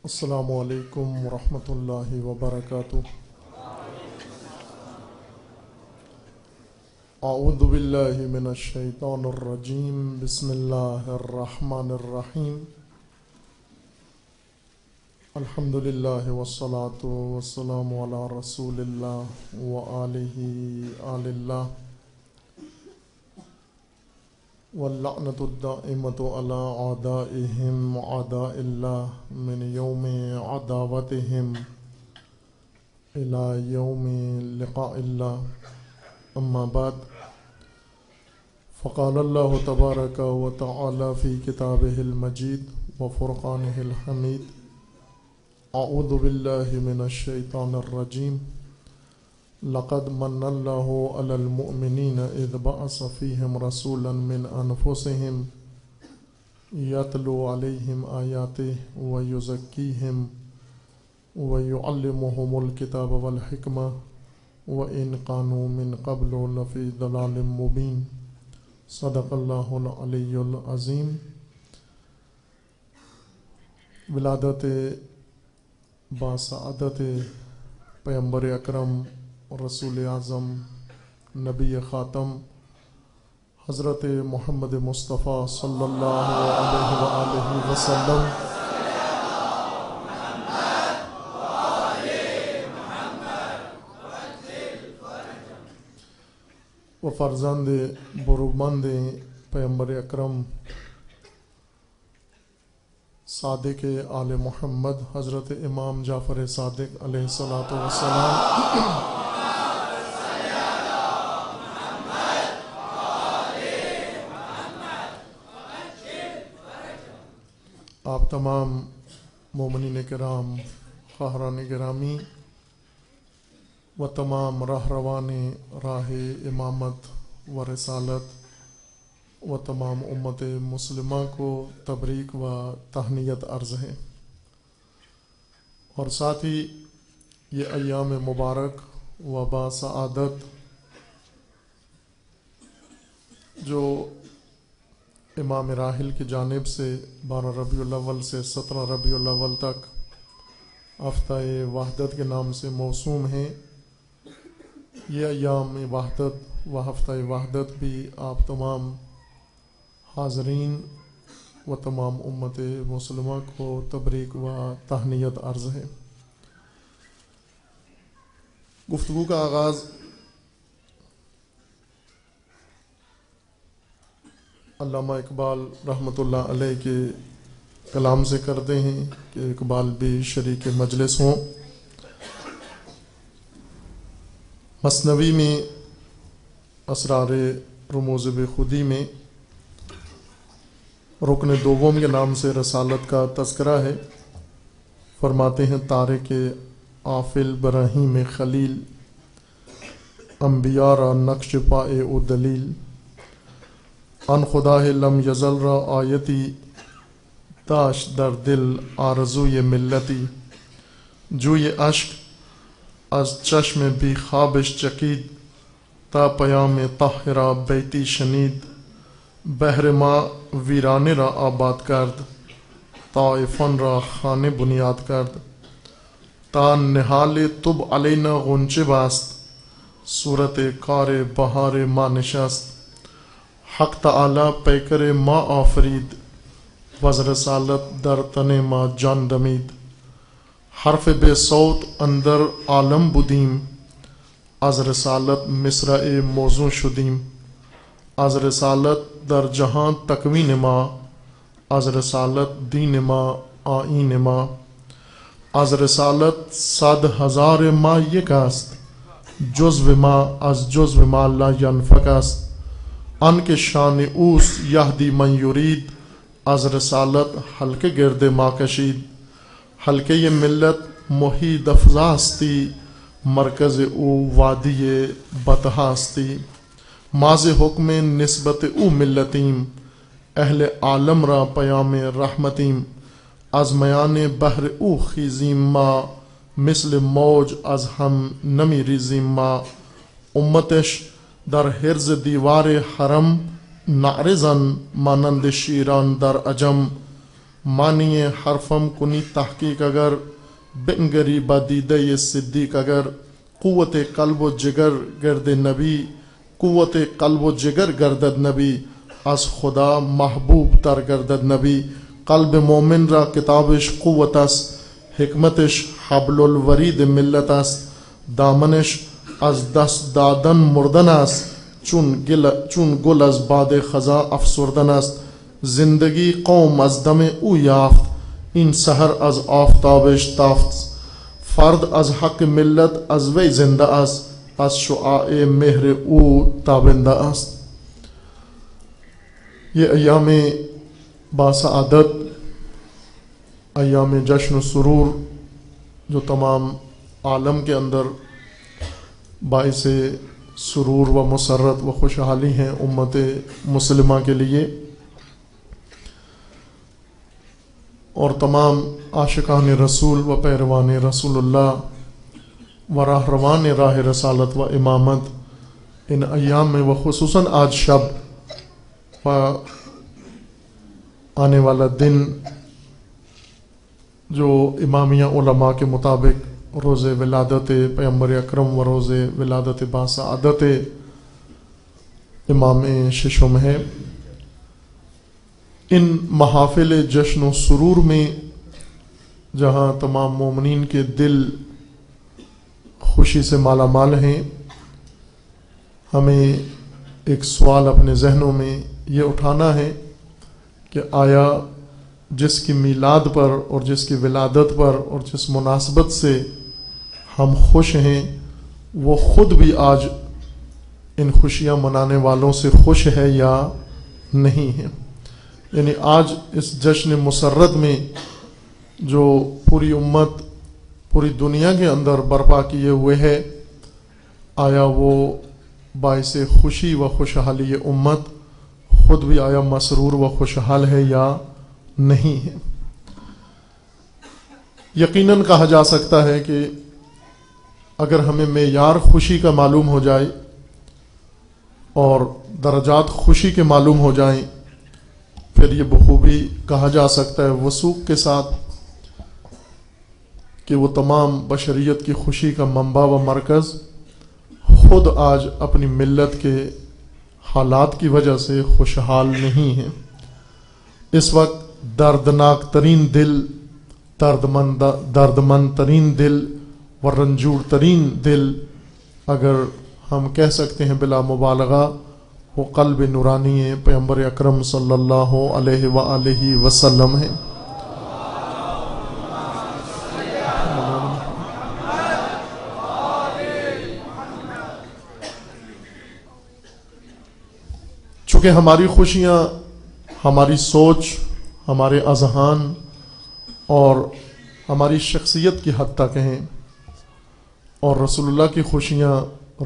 السلام علیکم ورحمۃ اللہ وبرکاتہ۔ اعوذ باللہ من الشیطان الرجیم، بسم اللہ الرحمن الرحیم۔ الحمد للہ والصلاة والسلام علی رسول اللہ وآلہ آل اللہ، واللعنۃ الدائمۃ علی اعدائہم اعداء اللہ من یوم عداوتہم الی یوم لقاء اللہ، اما بعد، فقال اللہ تبارک و تعالی فی کتابہ المجید وفرقانہ الحمید، اعوذ باللہ من الشیطان الرجیم، لقد من اللہ علی المؤمنین اذ بعث فیہم رسولا من انفسہم یتلو علیہم آیاتہ ویزکیہم ویعلمہم الکتاب والحکمہ وَإِن كَانُوا مِن قَبْلُ لَفِي ضَلَالٍ مُبِينٍ۔ صدق اللہ العلی العظیم۔ ولادت باسعادت پیغمبر اکرم رسول اعظم نبی خاتم حضرت محمد مصطفیٰ صلی اللہ علیہ وآلہ وسلم و فرزند برومند پیغمبر اکرم صادق آل محمد حضرت امام جعفر صادق علیہ الصلاۃ والسلام آپ تمام مومنین کرام، خواہران گرامی و تمام راہروان راہ امامت و رسالت و تمام امت مسلمہ کو تبریک و تہنیت عرض ہے، اور ساتھ ہی یہ ایام مبارک و باسعادت جو امام راحل کی جانب سے 12 ربیع الاول سے 17 ربیع الاول تک ہفتہ وحدت کے نام سے موسوم ہیں، یہ ایام وحدت و ہفتہ وحدت بھی آپ تمام حاضرین و تمام امت مسلمہ کو تبریک و تہنیت عرض ہے۔ گفتگو کا آغاز علامہ اقبال رحمۃ اللہ علیہ کے کلام سے کرتے ہیں کہ اقبال بھی شریک مجلس ہوں۔ مثنوی میں اسرار رموز بخودی میں رکن دوم کے نام سے رسالت کا تذکرہ ہے۔ فرماتے ہیں طارق آفل براہیم خلیل، انبیاء را نقش پائے او دلیل، ان خدا لم یزل را آیتی داش در دل آرزوی ملتی، جوی اشک از چشم بی خوابش چکید، تا پیام طاہرہ بیتی شنید، بحر ما ویرانے را آباد کرد، طائفان را خانه بنیاد کرد، تا نہال طب علینا غنچه بست، صورت کار بہار ما نشست، حق تعالی پیکر ما آفرید، وز رسالت در تن ما جان دمید، حرف بے صوت اندر عالم بودیم، از رسالت مصرع موزوں شدیم، از رسالت در جہاں تکوین ما، از رسالت دین ما آیین ما، از رسالت 100,000 ما یک است، جزو ما از جزو ما لا ینفک است، ان کے شان اوس یہدی من یرید، از رسالت حلقے گرد ما کشید، حلقے یہ ملت محید افزاستی، مرکز او وادی بطحاستی، ماز حکم نسبت او ملتیم، اہل عالم را پیام رحمتیم، از میان بحر او خیزیم ما، مثل موج از ہم نمی ریزیم ما، امتش در حرز دیوار حرم، نعرزن مانند شیران در عجم، مانیے حرفم کنی تحقیق اگر بنگری بدیدہ یہ صدیق اگر قوت قلب و جگر گرد نبی قوت قلب و جگر گردد نبی از خدا محبوب تر گردد نبی قلب مومن را کتابش قوت است حکمتش حبل الورید ملت است دامنش از دست دادن مردن است چون گل از باد خزاں افسردن است زندگی قوم از دم او یافت این سحر از آفتابش تافت فرد از حق ملت از وی زنده است از شعاع مهر او تابنده است. یہ ایام باسعادت، ایام جشن و سرور جو تمام عالم کے اندر باعث سرور و مسرت و خوشحالی ہیں امت مسلمہ کے لیے، اور تمام عاشقان رسول و پیروان رسول اللہ و راہروان راہ رسالت و امامت، ان ایام میں و خصوصاً آج شب و آنے والا دن جو امامیہ علماء کے مطابق روز ولادت پیغمبر اکرم و روز ولادت باسعادت امام ششم ہے، ان محافل جشن و سرور میں جہاں تمام مومنین کے دل خوشی سے مالا مال ہیں، ہمیں ایک سوال اپنے ذہنوں میں یہ اٹھانا ہے کہ آیا جس کی میلاد پر اور جس کی ولادت پر اور جس مناسبت سے ہم خوش ہیں وہ خود بھی آج ان خوشیاں منانے والوں سے خوش ہے یا نہیں ہے؟ یعنی آج اس جشن مسرت میں جو پوری امت پوری دنیا کے اندر برپا کیے ہوئے ہے، آیا وہ باعث خوشی و خوشحالی یہ امت خود بھی آیا مسرور و خوشحال ہے یا نہیں ہے؟ یقیناً کہا جا سکتا ہے کہ اگر ہمیں معیار خوشی کا معلوم ہو جائے اور درجات خوشی کے معلوم ہو جائیں، پھر یہ بخوبی کہا جا سکتا ہے وثوق کے ساتھ کہ وہ تمام بشریت کی خوشی کا منبع و مرکز خود آج اپنی ملت کے حالات کی وجہ سے خوشحال نہیں ہے۔ اس وقت دردناک ترین دل، دردمند ترین دل و رنجور ترین دل اگر ہم کہہ سکتے ہیں بلا مبالغہ، وہ قلب نورانی پیغمبر اکرم صلی اللہ علیہ وآلہ وسلم ہے۔ چونکہ ہماری خوشیاں ہماری سوچ، ہمارے اذہان اور ہماری شخصیت کی حد تک ہیں، اور رسول اللہ کی خوشیاں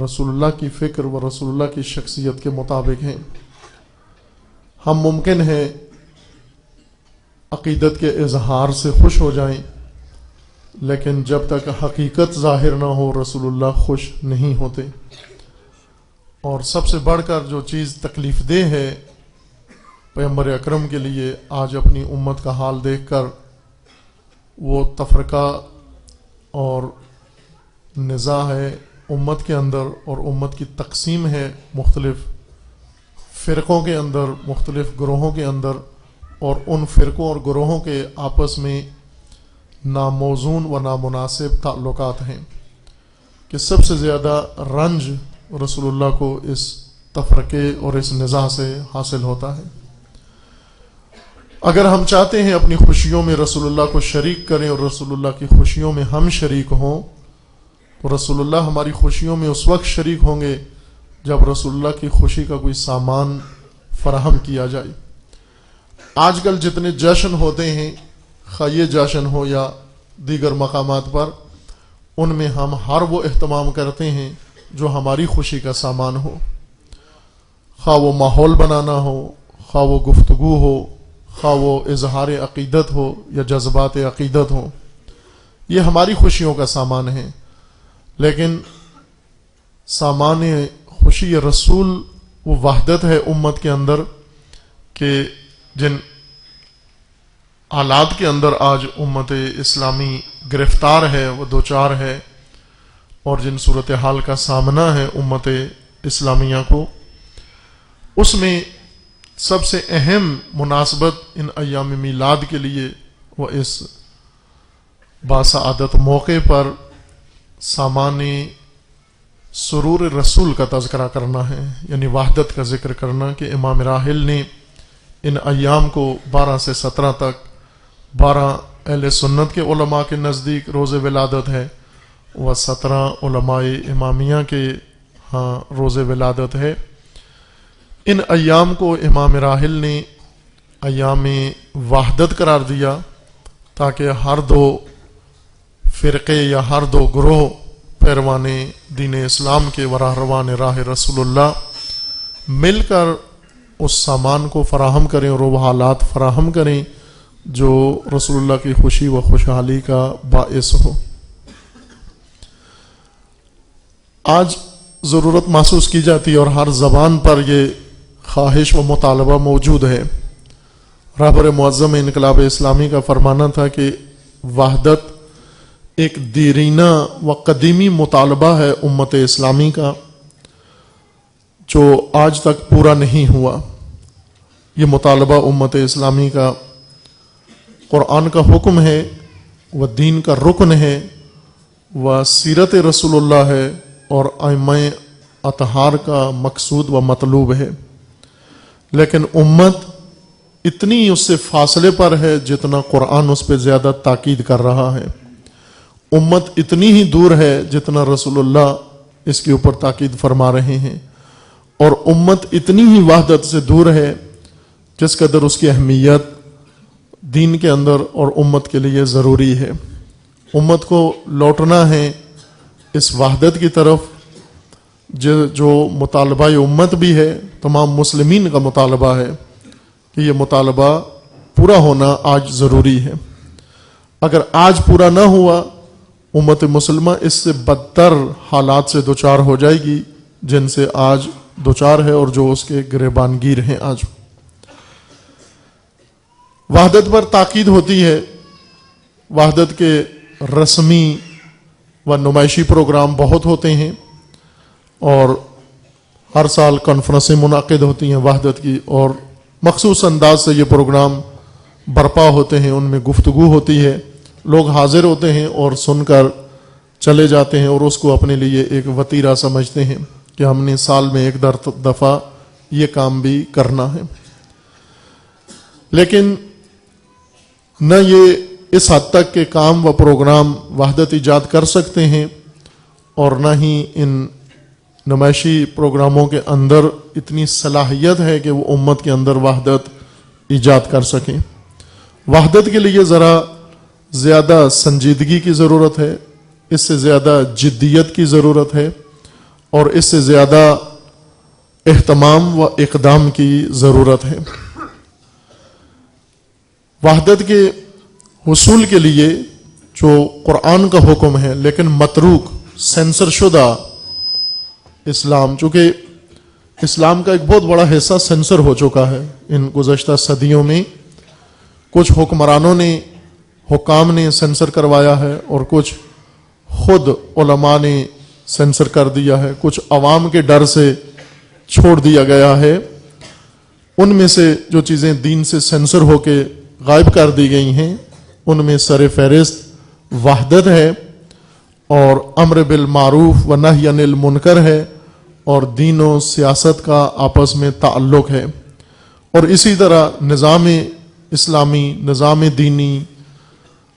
رسول اللہ کی فکر و رسول اللہ کی شخصیت کے مطابق ہیں، ہم ممکن ہے عقیدت کے اظہار سے خوش ہو جائیں، لیکن جب تک حقیقت ظاہر نہ ہو رسول اللہ خوش نہیں ہوتے۔ اور سب سے بڑھ کر جو چیز تکلیف دہ ہے پیغمبر اکرم کے لیے آج اپنی امت کا حال دیکھ کر، وہ تفرقہ اور نزاع ہے امت کے اندر، اور امت کی تقسیم ہے مختلف فرقوں کے اندر، مختلف گروہوں کے اندر، اور ان فرقوں اور گروہوں کے آپس میں ناموزون و نامناسب تعلقات ہیں کہ سب سے زیادہ رنج رسول اللہ کو اس تفرقے اور اس نزاع سے حاصل ہوتا ہے۔ اگر ہم چاہتے ہیں اپنی خوشیوں میں رسول اللہ کو شریک کریں اور رسول اللہ کی خوشیوں میں ہم شریک ہوں، تو رسول اللہ ہماری خوشیوں میں اس وقت شریک ہوں گے جب رسول اللہ کی خوشی کا کوئی سامان فراہم کیا جائے۔ آج کل جتنے جشن ہوتے ہیں، خواہ یہ جشن ہو یا دیگر مقامات پر، ان میں ہم ہر وہ اہتمام کرتے ہیں جو ہماری خوشی کا سامان ہو، خواہ وہ ماحول بنانا ہو، خواہ وہ گفتگو ہو، خواہ وہ اظہار عقیدت ہو یا جذبات عقیدت ہو، یہ ہماری خوشیوں کا سامان ہے۔ لیکن سامان خوشی رسول وہ وحدت ہے امت کے اندر کہ جن حالات کے اندر آج امت اسلامی گرفتار ہے، وہ دوچار ہے، اور جن صورتحال کا سامنا ہے امت اسلامیہ کو، اس میں سب سے اہم مناسبت ان ایام میلاد کے لیے وہ اس باسعادت موقع پر سامان سرور رسول کا تذکرہ کرنا ہے، یعنی وحدت کا ذکر کرنا کہ امام راحل نے ان ایام کو 12 سے 17 تک 12 اہل سنت کے علماء کے نزدیک روز ولادت ہے، و 17 علماء امامیہ کے ہاں روز ولادت ہے۔ ان ایام کو امام راحل نے ایام وحدت قرار دیا تاکہ ہر دو فرقے یا ہر دو گروہ پیروان دین اسلام کے وراہروان راہ رسول اللہ مل کر اس سامان کو فراہم کریں اور وہ حالات فراہم کریں جو رسول اللہ کی خوشی و خوشحالی کا باعث ہو۔ آج ضرورت محسوس کی جاتی ہے اور ہر زبان پر یہ خواہش و مطالبہ موجود ہے۔ رہبر معظم انقلاب اسلامی کا فرمانا تھا کہ وحدت ایک دیرینہ و قدیمی مطالبہ ہے امت اسلامی کا جو آج تک پورا نہیں ہوا۔ یہ مطالبہ امت اسلامی کا قرآن کا حکم ہے، وہ دین کا رکن ہے، وہ سیرت رسول اللہ ہے اور ائمہ اطہار کا مقصود و مطلوب ہے، لیکن امت اتنی اس سے فاصلے پر ہے جتنا قرآن اس پہ زیادہ تاکید کر رہا ہے، امت اتنی ہی دور ہے جتنا رسول اللہ اس کے اوپر تاکید فرما رہے ہیں، اور امت اتنی ہی وحدت سے دور ہے جس قدر اس کی اہمیت دین کے اندر اور امت کے لیے ضروری ہے۔ امت کو لوٹنا ہے اس وحدت کی طرف جو مطالبہ امت بھی ہے، تمام مسلمین کا مطالبہ ہے کہ یہ مطالبہ پورا ہونا آج ضروری ہے۔ اگر آج پورا نہ ہوا امت مسلمہ اس سے بدتر حالات سے دوچار ہو جائے گی جن سے آج دوچار ہے اور جو اس کے گریبان گیر ہیں۔ آج وحدت پر تاکید ہوتی ہے، وحدت کے رسمی و نمائشی پروگرام بہت ہوتے ہیں اور ہر سال کانفرنسیں منعقد ہوتی ہیں وحدت کی، اور مخصوص انداز سے یہ پروگرام برپا ہوتے ہیں، ان میں گفتگو ہوتی ہے، لوگ حاضر ہوتے ہیں اور سن کر چلے جاتے ہیں اور اس کو اپنے لیے ایک وتیرہ سمجھتے ہیں کہ ہم نے سال میں ایک دفعہ یہ کام بھی کرنا ہے۔ لیکن نہ یہ اس حد تک کہ کام و پروگرام وحدت ایجاد کر سکتے ہیں اور نہ ہی ان نمائشی پروگراموں کے اندر اتنی صلاحیت ہے کہ وہ امت کے اندر وحدت ایجاد کر سکیں۔ وحدت کے لیے ذرا زیادہ سنجیدگی کی ضرورت ہے، اس سے زیادہ جدیت کی ضرورت ہے اور اس سے زیادہ اہتمام و اقدام کی ضرورت ہے۔ وحدت کے حصول کے لیے جو قرآن کا حکم ہے لیکن متروک سینسر شدہ اسلام، چونکہ اسلام کا ایک بہت بڑا حصہ سینسر ہو چکا ہے ان گزشتہ صدیوں میں، کچھ حکمرانوں نے حکام نے سینسر کروایا ہے اور کچھ خود علماء نے سینسر کر دیا ہے، کچھ عوام کے ڈر سے چھوڑ دیا گیا ہے۔ ان میں سے جو چیزیں دین سے سینسر ہو کے غائب کر دی گئی ہیں ان میں سر فہرست وحدت ہے اور امر بالمعروف و نہی عن المنکر ہے اور دین و سیاست کا آپس میں تعلق ہے، اور اسی طرح نظام اسلامی، نظام دینی،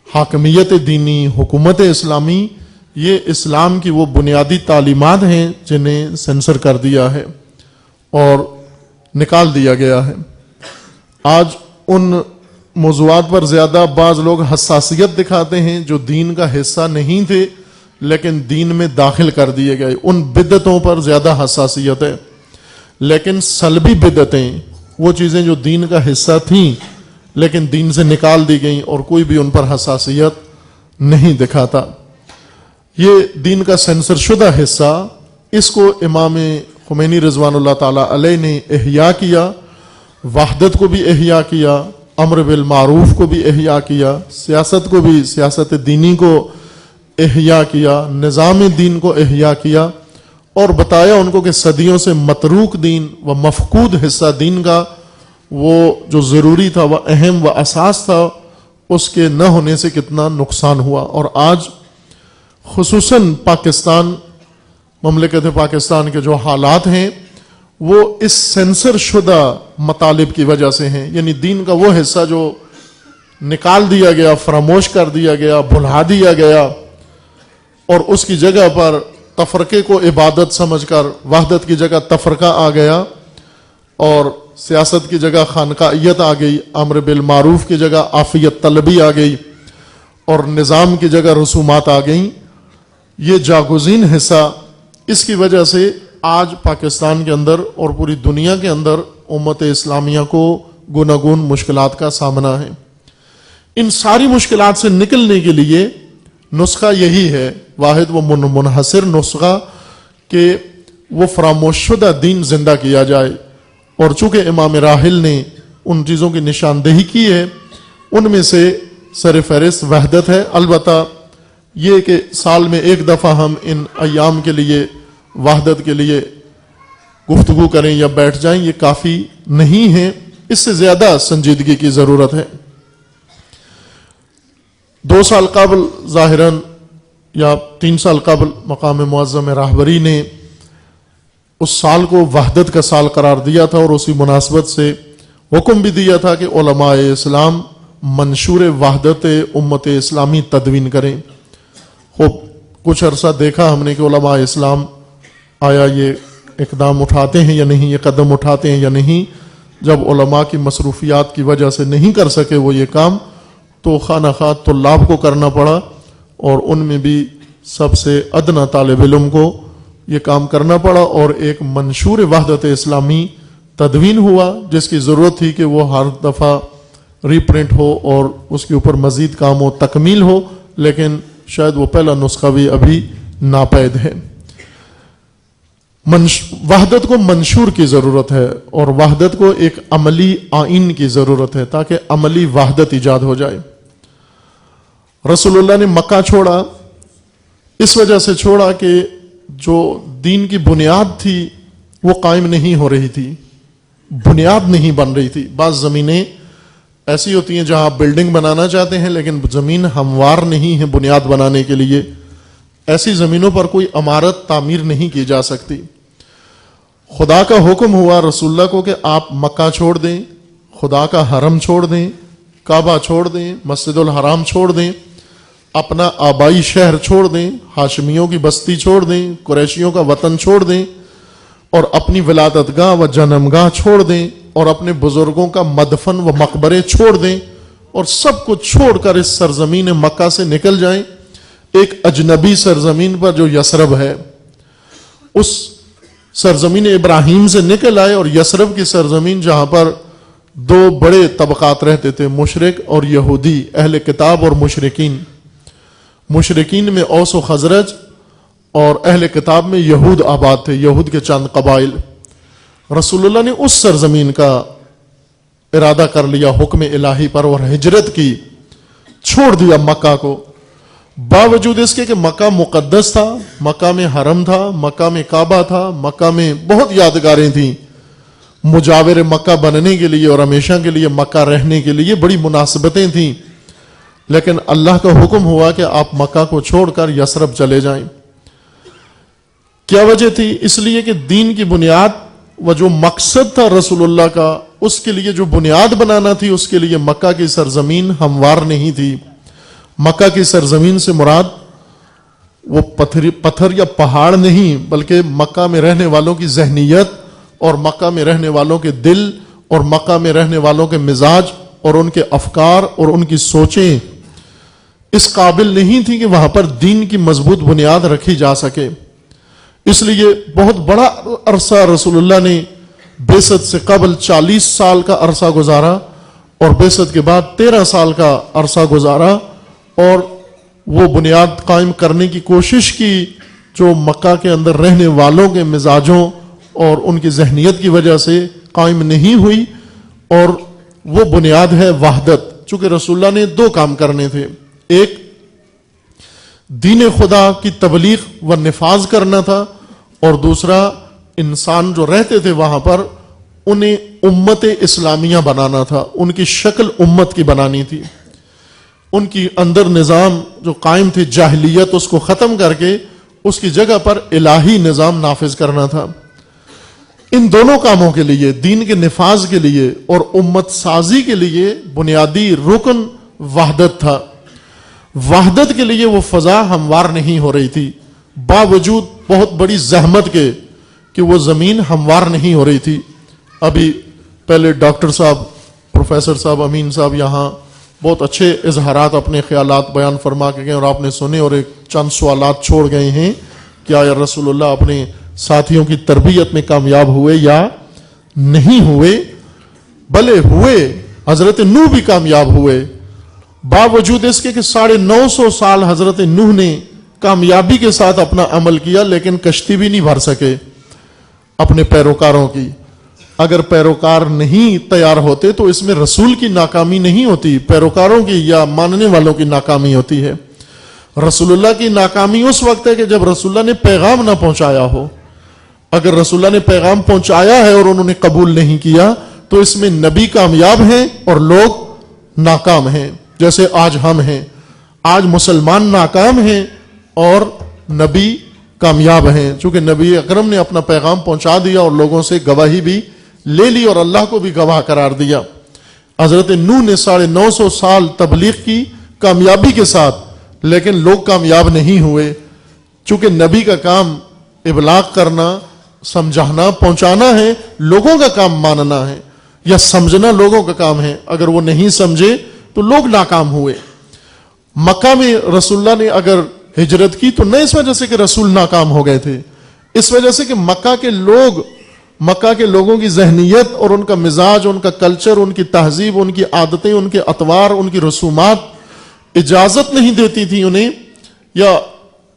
حاکمیت دینی، حکومت اسلامی، یہ اسلام کی وہ بنیادی تعلیمات ہیں جنہیں سینسر کر دیا ہے اور نکال دیا گیا ہے۔ آج ان موضوعات پر زیادہ بعض لوگ حساسیت دکھاتے ہیں جو دین کا حصہ نہیں تھے لیکن دین میں داخل کر دیے گئے، ان بدعتوں پر زیادہ حساسیت ہے، لیکن سلبی بدعتیں، وہ چیزیں جو دین کا حصہ تھیں لیکن دین سے نکال دی گئیں اور کوئی بھی ان پر حساسیت نہیں دکھاتا، یہ دین کا سینسر شدہ حصہ، اس کو امام خمینی رضوان اللہ تعالیٰ علیہ نے احیاء کیا، وحدت کو بھی احیاء کیا، امر بالمعروف کو بھی احیا کیا، سیاست کو بھی، سیاست دینی کو احیا کیا، نظام دین کو احیا کیا، اور بتایا ان کو کہ صدیوں سے متروک دین و مفقود حصہ دین کا وہ جو ضروری تھا، وہ اہم و اساس تھا، اس کے نہ ہونے سے کتنا نقصان ہوا۔ اور آج خصوصاً پاکستان، مملکت پاکستان کے جو حالات ہیں وہ اس سینسر شدہ مطالب کی وجہ سے ہیں، یعنی دین کا وہ حصہ جو نکال دیا گیا، فراموش کر دیا گیا، بھلا دیا گیا، اور اس کی جگہ پر تفرقے کو عبادت سمجھ کر وحدت کی جگہ تفرقہ آ گیا، اور سیاست کی جگہ خانقاہیت آ گئی، امر بالمعروف کی جگہ عافیت طلبی آ گئی، اور نظام کی جگہ رسومات آ گئیں۔ یہ جاگزین حصہ، اس کی وجہ سے آج پاکستان کے اندر اور پوری دنیا کے اندر امت اسلامیہ کو گوناگون مشکلات کا سامنا ہے۔ ان ساری مشکلات سے نکلنے کے لیے نسخہ یہی ہے، واحد و منحصر نسخہ، کہ وہ فراموش شدہ دین زندہ کیا جائے۔ اور چونکہ امام راحل نے ان چیزوں کی نشاندہی کی ہے، ان میں سے سر فہرست وحدت ہے۔ البتہ یہ کہ سال میں ایک دفعہ ہم ان ایام کے لیے وحدت کے لیے گفتگو کریں یا بیٹھ جائیں، یہ کافی نہیں ہے، اس سے زیادہ سنجیدگی کی ضرورت ہے۔ 2 سال قبل ظاہراً یا 3 سال قبل مقام معظم راہبری نے اس سال کو وحدت کا سال قرار دیا تھا، اور اسی مناسبت سے حکم بھی دیا تھا کہ علماء اسلام منشور وحدت امت اسلامی تدوین کریں۔ خوب کچھ عرصہ دیکھا ہم نے کہ علماء اسلام آیا یہ اقدام اٹھاتے ہیں یا نہیں، یہ قدم اٹھاتے ہیں یا نہیں۔ جب علماء کی مصروفیات کی وجہ سے نہیں کر سکے وہ یہ کام، تو خانہ خواہ طلاب کو کرنا پڑا، اور ان میں بھی سب سے ادنا طالب علم کو یہ کام کرنا پڑا، اور ایک منشور وحدت اسلامی تدوین ہوا، جس کی ضرورت تھی کہ وہ ہر دفعہ ری پرنٹ ہو اور اس کے اوپر مزید کام ہو، تکمیل ہو، لیکن شاید وہ پہلا نسخہ بھی ابھی ناپید ہے۔ وحدت کو منشور کی ضرورت ہے، اور وحدت کو ایک عملی آئین کی ضرورت ہے، تاکہ عملی وحدت ایجاد ہو جائے۔ رسول اللہ نے مکہ چھوڑا، اس وجہ سے چھوڑا کہ جو دین کی بنیاد تھی وہ قائم نہیں ہو رہی تھی، بنیاد نہیں بن رہی تھی۔ بعض زمینیں ایسی ہوتی ہیں جہاں آپ بلڈنگ بنانا چاہتے ہیں لیکن زمین ہموار نہیں ہے بنیاد بنانے کے لیے، ایسی زمینوں پر کوئی عمارت تعمیر نہیں کی جا سکتی۔ خدا کا حکم ہوا رسول اللہ کو کہ آپ مکہ چھوڑ دیں، خدا کا حرم چھوڑ دیں، کعبہ چھوڑ دیں، مسجد الحرام چھوڑ دیں، اپنا آبائی شہر چھوڑ دیں، ہاشمیوں کی بستی چھوڑ دیں، قریشیوں کا وطن چھوڑ دیں، اور اپنی ولادت گاہ و جنم گاہ چھوڑ دیں، اور اپنے بزرگوں کا مدفن و مقبرے چھوڑ دیں، اور سب کچھ چھوڑ کر اس سرزمین مکہ سے نکل جائیں، ایک اجنبی سرزمین پر جو یثرب ہے، اس سرزمین ابراہیم سے نکل آئے، اور یثرب کی سرزمین جہاں پر 2 بڑے طبقات رہتے تھے، مشرک اور یہودی، اہل کتاب اور مشرکین۔ مشرکین میں اوس و خزرج، اور اہل کتاب میں یہود آباد تھے، یہود کے چند قبائل۔ رسول اللہ نے اس سرزمین کا ارادہ کر لیا حکم الہی پر، اور ہجرت کی، چھوڑ دیا مکہ کو، باوجود اس کے کہ مکہ مقدس تھا، مکہ میں حرم تھا، مکہ میں کعبہ تھا، مکہ میں بہت یادگاریں تھیں، مجاور مکہ بننے کے لیے اور ہمیشہ کے لیے مکہ رہنے کے لیے بڑی مناسبتیں تھیں، لیکن اللہ کا حکم ہوا کہ آپ مکہ کو چھوڑ کر یثرب چلے جائیں۔ کیا وجہ تھی؟ اس لیے کہ دین کی بنیاد و جو مقصد تھا رسول اللہ کا، اس کے لیے جو بنیاد بنانا تھی، اس کے لیے مکہ کی سرزمین ہموار نہیں تھی۔ مکہ کی سرزمین سے مراد وہ پتھر یا پہاڑ نہیں، بلکہ مکہ میں رہنے والوں کی ذہنیت، اور مکہ میں رہنے والوں کے دل، اور مکہ میں رہنے والوں کے مزاج، اور ان کے افکار اور ان کی سوچیں اس قابل نہیں تھی کہ وہاں پر دین کی مضبوط بنیاد رکھی جا سکے۔ اس لیے بہت بڑا عرصہ رسول اللہ نے بعثت سے قبل 40 سال کا عرصہ گزارا، اور بعثت کے بعد 13 سال کا عرصہ گزارا، اور وہ بنیاد قائم کرنے کی کوشش کی جو مکہ کے اندر رہنے والوں کے مزاجوں اور ان کی ذہنیت کی وجہ سے قائم نہیں ہوئی، اور وہ بنیاد ہے وحدت. چونکہ رسول اللہ نے دو کام کرنے تھے، ایک دین خدا کی تبلیغ و نفاذ کرنا تھا، اور دوسرا انسان جو رہتے تھے وہاں پر انہیں امت اسلامیہ بنانا تھا، ان کی شکل امت کی بنانی تھی. ان کی اندر نظام جو قائم تھی جاہلیت، اس کو ختم کر کے اس کی جگہ پر الہی نظام نافذ کرنا تھا. ان دونوں کاموں کے لیے، دین کے نفاذ کے لیے اور امت سازی کے لیے بنیادی رکن وحدت تھا. وحدت کے لیے وہ فضا ہموار نہیں ہو رہی تھی، باوجود بہت بڑی زحمت کے کہ وہ زمین ہموار نہیں ہو رہی تھی. ابھی پہلے ڈاکٹر صاحب، پروفیسر صاحب، امین صاحب یہاں بہت اچھے اظہارات اپنے خیالات بیان فرما کے گئے، اور آپ نے سنے اور ایک چند سوالات چھوڑ گئے ہیں کہ آیا رسول اللہ اپنے ساتھیوں کی تربیت میں کامیاب ہوئے یا نہیں ہوئے؟ بلے ہوئے، حضرت نوح بھی کامیاب ہوئے، باوجود اس کے کہ 950 سال حضرت نوح نے کامیابی کے ساتھ اپنا عمل کیا، لیکن کشتی بھی نہیں بھر سکے اپنے پیروکاروں کی. اگر پیروکار نہیں تیار ہوتے تو اس میں رسول کی ناکامی نہیں ہوتی، پیروکاروں کی یا ماننے والوں کی ناکامی ہوتی ہے. رسول اللہ کی ناکامی اس وقت ہے کہ جب رسول اللہ نے پیغام نہ پہنچایا ہو. اگر رسول اللہ نے پیغام پہنچایا ہے اور انہوں نے قبول نہیں کیا تو اس میں نبی کامیاب ہیں اور لوگ ناکام ہیں، جیسے آج ہم ہیں. آج مسلمان ناکام ہیں اور نبی کامیاب ہیں، چونکہ نبی اکرم نے اپنا پیغام پہنچا دیا اور لوگوں سے گواہی بھی لے لی اور اللہ کو بھی گواہ قرار دیا. حضرت نوح نے 950 سال تبلیغ کی کامیابی کے ساتھ، لیکن لوگ کامیاب نہیں ہوئے، چونکہ نبی کا کام ابلاغ کرنا، سمجھانا، پہنچانا ہے، لوگوں کا کام ماننا ہے یا سمجھنا لوگوں کا کام ہے. اگر وہ نہیں سمجھے تو لوگ ناکام ہوئے. مکہ میں رسول اللہ نے اگر ہجرت کی تو نہ اس وجہ سے کہ رسول ناکام ہو گئے تھے، اس وجہ سے کہ مکہ کے لوگوں کی ذہنیت اور ان کا مزاج، ان کا کلچر، ان کی تہذیب، ان کی عادتیں، ان کے اطوار، ان کی رسومات اجازت نہیں دیتی تھی انہیں، یا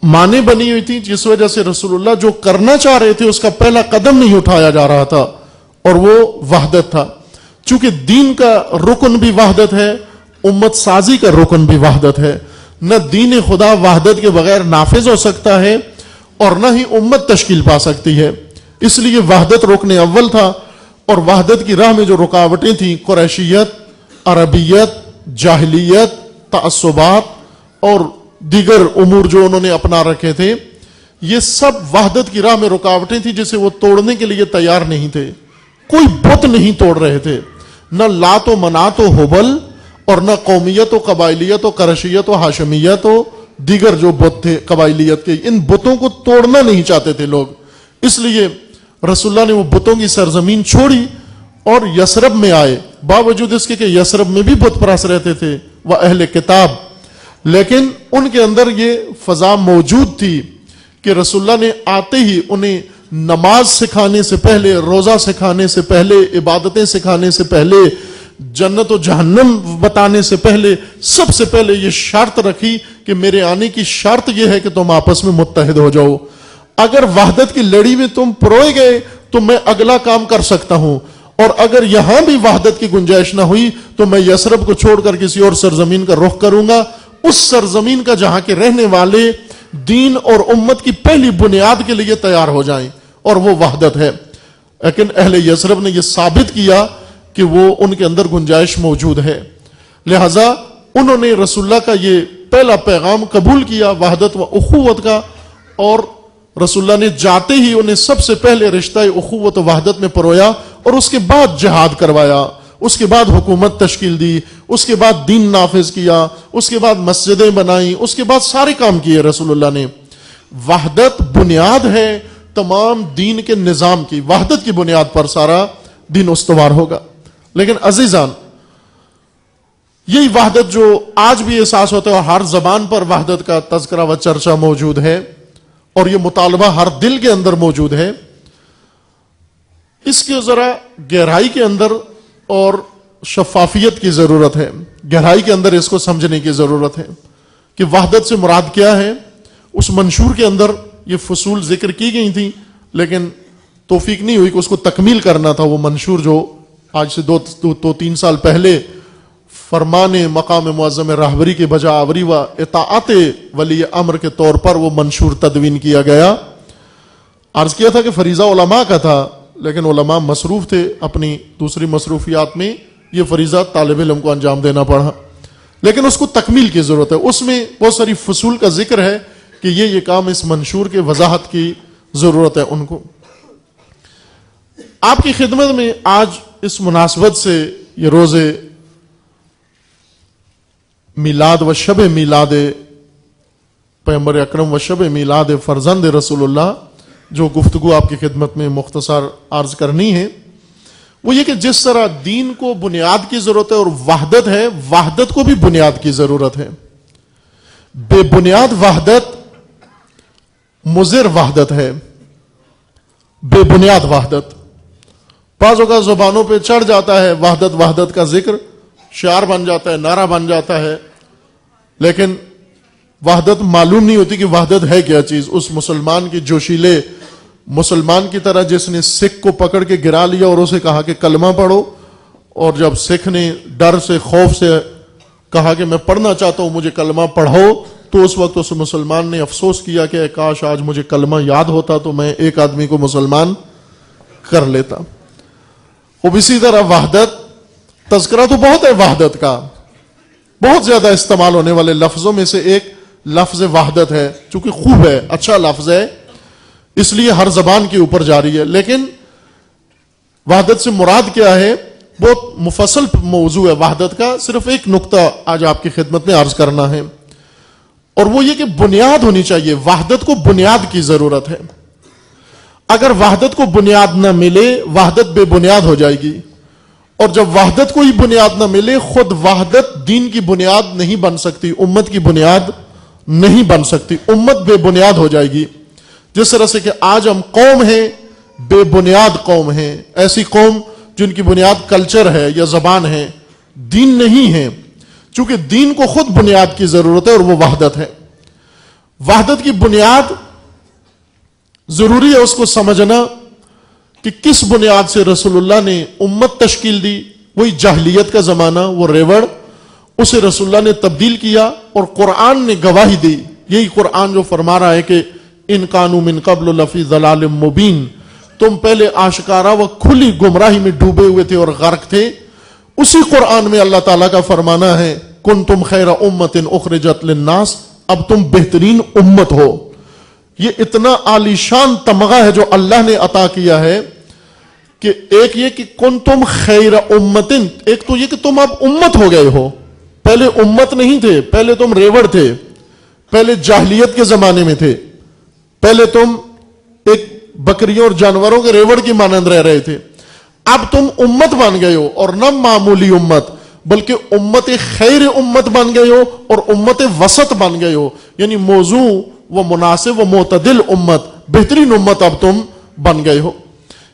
مانے بنی ہوئی تھی، جس وجہ سے رسول اللہ جو کرنا چاہ رہے تھے اس کا پہلا قدم نہیں اٹھایا جا رہا تھا، اور وہ وحدت تھا. چونکہ دین کا رکن بھی وحدت ہے، امت سازی کا رکن بھی وحدت ہے. نہ دین خدا وحدت کے بغیر نافذ ہو سکتا ہے اور نہ ہی امت تشکیل پا سکتی ہے. اس لیے وحدت رکن اول تھا، اور وحدت کی راہ میں جو رکاوٹیں تھیں، قریشیت، عربیت، جاہلیت، تعصبات اور دیگر امور جو انہوں نے اپنا رکھے تھے، یہ سب وحدت کی راہ میں رکاوٹیں تھیں جسے وہ توڑنے کے لیے تیار نہیں تھے. کوئی بت نہیں توڑ رہے تھے، نہ لات و منات و حبل، اور نہ قومیت و قبائلیت و قرشیت و ہاشمیت و دیگر جو بت تھے قبائلیت کے، ان بتوں کو توڑنا نہیں چاہتے تھے لوگ. اس لیے رسول اللہ نے وہ بتوں کی سرزمین چھوڑی اور یثرب میں آئے، باوجود اس کے کہ یثرب میں بھی بت پرست رہتے تھے وہ اہل کتاب، لیکن ان کے اندر یہ فضا موجود تھی کہ رسول اللہ نے آتے ہی انہیں نماز سکھانے سے پہلے، روزہ سکھانے سے پہلے، عبادتیں سکھانے سے پہلے، جنت و جہنم بتانے سے پہلے، سب سے پہلے یہ شرط رکھی کہ میرے آنے کی شرط یہ ہے کہ تم آپس میں متحد ہو جاؤ. اگر وحدت کی لڑی میں تم پروئے گئے تو میں اگلا کام کر سکتا ہوں، اور اگر یہاں بھی وحدت کی گنجائش نہ ہوئی تو میں یثرب کو چھوڑ کر کسی اور سرزمین کا رخ کروں گا، اس سرزمین کا جہاں کے رہنے والے دین اور امت کی پہلی بنیاد کے لیے تیار ہو جائیں، اور وہ وحدت ہے. لیکن اہل یثرب نے یہ ثابت کیا کہ وہ ان کے اندر گنجائش موجود ہے، لہذا انہوں نے رسول اللہ کا یہ پہلا پیغام قبول کیا وحدت و اخوت کا، اور رسول اللہ نے جاتے ہی انہیں سب سے پہلے رشتہ اخوت و وحدت میں پرویا، اور اس کے بعد جہاد کروایا، اس کے بعد حکومت تشکیل دی، اس کے بعد دین نافذ کیا، اس کے بعد مسجدیں بنائیں، اس کے بعد سارے کام کیے رسول اللہ نے. وحدت بنیاد ہے تمام دین کے نظام کی، وحدت کی بنیاد پر سارا دین استوار ہوگا. لیکن عزیزان، یہی وحدت جو آج بھی احساس ہوتا ہے، اور ہر زبان پر وحدت کا تذکرہ و چرچا موجود ہے، اور یہ مطالبہ ہر دل کے اندر موجود ہے، اس کے ذرا گہرائی کے اندر اور شفافیت کی ضرورت ہے. گہرائی کے اندر اس کو سمجھنے کی ضرورت ہے کہ وحدت سے مراد کیا ہے. اس منشور کے اندر یہ فصول ذکر کی گئی تھیں، لیکن توفیق نہیں ہوئی کہ اس کو تکمیل کرنا تھا، وہ منشور جو آج سے دو تین سال پہلے فرمان مقام معظم راہبری کے بجا آوری و اطاعت ولی امر کے طور پر وہ منشور تدوین کیا گیا. عرض کیا تھا کہ فریضہ علماء کا تھا، لیکن علماء مصروف تھے اپنی دوسری مصروفیات میں، یہ فریضہ طالب علم کو انجام دینا پڑا، لیکن اس کو تکمیل کی ضرورت ہے. اس میں بہت ساری فصول کا ذکر ہے کہ یہ کام اس منشور کے وضاحت کی ضرورت ہے ان کو. آپ کی خدمت میں آج اس مناسبت سے یہ روز میلاد و شب میلاد پیغمبر اکرم و شب میلاد فرزند رسول اللہ جو گفتگو آپ کی خدمت میں مختصر عرض کرنی ہے، وہ یہ کہ جس طرح دین کو بنیاد کی ضرورت ہے اور وحدت ہے، وحدت کو بھی بنیاد کی ضرورت ہے. بے بنیاد وحدت مضر وحدت ہے. بے بنیاد وحدت بعضوں کا زبانوں پہ چڑھ جاتا ہے، وحدت وحدت کا ذکر شعار بن جاتا ہے، نعرہ بن جاتا ہے، لیکن وحدت معلوم نہیں ہوتی کہ وحدت ہے کیا چیز. اس مسلمان کی جوشیلے مسلمان کی طرح جس نے سکھ کو پکڑ کے گرا لیا اور اسے کہا کہ کلمہ پڑھو، اور جب سکھ نے ڈر سے خوف سے کہا کہ میں پڑھنا چاہتا ہوں مجھے کلمہ پڑھاؤ، تو اس وقت اس مسلمان نے افسوس کیا کہ کاش آج مجھے کلمہ یاد ہوتا تو میں ایک آدمی کو مسلمان کر لیتا. اب اسی طرح وحدت، تذکرہ تو بہت ہے وحدت کا، بہت زیادہ استعمال ہونے والے لفظوں میں سے ایک لفظ وحدت ہے، چونکہ خوب ہے، اچھا لفظ ہے، اس لیے ہر زبان کے اوپر جاری ہے. لیکن وحدت سے مراد کیا ہے؟ بہت مفصل موضوع ہے وحدت کا. صرف ایک نقطہ آج آپ کی خدمت میں عرض کرنا ہے، اور وہ یہ کہ بنیاد ہونی چاہیے. وحدت کو بنیاد کی ضرورت ہے. اگر وحدت کو بنیاد نہ ملے وحدت بے بنیاد ہو جائے گی، اور جب وحدت کو ہی بنیاد نہ ملے خود وحدت دین کی بنیاد نہیں بن سکتی، امت کی بنیاد نہیں بن سکتی، امت بے بنیاد ہو جائے گی. جس طرح سے کہ آج ہم قوم ہیں، بے بنیاد قوم ہیں، ایسی قوم جن کی بنیاد کلچر ہے یا زبان ہے، دین نہیں ہے. چونکہ دین کو خود بنیاد کی ضرورت ہے اور وہ وحدت ہے. وحدت کی بنیاد ضروری ہے اس کو سمجھنا کہ کس بنیاد سے رسول اللہ نے امت تشکیل دی. وہی جاہلیت کا زمانہ، وہ ریوڑ، اسے رسول اللہ نے تبدیل کیا اور قرآن نے گواہی دی. یہی قرآن جو فرما رہا ہے کہ ان کانوا من قبل لفی ضلال مبین، تم پہلے آشکارا و کھلی گمراہی میں ڈوبے ہوئے تھے اور غرق تھے. اسی قرآن میں اللہ تعالیٰ کا فرمانا ہے کنتم خیر امت اخرجت للناس، اب تم بہترین امت ہو. یہ اتنا عالی شان تمغہ ہے جو اللہ نے عطا کیا ہے کہ ایک یہ کہ کنتم خیر امتن، ایک تو یہ کہ تم اب امت ہو گئے ہو. پہلے امت نہیں تھے، پہلے تم ریوڑ تھے، پہلے جاہلیت کے زمانے میں تھے، پہلے تم ایک بکریوں اور جانوروں کے ریوڑ کی مانند رہ رہے تھے. اب تم امت بن گئے ہو، اور نہ معمولی امت بلکہ امت خیر امت بن گئے ہو اور امت وسط بن گئے ہو. یعنی موضوع و مناسب و معتدل امت، بہترین امت اب تم بن گئے ہو.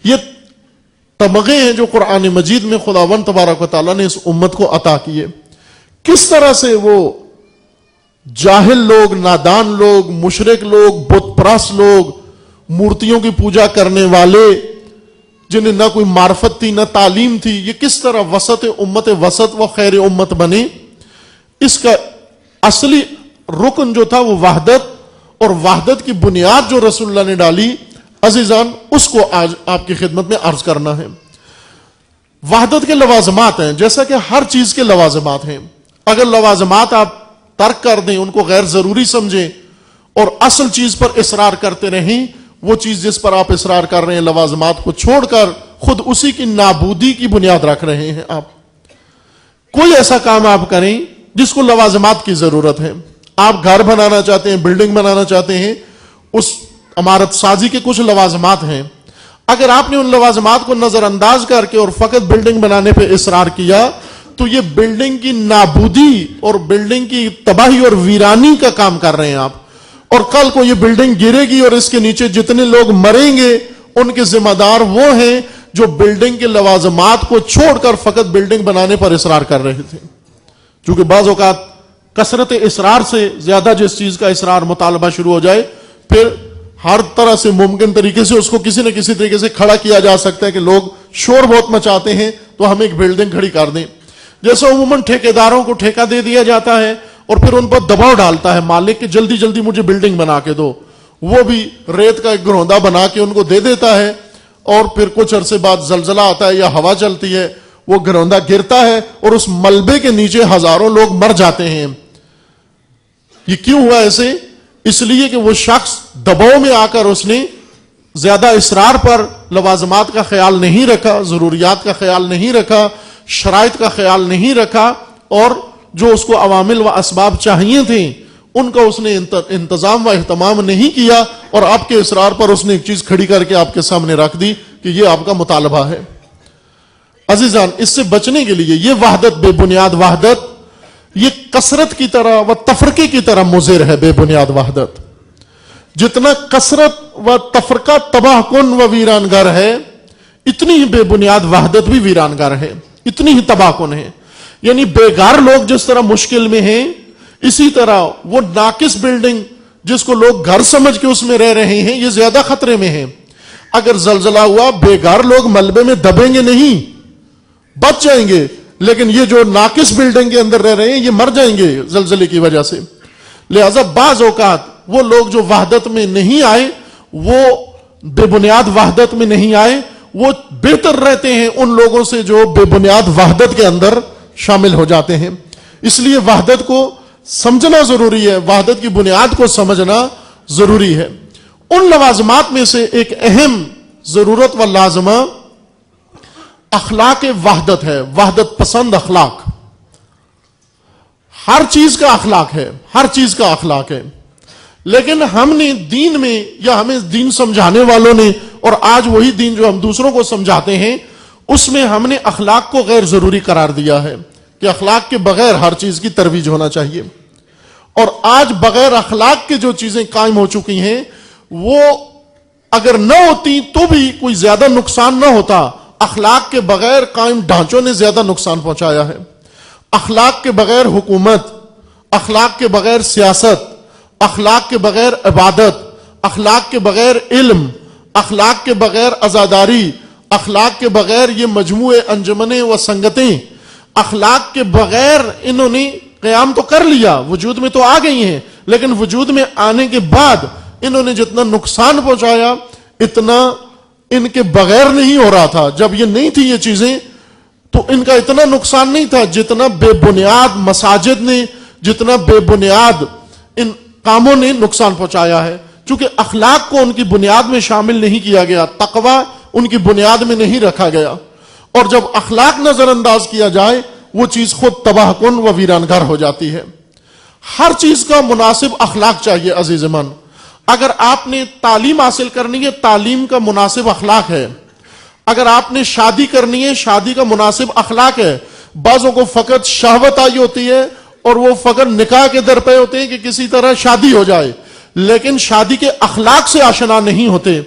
یہ تمغے ہیں جو قرآن مجید میں خداوند تبارک و تعالیٰ نے اس امت کو عطا کیے. کس طرح سے وہ جاہل لوگ، نادان لوگ، مشرک لوگ، بت پرست لوگ، مورتیوں کی پوجا کرنے والے جنہیں نہ کوئی معرفت تھی نہ تعلیم تھی، یہ کس طرح وسط امت وسط و خیر امت بنے. اس کا اصلی رکن جو تھا وہ وحدت، اور وحدت کی بنیاد جو رسول اللہ نے ڈالی عزیزان، اس کو آج آپ کی خدمت میں عرض کرنا ہے. وحدت کے لوازمات ہیں، جیسا کہ ہر چیز کے لوازمات ہیں. اگر لوازمات آپ ترک کر دیں، ان کو غیر ضروری سمجھیں اور اصل چیز پر اصرار کرتے رہیں، وہ چیز جس پر آپ اصرار کر رہے ہیں لوازمات کو چھوڑ کر خود اسی کی نابودی کی بنیاد رکھ رہے ہیں. آپ کوئی ایسا کام آپ کریں جس کو لوازمات کی ضرورت ہے. آپ گھر بنانا چاہتے ہیں، بلڈنگ بنانا چاہتے ہیں، اس عمارت سازی کے کچھ لوازمات ہیں. اگر آپ نے ان لوازمات کو نظر انداز کر کے اور فقط بلڈنگ بنانے پہ اصرار کیا تو یہ بلڈنگ کی نابودی اور بلڈنگ کی تباہی اور ویرانی کا کام کر رہے ہیں آپ. اور کل کو یہ بلڈنگ گرے گی اور اس کے نیچے جتنے لوگ مریں گے ان کے ذمہ دار وہ ہیں جو بلڈنگ کے لوازمات کو چھوڑ کر فقط بلڈنگ بنانے پر اصرار کر رہے تھے. چونکہ بعض اوقات کثرت اصرار سے زیادہ جس چیز کا اصرار مطالبہ شروع ہو جائے، پھر ہر طرح سے ممکن طریقے سے اس کو کسی نہ کسی طریقے سے کھڑا کیا جا سکتا ہے کہ لوگ شور بہت مچاتے ہیں تو ہم ایک بلڈنگ کھڑی کر دیں. جیسے عموماً ٹھیکیداروں کو ٹھیکہ دے دیا جاتا ہے اور پھر ان پر دباؤ ڈالتا ہے مالک کہ جلدی جلدی مجھے بلڈنگ بنا کے دو. وہ بھی ریت کا ایک گروندا بنا کے ان کو دے دیتا ہے اور پھر کچھ عرصے بعد زلزلہ آتا ہے یا ہوا چلتی ہے, وہ گروندا گرتا ہے اور اس ملبے کے نیچے ہزاروں لوگ مر جاتے ہیں. یہ کیوں ہوا ایسے؟ اس لیے کہ وہ شخص دباؤ میں آ کر اس نے زیادہ اصرار پر لوازمات کا خیال نہیں رکھا, ضروریات کا خیال نہیں رکھا, شرائط کا خیال نہیں رکھا, اور جو اس کو عوامل و اسباب چاہیے تھے ان کا اس نے انتظام و اہتمام نہیں کیا, اور آپ کے اصرار پر اس نے ایک چیز کھڑی کر کے آپ کے سامنے رکھ دی کہ یہ آپ کا مطالبہ ہے. عزیزان, اس سے بچنے کے لیے یہ وحدت, بے بنیاد وحدت, یہ کثرت کی طرح و تفرقے کی طرح مضر ہے. بے بنیاد وحدت جتنا کثرت و تفرقہ تباہ کن و ویران گر ہے, اتنی ہی بے بنیاد وحدت بھی ویران گر ہے, اتنی ہی تباہ کن ہے. یعنی بیگار لوگ جس طرح مشکل میں ہیں, اسی طرح وہ ناقص بلڈنگ جس کو لوگ گھر سمجھ کے اس میں رہ رہے ہیں, یہ زیادہ خطرے میں ہے. اگر زلزلہ ہوا, بیگار لوگ ملبے میں دبیں گے نہیں, بچ جائیں گے, لیکن یہ جو ناقص بلڈنگ کے اندر رہ رہے ہیں یہ مر جائیں گے زلزلے کی وجہ سے. لہذا بعض اوقات وہ لوگ جو وحدت میں نہیں آئے, وہ بے بنیاد وحدت میں نہیں آئے, وہ بہتر رہتے ہیں ان لوگوں سے جو بے بنیاد وحدت کے اندر شامل ہو جاتے ہیں. اس لیے وحدت کو سمجھنا ضروری ہے, وحدت کی بنیاد کو سمجھنا ضروری ہے. ان لوازمات میں سے ایک اہم ضرورت و لازمہ اخلاق وحدت ہے, وحدت پسند اخلاق. ہر چیز کا اخلاق ہے, ہر چیز کا اخلاق ہے, لیکن ہم نے دین میں, یا ہمیں دین سمجھانے والوں نے, اور آج وہی دین جو ہم دوسروں کو سمجھاتے ہیں, اس میں ہم نے اخلاق کو غیر ضروری قرار دیا ہے کہ اخلاق کے بغیر ہر چیز کی ترویج ہونا چاہیے. اور آج بغیر اخلاق کے جو چیزیں قائم ہو چکی ہیں, وہ اگر نہ ہوتی تو بھی کوئی زیادہ نقصان نہ ہوتا. اخلاق کے بغیر قائم ڈھانچوں نے زیادہ نقصان پہنچایا ہے. اخلاق کے بغیر حکومت, اخلاق کے بغیر سیاست, اخلاق کے بغیر عبادت, اخلاق کے بغیر علم, اخلاق کے بغیر عزاداری, اخلاق کے بغیر یہ مجموعے انجمنیں و سنگتیں, اخلاق کے بغیر انہوں نے قیام تو کر لیا, وجود میں تو آ گئی ہیں, لیکن وجود میں آنے کے بعد انہوں نے جتنا نقصان پہنچایا اتنا ان کے بغیر نہیں ہو رہا تھا. جب یہ نہیں تھی یہ چیزیں تو ان کا اتنا نقصان نہیں تھا جتنا بے بنیاد مساجد نے, جتنا بے بنیاد ان کاموں نے نقصان پہنچایا ہے. چونکہ اخلاق کو ان کی بنیاد میں شامل نہیں کیا گیا, تقوی ان کی بنیاد میں نہیں رکھا گیا, اور جب اخلاق نظر انداز کیا جائے وہ چیز خود تباہ کن و ویران گھر ہو جاتی ہے. ہر چیز کا مناسب اخلاق چاہیے عزیز من. اگر آپ نے تعلیم حاصل کرنی ہے, تعلیم کا مناسب اخلاق ہے. اگر آپ نے شادی کرنی ہے, شادی کا مناسب اخلاق ہے. بعضوں کو فقط شہوت آئی ہوتی ہے اور وہ فقط نکاح کے در پہ ہوتے ہیں کہ کسی طرح شادی ہو جائے, لیکن شادی کے اخلاق سے آشنا نہیں ہوتے,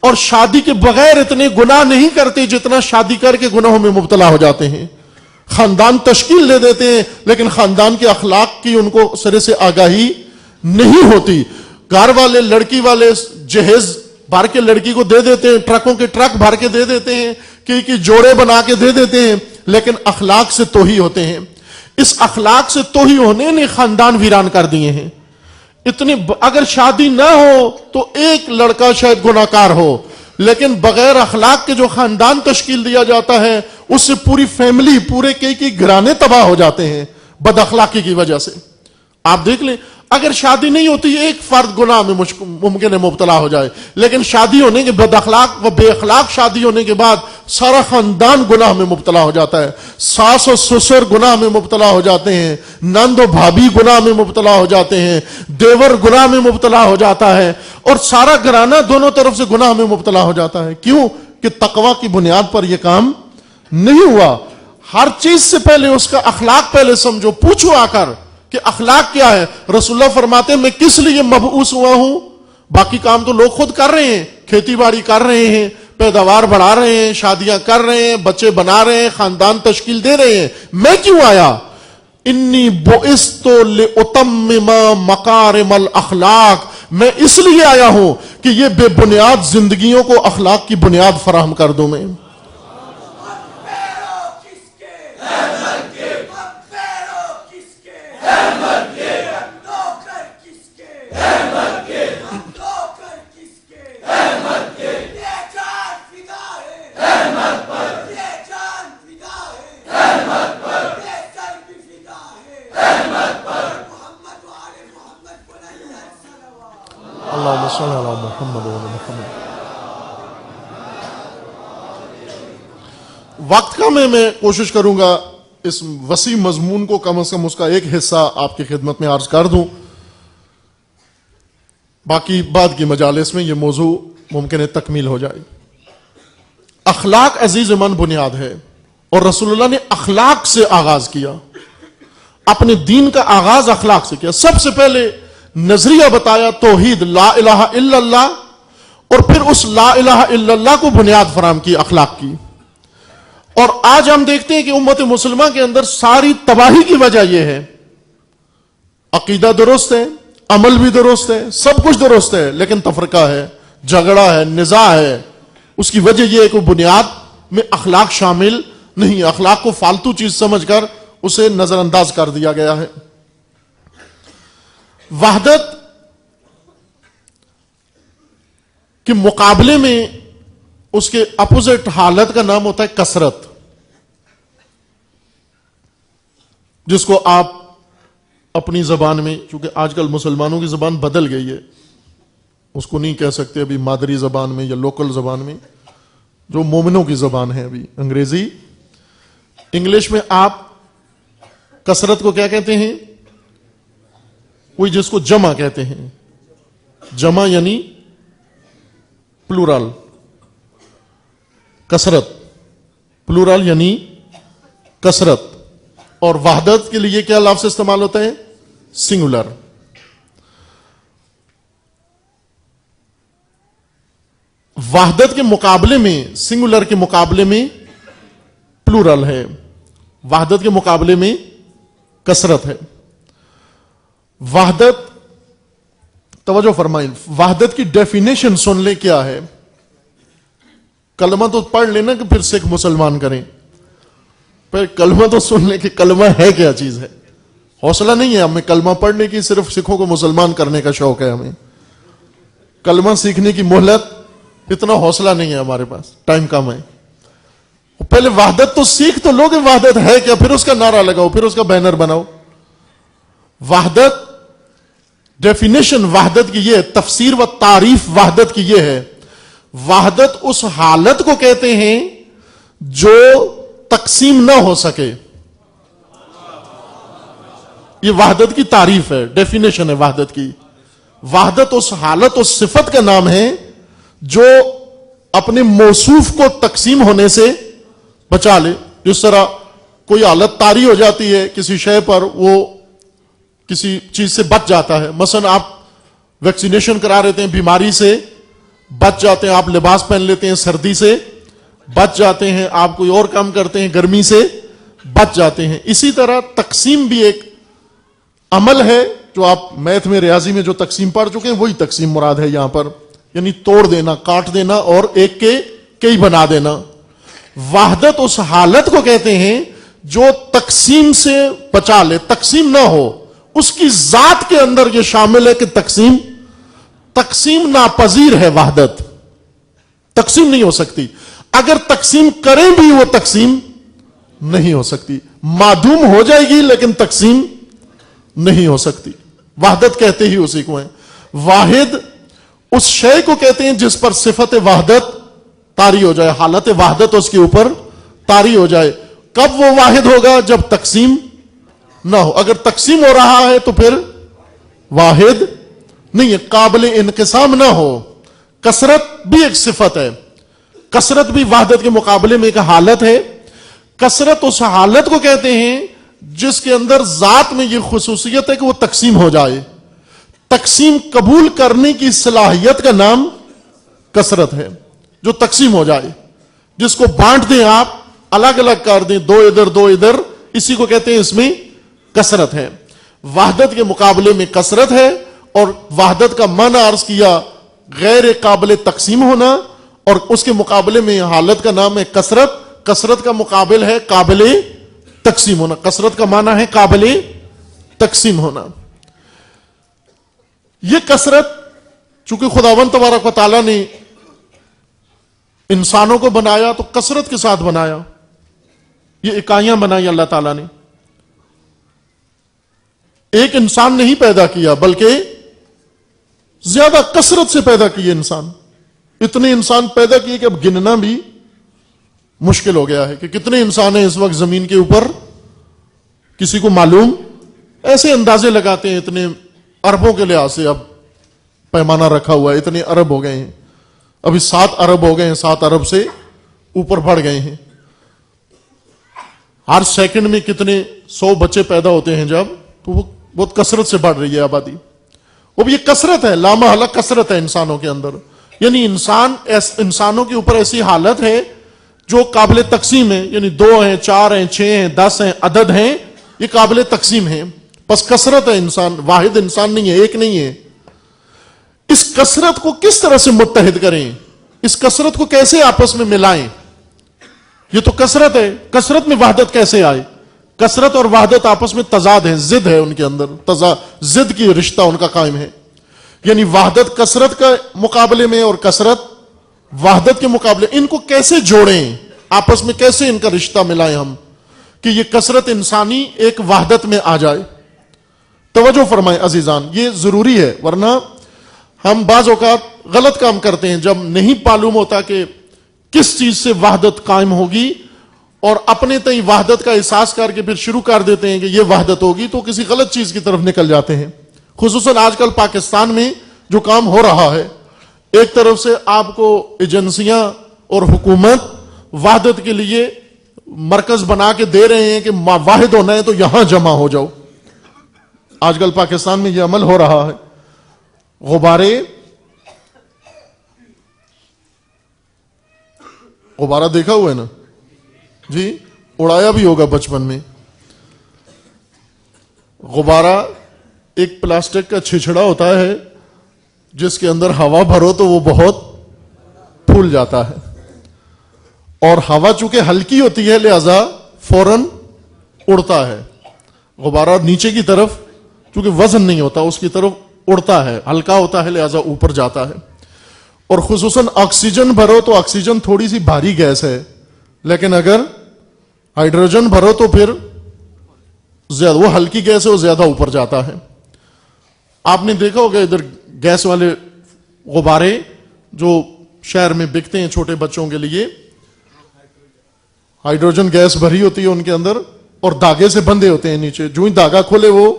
اور شادی کے بغیر اتنے گناہ نہیں کرتے جتنا شادی کر کے گناہوں میں مبتلا ہو جاتے ہیں. خاندان تشکیل دے دیتے ہیں لیکن خاندان کے اخلاق کی ان کو سرے سے آگاہی نہیں ہوتی. گھر والے لڑکی والے جہیز بھر کے لڑکی کو دے دیتے ہیں, ٹرکوں کے ٹرک بھر کے دے دیتے ہیں, کہ جوڑے بنا کے دے دیتے ہیں, لیکن اخلاق سے توہی ہوتے ہیں. اس اخلاق سے توہی ہونے نے خاندان ویران کر دیے ہیں. اتنے اگر شادی نہ ہو تو ایک لڑکا شاید گناہگار ہو, لیکن بغیر اخلاق کے جو خاندان تشکیل دیا جاتا ہے اس سے پوری فیملی, پورے کئی گھرانے تباہ ہو جاتے ہیں بد اخلاقی کی وجہ سے. آپ دیکھ لیں, اگر شادی نہیں ہوتی ایک فرد گناہ میں ممکن ہے مبتلا ہو جائے, لیکن شادی ہونے کے بد اخلاق و بے اخلاق شادی ہونے کے بعد سارا خاندان گناہ میں مبتلا ہو جاتا ہے. ساس و سسر گناہ میں مبتلا ہو جاتے ہیں, نند و بھابھی گناہ میں مبتلا ہو جاتے ہیں, دیور گناہ میں مبتلا ہو جاتا ہے, اور سارا گھرانہ دونوں طرف سے گناہ میں مبتلا ہو جاتا ہے. کیوں کہ تقوی کی بنیاد پر یہ کام نہیں ہوا. ہر چیز سے پہلے اس کا اخلاق پہلے سمجھو, پوچھو آ کر کہ اخلاق کیا ہے. رسول اللہ فرماتے ہیں میں کس لیے مبعوث ہوا ہوں؟ باقی کام تو لوگ خود کر رہے ہیں, کھیتی باڑی کر رہے ہیں, پیداوار بڑھا رہے ہیں, شادیاں کر رہے ہیں, بچے بنا رہے ہیں, خاندان تشکیل دے رہے ہیں. میں کیوں آیا؟ انی بعثت لأتمم مکارم الاخلاق, میں اس لیے آیا ہوں کہ یہ بے بنیاد زندگیوں کو اخلاق کی بنیاد فراہم کر دوں. میں اللہم صلی علی محمد و علی محمد۔ وقت کا میں کوشش کروں گا اس وسیع مضمون کو کم از کم اس کا ایک حصہ آپ کی خدمت میں عرض کر دوں، باقی بعد کی مجالس میں یہ موضوع ممکن ہے تکمیل ہو جائے۔ اخلاق عزیز من بنیاد ہے، اور رسول اللہ نے اخلاق سے آغاز کیا، اپنے دین کا آغاز اخلاق سے کیا۔ سب سے پہلے نظریہ بتایا توحید، لا الہ الا اللہ، اور پھر اس لا الہ الا اللہ کو بنیاد فراہم کی اخلاق کی۔ اور آج ہم دیکھتے ہیں کہ امت مسلمہ کے اندر ساری تباہی کی وجہ یہ ہے، عقیدہ درست ہے، عمل بھی درست ہے، سب کچھ درست ہے، لیکن تفرقہ ہے، جھگڑا ہے، نزاع ہے۔ اس کی وجہ یہ ہے کہ بنیاد میں اخلاق شامل نہیں، اخلاق کو فالتو چیز سمجھ کر اسے نظر انداز کر دیا گیا ہے۔ وحدت کے مقابلے میں اس کے اپوزٹ حالت کا نام ہوتا ہے کثرت، جس کو آپ اپنی زبان میں، چونکہ آج کل مسلمانوں کی زبان بدل گئی ہے، اس کو نہیں کہہ سکتے ابھی مادری زبان میں یا لوکل زبان میں، جو مومنوں کی زبان ہے ابھی انگریزی، انگلش میں آپ کثرت کو کیا کہتے ہیں؟ کوئی جس کو جمع کہتے ہیں، جمع یعنی پلورل، کثرت پلورل یعنی کثرت، اور وحدت کے لیے کیا لفظ استعمال ہوتا ہے؟ سنگولر۔ وحدت کے مقابلے میں، سنگولر کے مقابلے میں پلورل ہے، وحدت کے مقابلے میں کثرت ہے۔ وحدت، توجہ فرمائیں، وحدت کی ڈیفینیشن سن لیں کیا ہے۔ کلمہ تو پڑھ لینا کہ پھر سکھ مسلمان کریں، پھر کلمہ تو سن لیں کہ کلمہ ہے کیا چیز ہے۔ حوصلہ نہیں ہے ہمیں کلمہ پڑھنے کی، صرف سکھوں کو مسلمان کرنے کا شوق ہے ہمیں، کلمہ سیکھنے کی مہلت اتنا حوصلہ نہیں ہے ہمارے پاس، ٹائم کم ہے۔ پہلے وحدت تو سیکھ تو لوگ وحدت ہے کیا، پھر اس کا نعرہ لگاؤ، پھر اس کا بینر بناؤ۔ وحدت ڈیفینیشن وحدت کی یہ ہے، تفسیر و تعریف وحدت کی یہ ہے، وحدت اس حالت کو کہتے ہیں جو تقسیم نہ ہو سکے۔ یہ وحدت کی تعریف ہے، ڈیفینیشن ہے وحدت کی۔ وحدت اس حالت اور صفت کا نام ہے جو اپنے موصوف کو تقسیم ہونے سے بچا لے۔ جس طرح کوئی حالت طاری ہو جاتی ہے کسی شے پر، وہ کسی چیز سے بچ جاتا ہے، مثلا آپ ویکسینیشن کرا رہتے ہیں، بیماری سے بچ جاتے ہیں، آپ لباس پہن لیتے ہیں، سردی سے بچ جاتے ہیں، آپ کوئی اور کام کرتے ہیں، گرمی سے بچ جاتے ہیں۔ اسی طرح تقسیم بھی ایک عمل ہے، جو آپ میتھ میں، ریاضی میں جو تقسیم پڑھ چکے ہیں، وہی تقسیم مراد ہے یہاں پر، یعنی توڑ دینا، کاٹ دینا اور ایک کے کئی بنا دینا۔ وحدت اس حالت کو کہتے ہیں جو تقسیم سے بچا لے، تقسیم نہ ہو، اس کی ذات کے اندر یہ شامل ہے کہ تقسیم ناپذیر ہے۔ وحدت تقسیم نہیں ہو سکتی، اگر تقسیم کریں بھی وہ تقسیم نہیں ہو سکتی، معدوم ہو جائے گی لیکن تقسیم نہیں ہو سکتی۔ وحدت کہتے ہی اسی کو ہیں۔ واحد اس شے کو کہتے ہیں جس پر صفت وحدت طاری ہو جائے، حالت وحدت اس کے اوپر طاری ہو جائے۔ کب وہ واحد ہوگا؟ جب تقسیم نہ ہو۔ اگر تقسیم ہو رہا ہے تو پھر واحد نہیں ہے، قابل انقسام نہ ہو۔ کثرت بھی ایک صفت ہے، کثرت بھی وحدت کے مقابلے میں ایک حالت ہے۔ کثرت اس حالت کو کہتے ہیں جس کے اندر ذات میں یہ خصوصیت ہے کہ وہ تقسیم ہو جائے، تقسیم قبول کرنے کی صلاحیت کا نام کثرت ہے، جو تقسیم ہو جائے، جس کو بانٹ دیں، آپ الگ الگ کر دیں، دو ادھر دو ادھر، اسی کو کہتے ہیں، اس میں کثرت ہے۔ وحدت کے مقابلے میں کثرت ہے، اور وحدت کا معنی عرض کیا غیر قابل تقسیم ہونا، اور اس کے مقابلے میں حالت کا نام ہے کثرت۔ کثرت کا مقابل ہے قابل تقسیم ہونا، کثرت کا معنی ہے قابل تقسیم ہونا۔ یہ کثرت چونکہ خداوند تبارک و تعالیٰ نے انسانوں کو بنایا تو کثرت کے ساتھ بنایا، یہ اکائیاں بنائی اللہ تعالیٰ نے۔ ایک انسان نہیں پیدا کیا بلکہ زیادہ کثرت سے پیدا کیے انسان، اتنے انسان پیدا کیے کہ اب گننا بھی مشکل ہو گیا ہے کہ کتنے انسان ہیں اس وقت زمین کے اوپر، کسی کو معلوم، ایسے اندازے لگاتے ہیں اتنے اربوں کے لحاظ سے اب پیمانہ رکھا ہوا ہے، اتنے ارب ہو گئے ہیں، ابھی 7 ارب ہو گئے ہیں، 7 ارب سے اوپر بڑھ گئے ہیں۔ ہر سیکنڈ میں کتنے 100 بچے پیدا ہوتے ہیں جب، تو وہ بہت کثرت سے بڑھ رہی ہے آبادی۔ اب یہ کثرت ہے، لامحالہ کثرت ہے انسانوں کے اندر، یعنی انسانوں کے اوپر ایسی حالت ہے جو قابل تقسیم ہے، یعنی 2 ہیں، 4 ہیں، 6 ہیں، 10 ہیں، عدد ہیں، یہ قابل تقسیم ہے، بس کثرت ہے، انسان واحد انسان نہیں ہے، ایک نہیں ہے۔ اس کثرت کو کس طرح سے متحد کریں، اس کثرت کو کیسے آپس میں ملائیں؟ یہ تو کثرت ہے، کثرت میں وحدت کیسے آئے؟ کثرت اور وحدت آپس میں تضاد ہے، ضد ہے ان کے اندر، ضد کی رشتہ ان کا قائم ہے، یعنی وحدت کثرت کا مقابلے میں اور کثرت وحدت کے مقابلے، ان کو کیسے جوڑیں، آپس میں کیسے ان کا رشتہ ملائیں ہم کہ یہ کثرت انسانی ایک وحدت میں آ جائے۔ توجہ فرمائیں عزیزان، یہ ضروری ہے، ورنہ ہم بعض اوقات غلط کام کرتے ہیں جب نہیں معلوم ہوتا کہ کس چیز سے وحدت قائم ہوگی، اور اپنے تئیں وحدت کا احساس کر کے پھر شروع کر دیتے ہیں کہ یہ وحدت ہوگی، تو کسی غلط چیز کی طرف نکل جاتے ہیں۔ خصوصاً آج کل پاکستان میں جو کام ہو رہا ہے، ایک طرف سے آپ کو ایجنسیاں اور حکومت وحدت کے لیے مرکز بنا کے دے رہے ہیں کہ واحد ہونا ہے تو یہاں جمع ہو جاؤ۔ آج کل پاکستان میں یہ عمل ہو رہا ہے۔ غبارہ دیکھا ہوا ہے نا جی، اڑایا بھی ہوگا بچپن میں۔ غبارہ ایک پلاسٹک کا چھچڑا ہوتا ہے جس کے اندر ہوا بھرو تو وہ بہت پھول جاتا ہے، اور ہوا چونکہ ہلکی ہوتی ہے لہذا فوراً اڑتا ہے۔ غبارہ نیچے کی طرف چونکہ وزن نہیں ہوتا اس کی طرف اڑتا ہے، ہلکا ہوتا ہے لہذا اوپر جاتا ہے۔ اور خصوصاً آکسیجن بھرو تو آکسیجن تھوڑی سی بھاری گیس ہے، لیکن اگر ہائیڈروجن بھرو تو پھر زیادہ، وہ ہلکی گیس ہے، وہ زیادہ اوپر جاتا ہے۔ آپ نے دیکھا ہوگا ادھر گیس والے غبارے جو شہر میں بکتے ہیں چھوٹے بچوں کے لیے، ہائیڈروجن گیس بھری ہوتی ہے ان کے اندر اور دھاگے سے بندھے ہوتے ہیں نیچے، جو ہی دھاگا کھولے وہ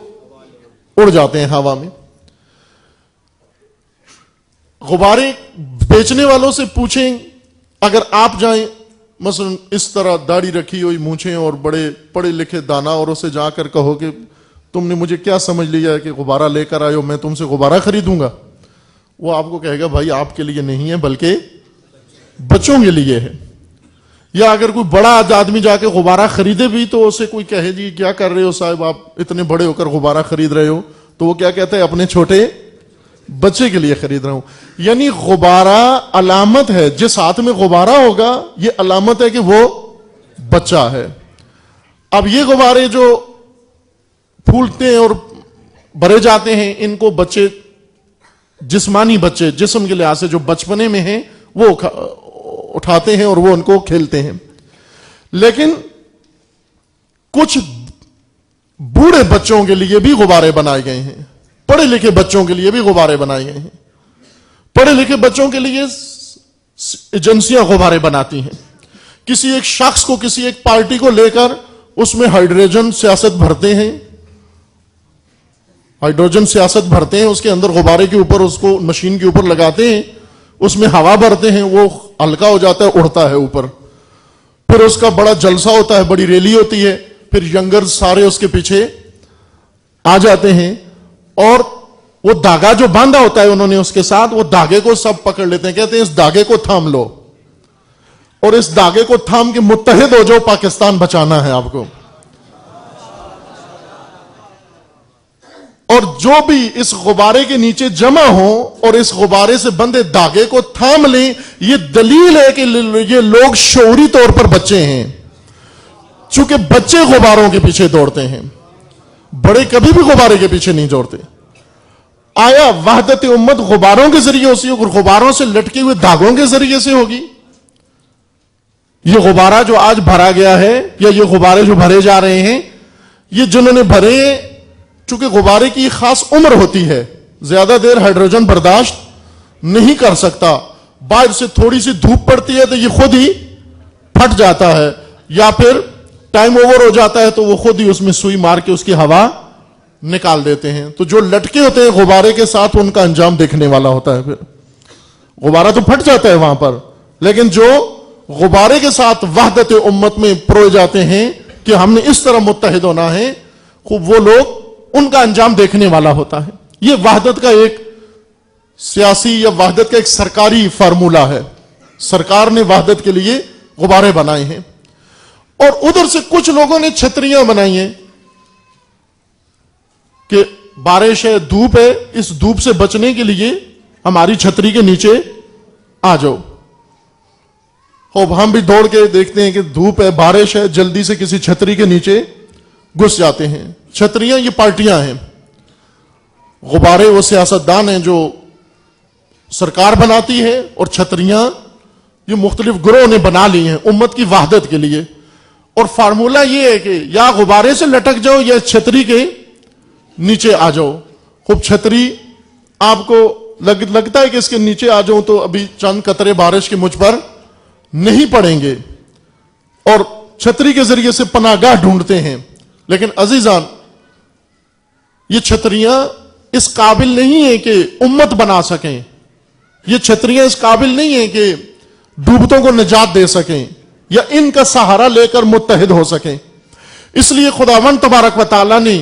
اڑ جاتے ہیں ہوا میں۔ غبارے بیچنے والوں سے پوچھیں، اگر آپ جائیں مثلا اس طرح داڑھی رکھی ہوئی مونچھیں اور بڑے پڑھے لکھے دانا، اور اسے جا کر کہو کہ تم نے مجھے کیا سمجھ لیا ہے کہ غبارہ لے کر آئے ہو، میں تم سے غبارہ خریدوں گا، وہ آپ کو کہے گا بھائی آپ کے لیے نہیں ہے بلکہ بچوں کے لیے ہے۔ یا اگر کوئی بڑا آدمی جا کے غبارہ خریدے بھی تو اسے کوئی کہے جی کیا کر رہے ہو صاحب، آپ اتنے بڑے ہو کر غبارہ خرید رہے ہو، تو وہ کیا کہتا ہے اپنے چھوٹے بچے کے لیے خرید رہا ہوں۔ یعنی غبارہ علامت ہے، جس ہاتھ میں غبارہ ہوگا یہ علامت ہے کہ وہ بچہ ہے۔ اب یہ غبارے جو پھولتے ہیں اور بھرے جاتے ہیں، ان کو بچے، جسمانی بچے جسم کے لحاظ سے جو بچپنے میں ہیں وہ اٹھاتے ہیں اور وہ ان کو کھیلتے ہیں، لیکن کچھ بوڑھے بچوں کے لیے بھی غبارے بنائے گئے ہیں، پڑھے لکھے بچوں کے لیے بھی غبارے بنائے گئے ہیں۔ پڑھے لکھے بچوں کے لیے ایجنسیاں غبارے بناتی ہیں، کسی ایک شخص کو، کسی ایک پارٹی کو لے کر اس میں ہائیڈروجن سیاست بھرتے ہیں، ہائیڈروجن سیاست بھرتے ہیں، اس کے اندر غبارے کے اوپر اس کو مشین کے اوپر لگاتے ہیں، اس میں ہوا بھرتے ہیں، وہ ہلکا ہو جاتا ہے، اڑتا ہے اوپر، پھر اس کا بڑا جلسہ ہوتا ہے، بڑی ریلی ہوتی ہے، پھر ینگر سارے اس کے پیچھے آ جاتے ہیں، اور وہ دھاگا جو باندھا ہوتا ہے انہوں نے اس کے ساتھ، وہ دھاگے کو سب پکڑ لیتے ہیں، کہتے ہیں اس دھاگے کو تھام لو، اور اس دھاگے کو تھام کے متحد ہو جاؤ، پاکستان بچانا ہے آپ کو۔ اور جو بھی اس غبارے کے نیچے جمع ہوں اور اس غبارے سے بندھے دھاگے کو تھام لیں، یہ دلیل ہے کہ یہ لوگ شعوری طور پر بچے ہیں، چونکہ بچے غباروں کے پیچھے دوڑتے ہیں، بڑے کبھی بھی غبارے کے پیچھے نہیں دوڑتے۔ آیا وحدت امت غباروں کے ذریعے ہوتی ہے، غباروں سے لٹکے ہوئے دھاگوں کے ذریعے سے ہوگی؟ یہ غبارہ جو آج بھرا گیا ہے، یا یہ غبارے جو بھرے جا رہے ہیں، یہ جنہوں نے بھرے، چونکہ غبارے کی خاص عمر ہوتی ہے، زیادہ دیر ہائیڈروجن برداشت نہیں کر سکتا. باہر سے تھوڑی سی دھوپ پڑتی ہے تو یہ خود ہی پھٹ جاتا ہے, یا پھر ٹائم اوور ہو جاتا ہے تو وہ خود ہی اس میں سوئی مار کے اس کی ہوا نکال دیتے ہیں. تو جو لٹکے ہوتے ہیں غبارے کے ساتھ, ان کا انجام دیکھنے والا ہوتا ہے. پھر غبارہ تو پھٹ جاتا ہے وہاں پر, لیکن جو غبارے کے ساتھ وحدت امت میں پروئے جاتے ہیں کہ ہم نے اس طرح متحد ہونا ہے, خوب وہ لوگ, ان کا انجام دیکھنے والا ہوتا ہے. یہ وحدت کا ایک سیاسی یا وحدت کا ایک سرکاری فارمولہ ہے. سرکار نے وحدت کے لیے غبارے بنائے ہیں. اور ادھر سے کچھ لوگوں نے چھتریاں بنائی ہیں کہ بارش ہے, دھوپ ہے, اس دھوپ سے بچنے کے لیے ہماری چھتری کے نیچے آ جاؤ. ہم بھی دوڑ کے دیکھتے ہیں کہ دھوپ ہے, بارش ہے, جلدی سے کسی چھتری کے نیچے گھس جاتے ہیں. چھتریاں یہ پارٹیاں ہیں, غبارے وہ سیاستدان ہیں جو سرکار بناتی ہے, اور چھتریاں یہ مختلف گروہوں نے بنا لی ہیں امت کی وحدت کے لیے. اور فارمولہ یہ ہے کہ یا غبارے سے لٹک جاؤ یا چھتری کے نیچے آ جاؤ. خوب چھتری آپ کو لگتا ہے کہ اس کے نیچے آ جاؤں تو ابھی چند قطرے بارش کے مجھ پر نہیں پڑیں گے, اور چھتری کے ذریعے سے پناہ گاہ ڈھونڈتے ہیں. لیکن عزیزان, یہ چھتریاں اس قابل نہیں ہیں کہ امت بنا سکیں. یہ چھتریاں اس قابل نہیں ہیں کہ ڈوبتوں کو نجات دے سکیں یا ان کا سہارا لے کر متحد ہو سکیں. اس لیے خداوند تبارک و تعالی نے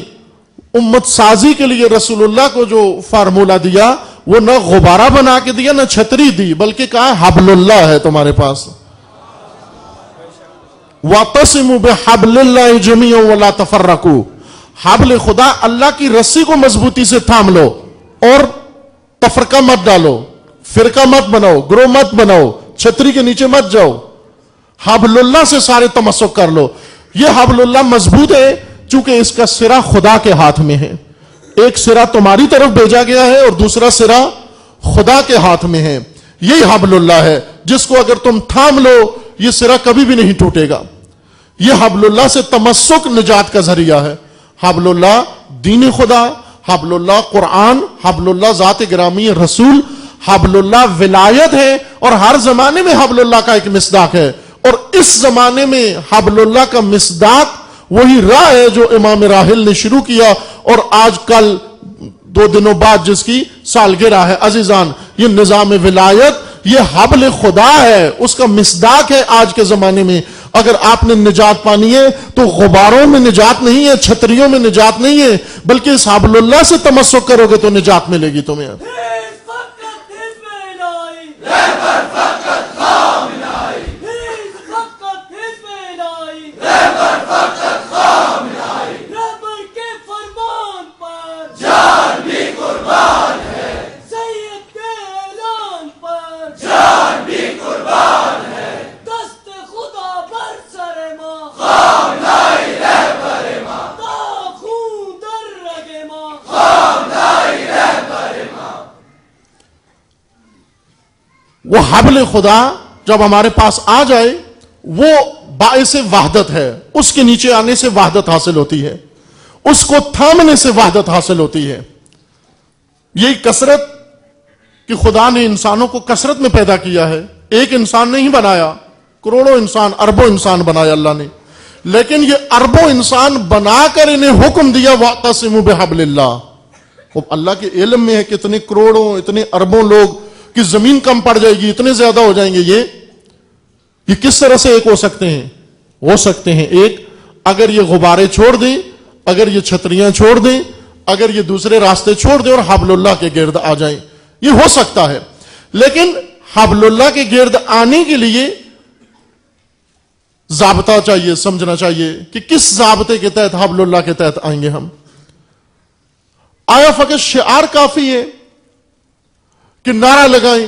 امت سازی کے لیے رسول اللہ کو جو فارمولہ دیا, وہ نہ غبارہ بنا کے دیا نہ چھتری دی, بلکہ کہا حبل اللہ ہے تمہارے پاس. وَاعْتَصِمُوا بِحَبْلِ اللَّهِ جَمِيعًا وَلَا تَفَرَّقُوا. حبل خدا, اللہ کی رسی کو مضبوطی سے تھام لو اور تفرقہ مت ڈالو, فرقہ مت بناؤ, گروہ مت بناؤ, چھتری کے نیچے مت جاؤ. حبل اللہ سے سارے تمسک کر لو. یہ حبل اللہ مضبوط ہے چونکہ اس کا سرا خدا کے ہاتھ میں ہے. ایک سرا تمہاری طرف بھیجا گیا ہے اور دوسرا سرا خدا کے ہاتھ میں ہے. یہی حبل اللہ ہے جس کو اگر تم تھام لو یہ سرا کبھی بھی نہیں ٹوٹے گا. یہ حبل اللہ سے تمسک نجات کا ذریعہ ہے. حبل اللہ دین خدا, حبل اللہ قرآن, حبل اللہ ذات گرامی رسول, حبل اللہ ولایت ہے, اور ہر زمانے میں حبل اللہ کا ایک مصداق ہے. اور اس زمانے میں حبل اللہ کا مصداق وہی راہ ہے جو امام راحل نے شروع کیا, اور آج کل 2 دنوں بعد جس کی سالگرہ ہے. عزیزان, یہ نظام ولایت, یہ حبل خدا ہے, اس کا مصداق ہے آج کے زمانے میں. اگر آپ نے نجات پانی ہے تو غباروں میں نجات نہیں ہے, چھتریوں میں نجات نہیں ہے, بلکہ اس حبل اللہ سے تمسک کرو گے تو نجات ملے گی تمہیں. وہ حبل خدا جب ہمارے پاس آ جائے وہ باعث وحدت ہے. اس کے نیچے آنے سے وحدت حاصل ہوتی ہے, اس کو تھامنے سے وحدت حاصل ہوتی ہے. یہی کثرت کہ خدا نے انسانوں کو کثرت میں پیدا کیا ہے. ایک انسان نہیں بنایا, کروڑوں انسان, اربوں انسان بنایا اللہ نے. لیکن یہ اربوں انسان بنا کر انہیں حکم دیا وَاعْتَصِمُوا بِحَبْلِ اللَّهِ. وہ اللہ کے علم میں ہے کتنے کروڑوں, اتنے اربوں لوگ کہ زمین کم پڑ جائے گی, اتنے زیادہ ہو جائیں گے. یہ کس طرح سے ایک ہو سکتے ہیں؟ ہو سکتے ہیں ایک اگر یہ غبارے چھوڑ دیں, اگر یہ چھتریاں چھوڑ دیں, اگر یہ دوسرے راستے چھوڑ دیں اور حبل اللہ کے گرد آ جائیں. یہ ہو سکتا ہے. لیکن حبل اللہ کے گرد آنے کے لیے ضابطہ چاہیے, سمجھنا چاہیے کہ کس ضابطے کے تحت حبل اللہ کے تحت آئیں گے ہم. آیا فقط شعار کافی ہے کہ نعرہ لگائیں؟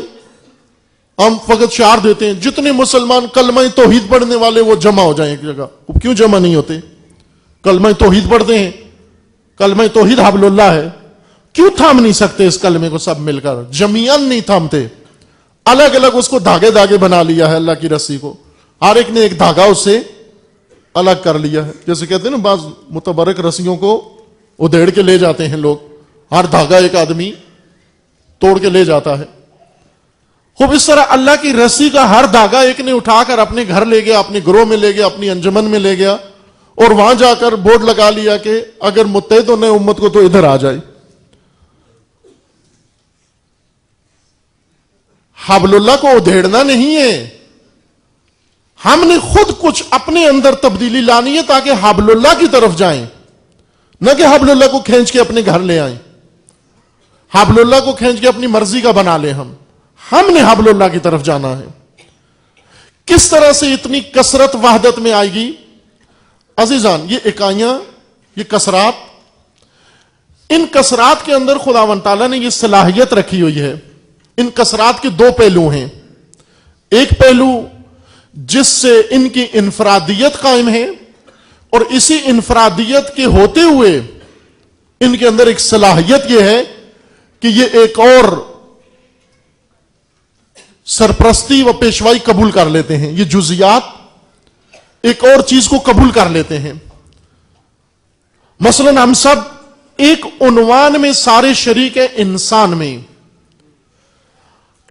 ہم فقط شعار دیتے ہیں, جتنے مسلمان کلمہ توحید پڑھنے والے وہ جمع ہو جائیں ایک جگہ. کیوں جمع نہیں ہوتے؟ کلمہ توحید پڑھتے ہیں, کلمہ توحید حبل اللہ ہے, کیوں تھام نہیں سکتے اس کلمے کو سب مل کر؟ جمیعاً نہیں تھامتے, الگ الگ اس کو دھاگے دھاگے بنا لیا ہے اللہ کی رسی کو. ہر ایک نے ایک دھاگا اس سے الگ کر لیا ہے. جیسے کہتے ہیں نا بعض متبرک رسیوں کو ادھیڑ کے لے جاتے ہیں لوگ, ہر دھاگا ایک آدمی توڑ کے لے جاتا ہے. خوب اس طرح اللہ کی رسی کا ہر دھاگا ایک نے اٹھا کر اپنے گھر لے گیا, اپنے گروہ میں لے گیا, اپنی انجمن میں لے گیا, اور وہاں جا کر بورڈ لگا لیا کہ اگر متحد ہونا ہے امت کو تو ادھر آ جائے. حبل اللہ کو ادھیڑنا نہیں ہے, ہم نے خود کچھ اپنے اندر تبدیلی لانی ہے تاکہ حبل اللہ کی طرف جائیں, نہ کہ حبل اللہ کو کھینچ کے اپنے گھر لے آئیں, حبل اللہ کو کھینچ کے اپنی مرضی کا بنا لیں. ہم نے حبل اللہ کی طرف جانا ہے. کس طرح سے اتنی کثرت وحدت میں آئے گی عزیزان؟ یہ اکائیاں, یہ کثرات, ان کثرات کے اندر خداوند تعالیٰ نے یہ صلاحیت رکھی ہوئی ہے. ان کثرات کے دو پہلو ہیں. ایک پہلو جس سے ان کی انفرادیت قائم ہے, اور اسی انفرادیت کے ہوتے ہوئے ان کے اندر ایک صلاحیت یہ ہے کہ یہ ایک اور سرپرستی و پیشوائی قبول کر لیتے ہیں. یہ جزیات ایک اور چیز کو قبول کر لیتے ہیں. مثلا ہم سب ایک عنوان میں سارے شریک ہیں, انسان میں.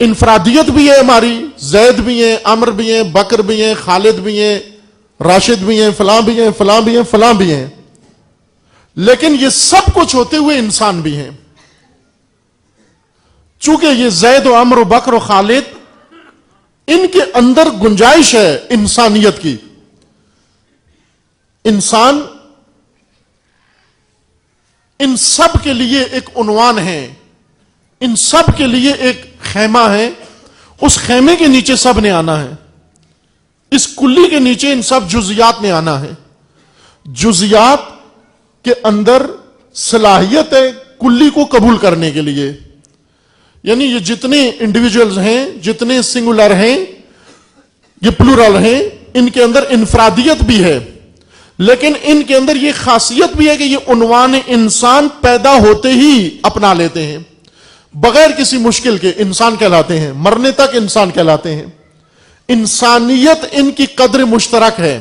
انفرادیت بھی ہے ہماری, زید بھی ہیں, عمر بھی ہیں, بکر بھی ہیں, خالد بھی ہیں, راشد بھی ہیں, فلاں بھی ہیں, فلاں بھی ہیں, فلاں بھی ہیں, لیکن یہ سب کچھ ہوتے ہوئے انسان بھی ہیں. چونکہ یہ زید و عمر و بکر و خالد, ان کے اندر گنجائش ہے انسانیت کی. انسان ان سب کے لیے ایک عنوان ہے, ان سب کے لیے ایک خیمہ ہے. اس خیمے کے نیچے سب نے آنا ہے, اس کلی کے نیچے ان سب جزیات نے آنا ہے. جزیات کے اندر صلاحیت ہے کلی کو قبول کرنے کے لیے. یعنی یہ جتنے انڈیویجولز ہیں, جتنے سنگولر ہیں, یہ پلورل ہیں, ان کے اندر انفرادیت بھی ہے, لیکن ان کے اندر یہ خاصیت بھی ہے کہ یہ عنوان انسان پیدا ہوتے ہی اپنا لیتے ہیں, بغیر کسی مشکل کے انسان کہلاتے ہیں, مرنے تک انسان کہلاتے ہیں. انسانیت ان کی قدر مشترک ہے,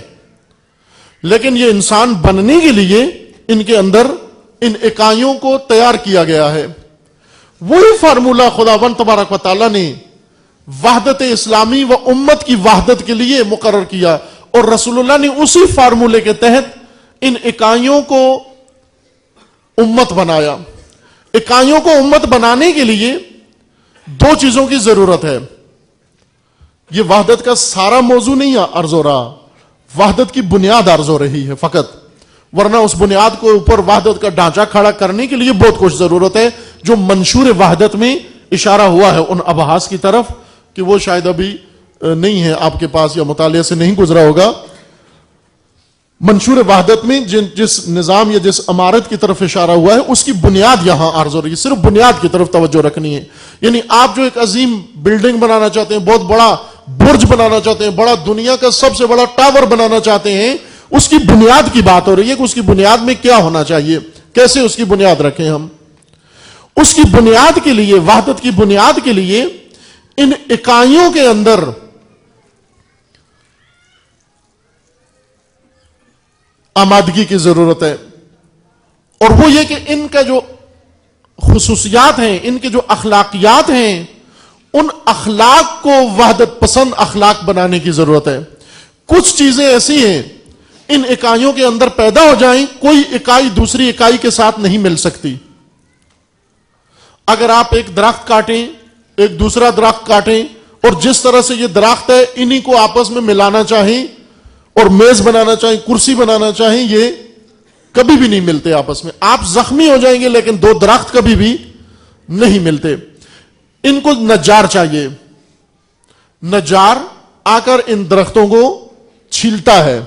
لیکن یہ انسان بننے کے لیے ان کے اندر ان اکائیوں کو تیار کیا گیا ہے. وہی فارمولہ خداوند تبارک و تعالیٰ نے وحدت اسلامی و امت کی وحدت کے لیے مقرر کیا, اور رسول اللہ نے اسی فارمولے کے تحت ان اکائیوں کو امت بنایا. اکائیوں کو امت بنانے کے لیے دو چیزوں کی ضرورت ہے. یہ وحدت کا سارا موضوع نہیں عرض ہو رہا, وحدت کی بنیاد عرض ہو رہی ہے فقط, ورنہ اس بنیاد کو اوپر وحدت کا ڈھانچہ کھڑا کرنے کے لیے بہت کچھ ضرورت ہے, جو منشور وحدت میں اشارہ ہوا ہے ان ابحاث کی طرف, کہ وہ شاید ابھی نہیں ہے آپ کے پاس یا مطالعے سے نہیں گزرا ہوگا. منشور وحدت میں جس نظام یا جس عمارت کی طرف اشارہ ہوا ہے اس کی بنیاد یہاں عرض ہو رہی ہے. صرف بنیاد کی طرف توجہ رکھنی ہے. یعنی آپ جو ایک عظیم بلڈنگ بنانا چاہتے ہیں, بہت بڑا برج بنانا چاہتے ہیں, بڑا دنیا کا سب سے بڑا ٹاور بنانا چاہتے ہیں, اس کی بنیاد کی بات ہو رہی ہے کہ اس کی بنیاد میں کیا ہونا چاہیے, کیسے اس کی بنیاد رکھیں ہم. اس کی بنیاد کے لیے, وحدت کی بنیاد کے لیے ان اکائیوں کے اندر آمادگی کی ضرورت ہے. اور وہ یہ کہ ان کا جو خصوصیات ہیں, ان کے جو اخلاقیات ہیں, ان اخلاق کو وحدت پسند اخلاق بنانے کی ضرورت ہے. کچھ چیزیں ایسی ہیں ان اکائیوں کے اندر پیدا ہو جائیں, کوئی اکائی دوسری اکائی کے ساتھ نہیں مل سکتی. اگر آپ ایک درخت کاٹیں, ایک دوسرا درخت کاٹیں, اور جس طرح سے یہ درخت ہے انہی کو آپس میں ملانا چاہیں اور میز بنانا چاہیں, کرسی بنانا چاہیں, یہ کبھی بھی نہیں ملتے آپس میں. آپ زخمی ہو جائیں گے لیکن دو درخت کبھی بھی نہیں ملتے. ان کو نجار چاہیے. نجار آ کر ان درختوں کو چھیلتا ہے,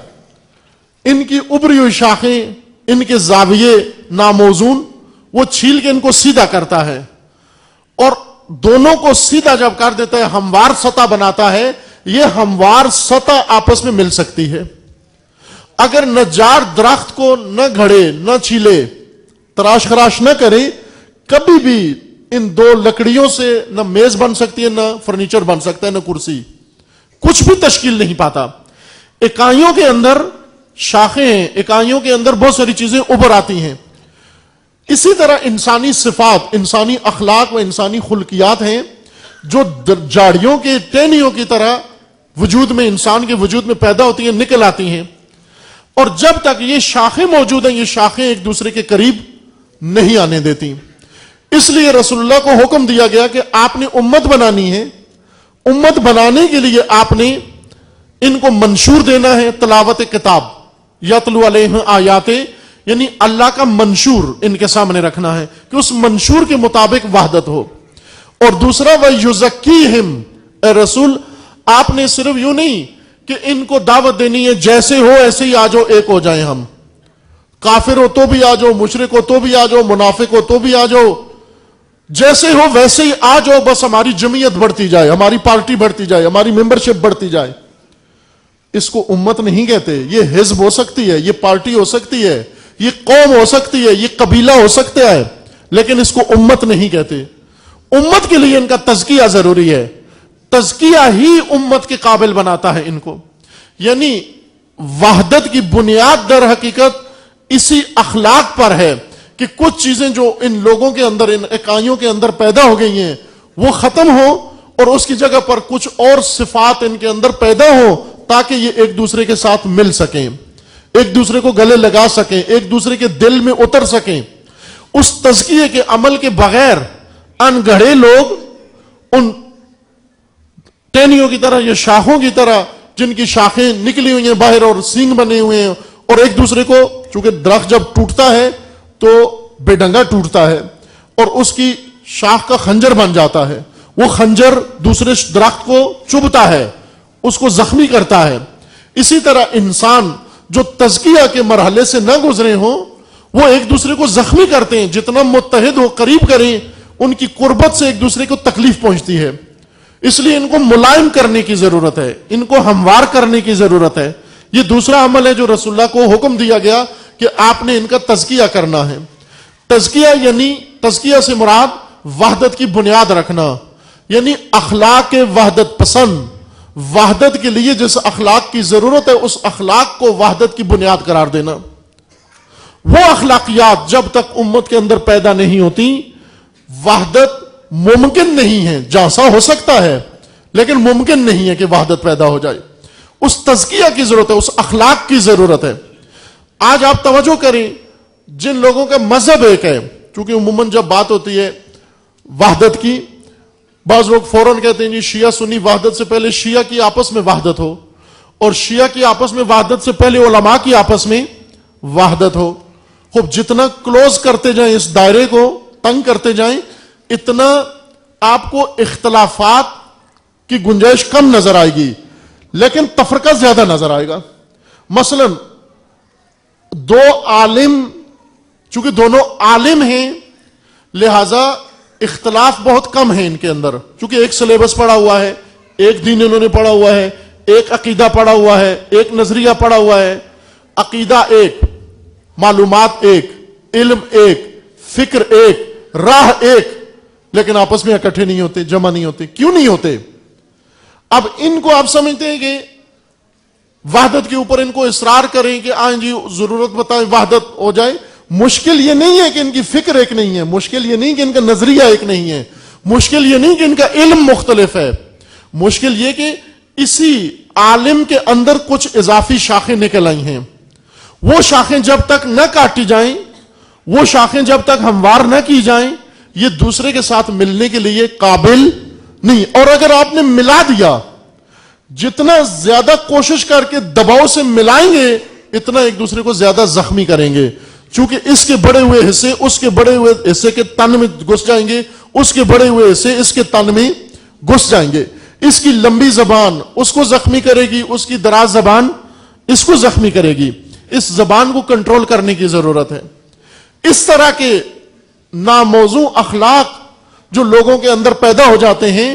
ان کی ابری ہوئی شاخیں, ان کے زاویے ناموزون, وہ چھیل کے ان کو سیدھا کرتا ہے, اور دونوں کو سیدھا جب کر دیتا ہے ہموار سطح بناتا ہے. یہ ہموار سطح آپس میں مل سکتی ہے. اگر نجار درخت کو نہ گھڑے, نہ چھیلے, تراش خراش نہ کرے, کبھی بھی ان دو لکڑیوں سے نہ میز بن سکتی ہے, نہ فرنیچر بن سکتا ہے, نہ کرسی, کچھ بھی تشکیل نہیں پاتا. اکائیوں کے اندر شاخیں ہیں, اکائیوں کے اندر بہت ساری چیزیں ابھر آتی ہیں. اسی طرح انسانی صفات، انسانی اخلاق و انسانی خلقیات ہیں جو جاڑیوں کے ٹہنیوں کی طرح وجود میں، انسان کے وجود میں پیدا ہوتی ہیں، نکل آتی ہیں، اور جب تک یہ شاخیں موجود ہیں یہ شاخیں ایک دوسرے کے قریب نہیں آنے دیتی. اس لیے رسول اللہ کو حکم دیا گیا کہ آپ نے امت بنانی ہے. امت بنانے کے لیے آپ نے ان کو منشور دینا ہے، تلاوت کتاب، یتلو علیہم آیات، یعنی اللہ کا منشور ان کے سامنے رکھنا ہے کہ اس منشور کے مطابق وحدت ہو. اور دوسرا وَيُزَكِّيهِمْ، اے رسول آپ نے صرف یوں نہیں کہ ان کو دعوت دینی ہے جیسے ہو ایسے ہی آ جاؤ، ایک ہو جائیں ہم، کافر ہو تو بھی آ جاؤ، مشرک ہو تو بھی آ جاؤ، منافق ہو تو بھی آ جاؤ، جیسے ہو ویسے ہی آ جاؤ، بس ہماری جمعیت بڑھتی جائے، ہماری پارٹی بڑھتی جائے، ہماری ممبرشپ بڑھتی جائے. اس کو امت نہیں کہتے. یہ حزب ہو سکتی ہے، یہ پارٹی ہو سکتی ہے، یہ قوم ہو سکتی ہے، یہ قبیلہ ہو سکتا ہے، لیکن اس کو امت نہیں کہتے. امت کے لیے ان کا تزکیہ ضروری ہے. تزکیہ ہی امت کے قابل بناتا ہے ان کو. یعنی وحدت کی بنیاد در حقیقت اسی اخلاق پر ہے کہ کچھ چیزیں جو ان لوگوں کے اندر، ان اکائیوں کے اندر پیدا ہو گئی ہیں وہ ختم ہو، اور اس کی جگہ پر کچھ اور صفات ان کے اندر پیدا ہو تاکہ یہ ایک دوسرے کے ساتھ مل سکیں، ایک دوسرے کو گلے لگا سکیں، ایک دوسرے کے دل میں اتر سکیں. اس تزکیے کے عمل کے بغیر ان گڑھے لوگ ان ٹہنیوں کی طرح یا شاخوں کی طرح جن کی شاخیں نکلی ہوئی ہیں باہر اور سینگ بنے ہوئے ہیں، اور ایک دوسرے کو، چونکہ درخت جب ٹوٹتا ہے تو بے ڈنگا ٹوٹتا ہے اور اس کی شاخ کا خنجر بن جاتا ہے، وہ خنجر دوسرے درخت کو چبھتا ہے، اس کو زخمی کرتا ہے. اسی طرح انسان جو تزکیہ کے مرحلے سے نہ گزرے ہوں وہ ایک دوسرے کو زخمی کرتے ہیں. جتنا متحد ہو، قریب کریں، ان کی قربت سے ایک دوسرے کو تکلیف پہنچتی ہے. اس لیے ان کو ملائم کرنے کی ضرورت ہے، ان کو ہموار کرنے کی ضرورت ہے. یہ دوسرا عمل ہے جو رسول اللہ کو حکم دیا گیا کہ آپ نے ان کا تزکیہ کرنا ہے. تزکیہ یعنی، تزکیہ سے مراد وحدت کی بنیاد رکھنا، یعنی اخلاق وحدت پسند، وحدت کے لیے جس اخلاق کی ضرورت ہے اس اخلاق کو وحدت کی بنیاد قرار دینا. وہ اخلاقیات جب تک امت کے اندر پیدا نہیں ہوتی وحدت ممکن نہیں ہے. جانسا ہو سکتا ہے لیکن ممکن نہیں ہے کہ وحدت پیدا ہو جائے. اس تزکیہ کی ضرورت ہے، اس اخلاق کی ضرورت ہے. آج آپ توجہ کریں، جن لوگوں کا مذہب ایک ہے، چونکہ عموماً جب بات ہوتی ہے وحدت کی، بعض لوگ فوراً کہتے ہیں جی شیعہ سنی، وحدت سے پہلے شیعہ کی آپس میں وحدت ہو، اور شیعہ کی آپس میں وحدت سے پہلے علماء کی آپس میں وحدت ہو. خوب جتنا کلوز کرتے جائیں، اس دائرے کو تنگ کرتے جائیں، اتنا آپ کو اختلافات کی گنجائش کم نظر آئے گی لیکن تفرقہ زیادہ نظر آئے گا. مثلا دو عالم، چونکہ دونوں عالم ہیں لہذا اختلاف بہت کم ہے ان کے اندر، چونکہ ایک سلیبس پڑھا ہوا ہے، ایک دین انہوں نے پڑھا ہوا ہے، ایک عقیدہ پڑھا ہوا ہے، ایک نظریہ پڑھا ہوا ہے. عقیدہ ایک، معلومات ایک، علم ایک، فکر ایک، راہ ایک، لیکن آپس میں اکٹھے نہیں ہوتے، جمع نہیں ہوتے. کیوں نہیں ہوتے؟ اب ان کو آپ سمجھتے ہیں کہ وحدت کے اوپر ان کو اصرار کریں کہ آئیں جی ضرورت بتائیں وحدت ہو جائے. مشکل یہ نہیں ہے کہ ان کی فکر ایک نہیں ہے، مشکل یہ نہیں کہ ان کا نظریہ ایک نہیں ہے، مشکل یہ نہیں کہ ان کا علم مختلف ہے، مشکل یہ کہ اسی عالم کے اندر کچھ اضافی شاخیں نکل آئی ہیں. وہ شاخیں جب تک نہ کاٹی جائیں، وہ شاخیں جب تک ہموار نہ کی جائیں، یہ دوسرے کے ساتھ ملنے کے لیے قابل نہیں. اور اگر آپ نے ملا دیا، جتنا زیادہ کوشش کر کے دباؤ سے ملائیں گے اتنا ایک دوسرے کو زیادہ زخمی کریں گے، چونکہ اس کے بڑے ہوئے حصے اس کے بڑے ہوئے حصے کے تن میں گھس جائیں گے، اس کے بڑے ہوئے حصے اس کے تن میں گھس جائیں گے. اس کی لمبی زبان اس کو زخمی کرے گی، اس کی دراز زبان اس کو زخمی کرے گی. اس زبان کو کنٹرول کرنے کی ضرورت ہے. اس طرح کے ناموزوں اخلاق جو لوگوں کے اندر پیدا ہو جاتے ہیں،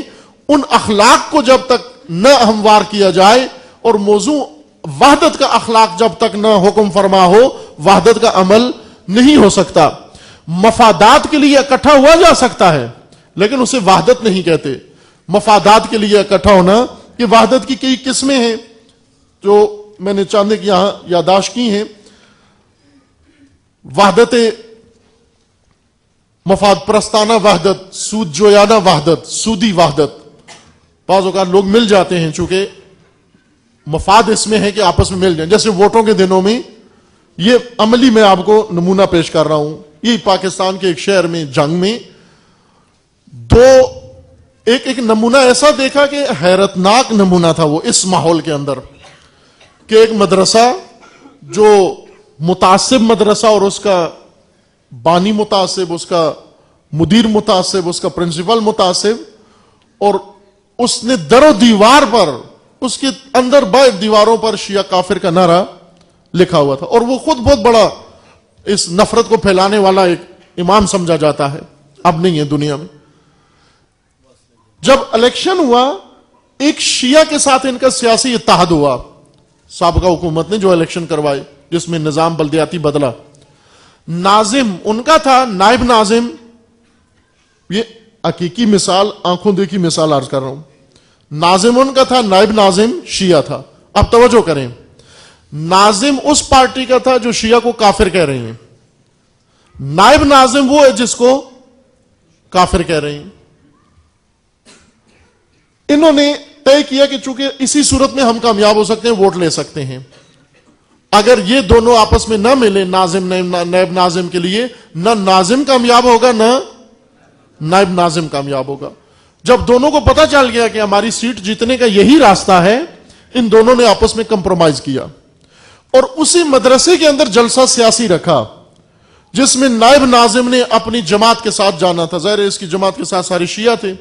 ان اخلاق کو جب تک نہ ہموار کیا جائے اور موضوع وحدت کا اخلاق جب تک نہ حکم فرما ہو، وحدت کا عمل نہیں ہو سکتا. مفادات کے لیے اکٹھا ہوا جا سکتا ہے لیکن اسے وحدت نہیں کہتے. مفادات کے لیے اکٹھا ہونا، یہ وحدت کی کئی قسمیں ہیں جو میں نے چاندے کی یہاں یاداشت کی ہیں. وحدت مفاد پرستانہ وحدت، سود جویانہ وحدت، سودی وحدت. بعض اوقات لوگ مل جاتے ہیں چونکہ مفاد اس میں ہے کہ آپس میں مل جائیں. جیسے ووٹوں کے دنوں میں، یہ عملی میں آپ کو نمونہ پیش کر رہا ہوں. یہ پاکستان کے ایک شہر میں جنگ میں ایک نمونہ ایسا دیکھا کہ حیرتناک نمونہ تھا وہ اس ماحول کے اندر، کہ ایک مدرسہ جو متعصب مدرسہ اور اس کا بانی متعصب، اس کا مدیر متعصب، اس کا پرنسپل متعصب، اور اس نے در و دیوار پر، اس کے اندر باہر دیواروں پر شیعہ کافر کا نعرہ لکھا ہوا تھا. اور وہ خود بہت بڑا اس نفرت کو پھیلانے والا ایک امام سمجھا جاتا ہے، اب نہیں ہے دنیا میں. جب الیکشن ہوا، ایک شیعہ کے ساتھ ان کا سیاسی اتحاد ہوا، سابقہ حکومت نے جو الیکشن کروائے جس میں نظام بلدیاتی بدلا. ناظم ان کا تھا، نائب ناظم. یہ حقیقی مثال، آنکھوں دیکھی مثال عرض کر رہا ہوں. ناظم ان کا تھا، نائب ناظم شیعہ تھا. اب توجہ کریں، ناظم اس پارٹی کا تھا جو شیعہ کو کافر کہہ رہے ہیں، نائب ناظم وہ ہے جس کو کافر کہہ رہے ہیں. انہوں نے طے کیا کہ چونکہ اسی صورت میں ہم کامیاب ہو سکتے ہیں، ووٹ لے سکتے ہیں. اگر یہ دونوں آپس میں نہ ملے ناظم نائب ناظم کے لیے، نہ ناظم کامیاب ہوگا نہ نائب ناظم کامیاب ہوگا. جب دونوں کو پتہ چل گیا کہ ہماری سیٹ جیتنے کا یہی راستہ ہے، ان دونوں نے آپس میں کمپرومائز کیا اور اسی مدرسے کے اندر جلسہ سیاسی رکھا جس میں نائب ناظم نے اپنی جماعت کے ساتھ جانا تھا. ظاہر ہے اس کی جماعت کے ساتھ سارے شیعہ تھے.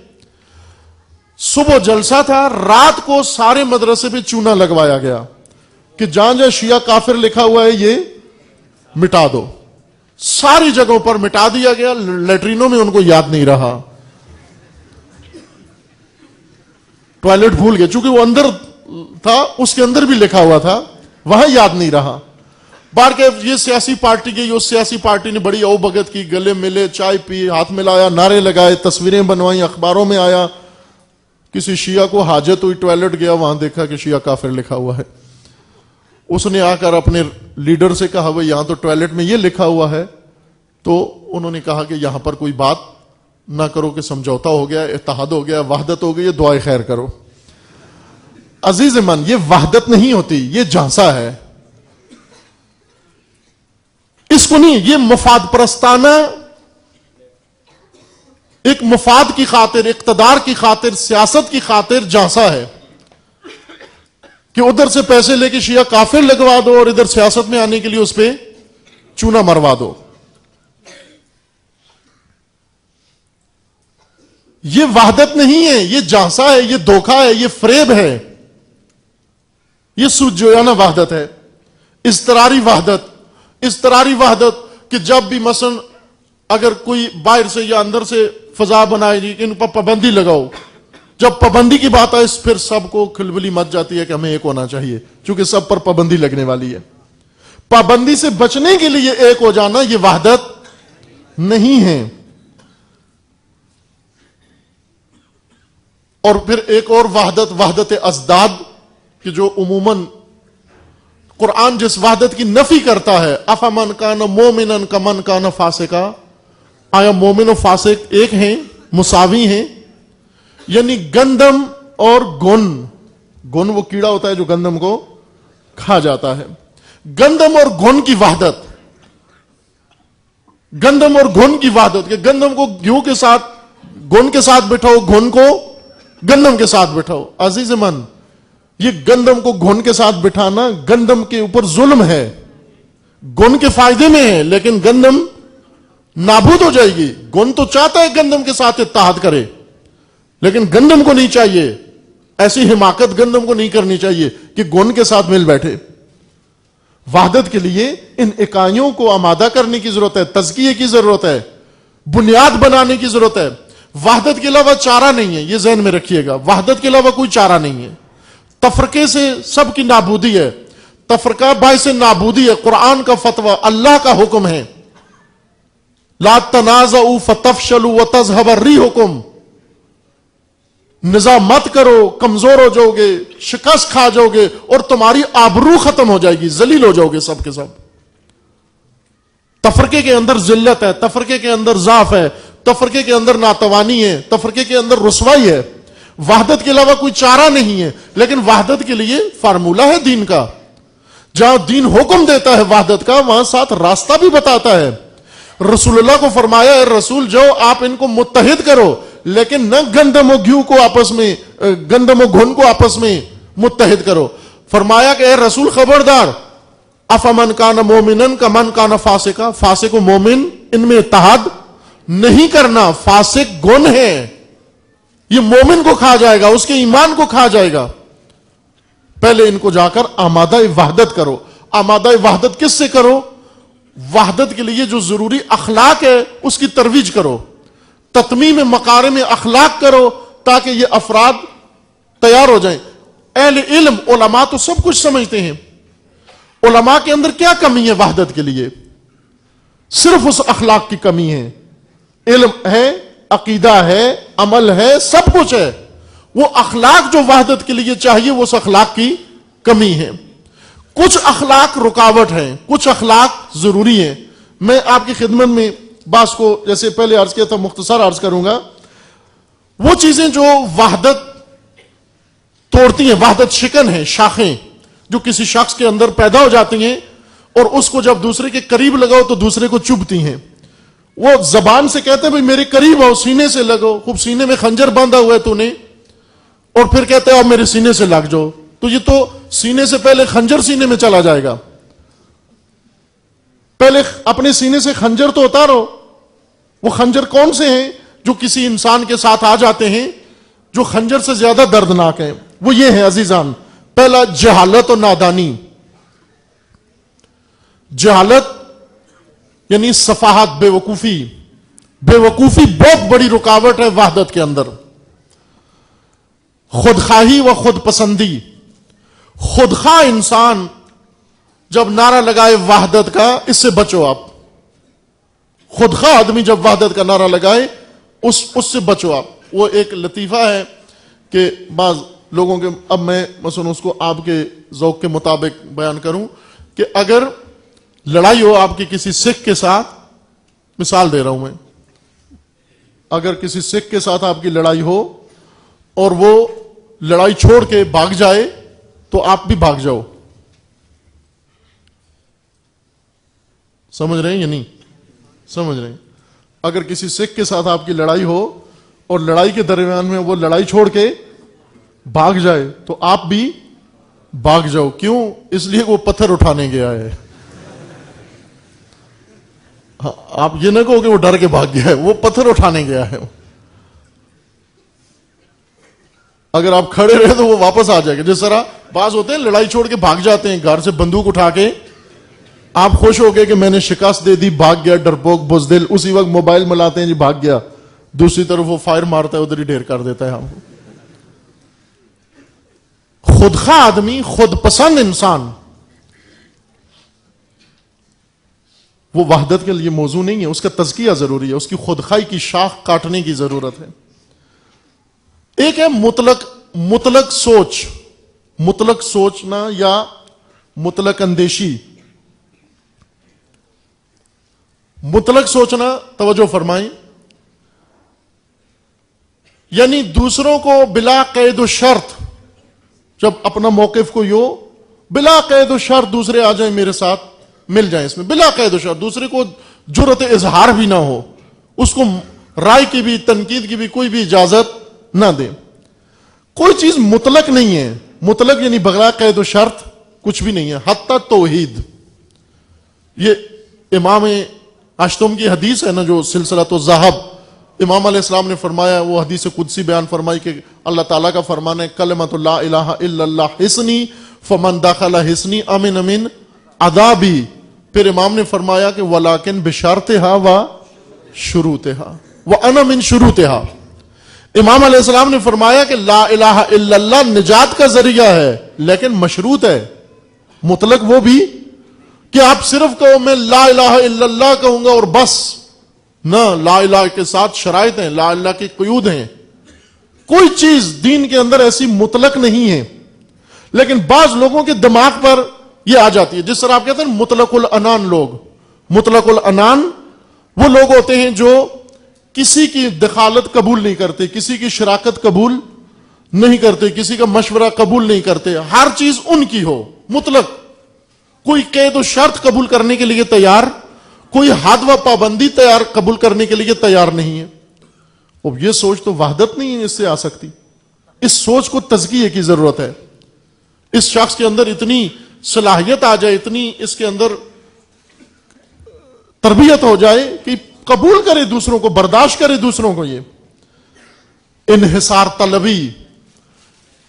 صبح جلسہ تھا، رات کو سارے مدرسے پہ چونا لگوایا گیا کہ جہاں جہاں شیعہ کافر لکھا ہوا ہے یہ مٹا دو. ساری جگہوں پر مٹا دیا گیا. لیٹرینوں میں ان کو یاد نہیں رہا، ٹوائلٹ بھول گئے، چونکہ وہ اندر تھا اس کے اندر بھی لکھا ہوا تھا، وہاں یاد نہیں رہا. بار کے یہ سیاسی پارٹی گئی، اس سیاسی پارٹی نے بڑی او بھگت کی، گلے ملے، چائے پی، ہاتھ ملایا، نعرے لگائے، تصویریں بنوائیں، اخباروں میں آیا. کسی شیعہ کو حاجت ہوئی، ٹوائلٹ گیا، وہاں دیکھا کہ شیعہ کافر لکھا ہوا ہے. اس نے آ کر اپنے لیڈر سے کہا وہ یہاں تو ٹوائلٹ میں یہ لکھا ہوا ہے. تو انہوں نے کہا کہ یہاں پر کوئی بات نہ کرو کہ سمجھوتا ہو گیا، اتحاد ہو گیا، وحدت ہو گئی، دعائے خیر کرو. عزیز من، یہ وحدت نہیں ہوتی، یہ جھانسا ہے. اس کو نہیں، یہ مفاد پرستانہ، ایک مفاد کی خاطر، اقتدار کی خاطر، سیاست کی خاطر جھانسا ہے کہ ادھر سے پیسے لے کے شیعہ کافر لگوا دو اور ادھر سیاست میں آنے کے لیے اس پہ چونا مروا دو. یہ وحدت نہیں ہے، یہ جھانسا ہے، یہ دھوکہ ہے، یہ فریب ہے، یہ سود جویانہ وحدت ہے. اضطراری وحدت کہ جب بھی مثلا اگر کوئی باہر سے یا اندر سے فضا بنائے جی ان پر پابندی لگاؤ، جب پابندی کی بات آئے پھر سب کو کھلبلی مچ جاتی ہے کہ ہمیں ایک ہونا چاہیے چونکہ سب پر پابندی لگنے والی ہے. پابندی سے بچنے کے لیے ایک ہو جانا یہ وحدت نہیں ہے. اور پھر ایک اور وحدت ازداد کہ جو عموماً قرآن جس وحدت کی نفی کرتا ہے، افمن کان مومنا کمن کان فاسقا، آیا مومن و فاسق ایک ہیں، مساوی ہیں؟ یعنی گندم اور گن وہ کیڑا ہوتا ہے جو گندم کو کھا جاتا ہے. گندم اور گن کی وحدت، گندم اور گن کی وحدت کہ گندم کو گیہوں کے ساتھ گن کے ساتھ بٹھاؤ، گن کو گندم کے ساتھ بٹھاؤ. عزیز من، یہ گندم کو گن کے ساتھ بٹھانا گندم کے اوپر ظلم ہے. گن کے فائدے میں ہے لیکن گندم نابود ہو جائے گی. گن تو چاہتا ہے گندم کے ساتھ اتحاد کرے لیکن گندم کو نہیں چاہیے. ایسی حماقت گندم کو نہیں کرنی چاہیے کہ گن کے ساتھ مل بیٹھے. وحدت کے لیے ان اکائیوں کو آمادہ کرنے کی ضرورت ہے، تزکیے کی ضرورت ہے، بنیاد بنانے کی ضرورت ہے. وحدت کے علاوہ چارہ نہیں ہے، یہ ذہن میں رکھیے گا. وحدت کے علاوہ کوئی چارہ نہیں ہے. تفرقے سے سب کی نابودی ہے. تفرقہ باعث نابودی ہے. قرآن کا فتویٰ، اللہ کا حکم ہے، لا تنازعوا فتفشلوا وتذهب ريحكم. نزاع مت کرو، کمزور ہو جاؤ گے، شکست کھا جاؤ گے اور تمہاری آبرو ختم ہو جائے گی، ذلیل ہو جاؤ گے سب کے سب. تفرقے کے اندر ذلت ہے، تفرقے کے اندر ضعف ہے، تفرقے کے اندر ناتوانی ہے، تفرقے کے اندر رسوائی ہے. وحدت کے علاوہ کوئی چارہ نہیں ہے. لیکن وحدت کے لیے فارمولہ ہے دین کا. جہاں دین حکم دیتا ہے وحدت کا، وہاں ساتھ راستہ بھی بتاتا ہے. رسول اللہ کو فرمایا اے رسول جو آپ ان کو متحد کرو، لیکن نہ گندم و گھیو کو آپس میں، گندم و گھن کو آپس میں متحد کرو. فرمایا کہ اے رسول خبردار، افمن کان مومنن کمن کان فاسقا، فاسق و مومن ان میں اتحاد نہیں کرنا. فاسق گن ہے، یہ مومن کو کھا جائے گا، اس کے ایمان کو کھا جائے گا. پہلے ان کو جا کر آمادہ وحدت کرو. آمادہ وحدت کس سے کرو؟ وحدت کے لیے جو ضروری اخلاق ہے اس کی ترویج کرو، تتمیم مکارم اخلاق کرو تاکہ یہ افراد تیار ہو جائیں. اہل علم علماء تو سب کچھ سمجھتے ہیں. علماء کے اندر کیا کمی ہے وحدت کے لیے؟ صرف اس اخلاق کی کمی ہے. علم ہے، عقیدہ ہے، عمل ہے، سب کچھ ہے. وہ اخلاق جو وحدت کے لیے چاہیے وہ اس اخلاق کی کمی ہے. کچھ اخلاق رکاوٹ ہیں، کچھ اخلاق ضروری ہیں. میں آپ کی خدمت میں بعض کو جیسے پہلے عرض کیا تھا مختصر عرض کروں گا. وہ چیزیں جو وحدت توڑتی ہیں، وحدت شکن ہیں، شاخیں جو کسی شخص کے اندر پیدا ہو جاتی ہیں اور اس کو جب دوسرے کے قریب لگاؤ تو دوسرے کو چبھتی ہیں. وہ زبان سے کہتے ہیں بھئی میرے قریب آؤ، سینے سے لگو. خوب سینے میں خنجر باندھا ہوا ہے تو نے، اور پھر کہتے ہیں اب میرے سینے سے لگ جاؤ. تو یہ تو سینے سے پہلے خنجر سینے میں چلا جائے گا. پہلے اپنے سینے سے خنجر تو اتارو. وہ خنجر کون سے ہیں جو کسی انسان کے ساتھ آ جاتے ہیں جو خنجر سے زیادہ دردناک ہیں؟ وہ یہ ہیں عزیزان. پہلا جہالت اور نادانی. جہالت یعنی صفاحت، بے وقوفی. بے وقوفی بہت بڑی رکاوٹ ہے وحدت کے اندر. خودخواہی و خود پسندی. خودخواہ انسان جب نعرہ لگائے وحدت کا، اس سے بچو آپ. خودخواہ آدمی جب وحدت کا نعرہ لگائے اس سے بچو آپ. وہ ایک لطیفہ ہے کہ بعض لوگوں کے، اب میں مثلا اس کو آپ کے ذوق کے مطابق بیان کروں کہ اگر لڑائی ہو آپ کی کسی سکھ کے ساتھ، مثال دے رہا ہوں میں، اگر کسی سکھ کے ساتھ آپ کی لڑائی ہو اور وہ لڑائی چھوڑ کے بھاگ جائے تو آپ بھی بھاگ جاؤ. سمجھ رہے ہیں یا نہیں سمجھ رہے ہیں؟ اگر کسی سکھ کے ساتھ آپ کی لڑائی ہو اور لڑائی کے درمیان میں وہ لڑائی چھوڑ کے بھاگ جائے تو آپ بھی بھاگ جاؤ. کیوں؟ اس لیے وہ پتھر اٹھانے گیا ہے. آپ یہ نہ کہو کہ وہ ڈر کے بھاگ گیا ہے، وہ پتھر اٹھانے گیا ہے. اگر آپ کھڑے رہے تو وہ واپس آ جائے گا. جس طرح بعض ہوتے ہیں لڑائی چھوڑ کے بھاگ جاتے ہیں گھر سے بندوق اٹھا کے، آپ خوش ہو گئے کہ میں نے شکست دے دی، بھاگ گیا ڈرپوک بزدل. اسی وقت موبائل ملاتے ہیں جی بھاگ گیا، دوسری طرف وہ فائر مارتا ہے ادھر ہی ڈھیر کر دیتا ہے ہم کو. خودخواہ آدمی، خود پسند انسان، وہ وحدت کے لیے موضوع نہیں ہے. اس کا تزکیہ ضروری ہے، اس کی خودخواہی کی شاخ کاٹنے کی ضرورت ہے. ایک ہے مطلق سوچ، مطلق سوچنا یا مطلق اندیشی. مطلق سوچنا، توجہ فرمائیں، یعنی دوسروں کو بلا قید و شرط، جب اپنا موقف کو یو بلا قید و شرط دوسرے آ جائیں میرے ساتھ مل جائیں، اس میں بلا قید و شرط، دوسرے کو جرأت اظہار بھی نہ ہو، اس کو رائے کی بھی تنقید کی بھی کوئی بھی اجازت نہ دیں. کوئی چیز مطلق نہیں ہے. مطلق یعنی بغیر قید و شرط کچھ بھی نہیں ہے، حتی توحید. یہ امام اشتم کی حدیث ہے نا جو سلسلۃ الذہب، امام علیہ السلام نے فرمایا، وہ حدیث قدسی بیان فرمائی کہ اللہ تعالیٰ کا فرمان ہے کلمۃ لا الہ الا اللہ حصنی فمن دخل حصنی امن من عذابی. پھر امام نے فرمایا کہ ولیکن بشرطھا و شروطھا وانا من شروطھا. امام علیہ السلام نے فرمایا کہ لا الہ الا اللہ نجات کا ذریعہ ہے لیکن مشروط ہے. مطلق وہ بھی کہ آپ صرف کہو میں لا الہ الا اللہ کہوں گا اور بس، نہ، لا الہ کے ساتھ شرائط ہیں، لا الہ کے قیود ہیں. کوئی چیز دین کے اندر ایسی مطلق نہیں ہے. لیکن بعض لوگوں کے دماغ پر یہ آ جاتی ہے، جس طرح آپ کہتے ہیں مطلق العنان لوگ، مطلق العنان وہ لوگ ہوتے ہیں جو کسی کی دخالت قبول نہیں کرتے، کسی کی شراکت قبول نہیں کرتے، کسی کا مشورہ قبول نہیں کرتے، ہر چیز ان کی ہو مطلق، کوئی قید و شرط قبول کرنے کے لیے تیار، کوئی حد و پابندی قبول کرنے کے لیے تیار نہیں ہے۔ اب یہ سوچ تو وحدت نہیں ہے اس سے آ سکتی، اس سوچ کو تزکیے کی ضرورت ہے۔ اس شخص کے اندر اتنی صلاحیت آ جائے، اتنی اس کے اندر تربیت ہو جائے کہ قبول کرے دوسروں کو، برداشت کرے دوسروں کو۔ یہ انحصار طلبی،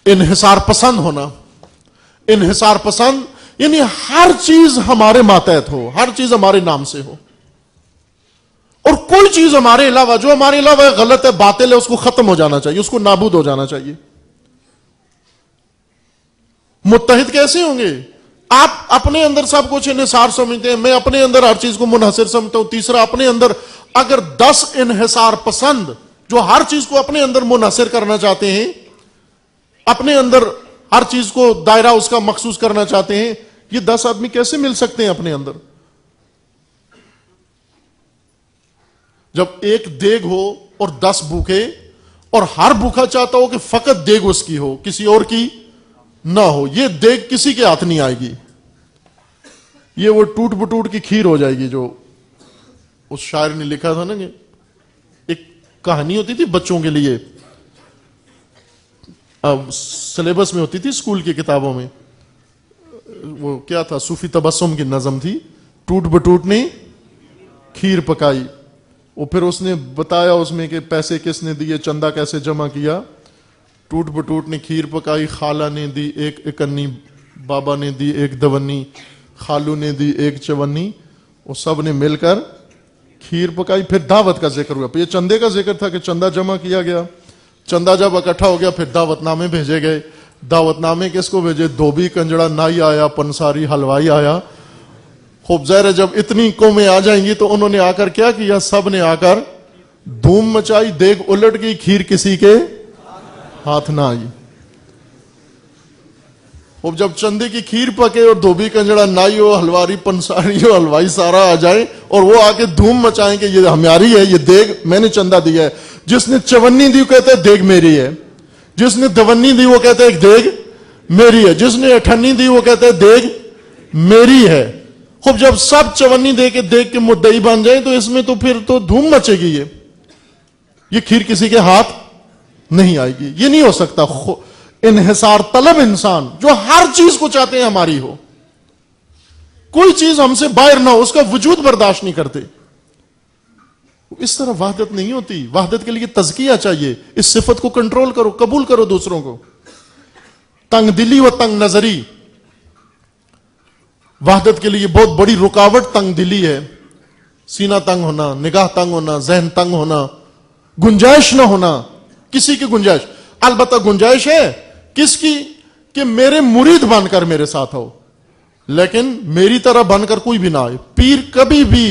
انحصار پسند ہونا، انحصار پسند یعنی ہر چیز ہمارے ماتحت ہو، ہر چیز ہمارے نام سے ہو، اور کوئی چیز ہمارے علاوہ، جو ہمارے علاوہ غلط ہے، باطل ہے، اس کو ختم ہو جانا چاہیے، اس کو نابود ہو جانا چاہیے۔ متحد کیسے ہوں گے؟ آپ اپنے اندر سب کچھ انحصار سمجھتے ہیں، میں اپنے اندر ہر چیز کو منحصر سمجھتا ہوں، تیسرا اپنے اندر اگر 10 انحصار پسند جو ہر چیز کو اپنے اندر منحصر کرنا چاہتے ہیں، اپنے اندر ہر چیز کو دائرہ اس کا مخصوص کرنا چاہتے ہیں، یہ 10 آدمی کیسے مل سکتے ہیں اپنے اندر؟ جب ایک دیگ ہو اور 10 بھوکے، اور ہر بھوکا چاہتا ہو کہ فقط دیگ اس کی ہو، کسی اور کی نہ ہو، یہ دیگ کسی کے ہاتھ نہیں آئے گی، یہ وہ ٹوٹ بٹوٹ کی کھیر ہو جائے گی۔ جو اس شاعر نے لکھا تھا نا کہ ایک کہانی ہوتی تھی بچوں کے لیے، سلیبس میں ہوتی تھی اسکول کی کتابوں میں، وہ کیا تھا، صوفی تبسم کی نظم تھی، ٹوٹ بٹوٹ نے کھیر پکائی، وہ پھر اس نے بتایا اس میں کہ پیسے کس نے دیے، چندہ کیسے جمع کیا، ٹوٹ بٹوٹ نے کھیر پکائی، خالہ نے دی 1 اکنی، بابا نے دی 1 دونی، خالو نے دی 1 چونی، وہ سب نے مل کر کھیر پکائی۔ پھر دعوت کا ذکر ہوا، یہ چندے کا ذکر تھا کہ چندہ جمع کیا گیا، چندہ جب اکٹھا ہو گیا پھر دعوت نامے بھیجے گئے۔ دعوت نامے کس کو بھیجے؟ دھوبی، کنجڑا، نائی آیا، پنساری، حلوائی آیا۔ خوب ظاہر ہے جب اتنی قومیں آ جائیں گی تو انہوں نے آ کر کیا کیا؟ سب نے آ کر دھوم مچائی، دیگ الٹ گئی، کھیر کسی کے ہاتھ نہ آئی۔ اب جب چندے کی کھیر پکے اور دھوبی، کنجڑا، نائی ہو، حلواری، پنساری ہو، حلوائی سارا آ جائے اور وہ آ کے دھوم مچائیں کہ یہ ہماری ہے، یہ دیگ میں نے چندہ دیا ہے۔ جس نے چونی دی وہ کہتا ہے دیگ میری ہے، جس نے دونی دی وہ کہتا ہے دیگ میری ہے، جس نے اٹھنی دی وہ کہتا ہے دیگ میری ہے۔ خوب جب سب چونی دے کے دیگ کے مدعی بن جائیں تو اس میں تو پھر تو دھوم مچے گی، یہ کھیر کسی کے ہاتھ نہیں آئے گی، یہ نہیں ہو سکتا۔ انحصار طلب انسان جو ہر چیز کو چاہتے ہیں ہماری ہو، کوئی چیز ہم سے باہر نہ ہو، اس کا وجود برداشت نہیں کرتے، اس طرح وحدت نہیں ہوتی۔ وحدت کے لیے تزکیہ چاہیے، اس صفت کو کنٹرول کرو، قبول کرو دوسروں کو۔ تنگ دلی و تنگ نظری وحدت کے لیے بہت بڑی رکاوٹ تنگ دلی ہے، سینہ تنگ ہونا، نگاہ تنگ ہونا، ذہن تنگ ہونا، گنجائش نہ ہونا، کسی کی گنجائش۔ البتہ گنجائش ہے کس کی؟ کہ میرے مرید بن کر میرے ساتھ ہو، لیکن میری طرح بن کر کوئی بھی نہ آئے۔ پیر کبھی بھی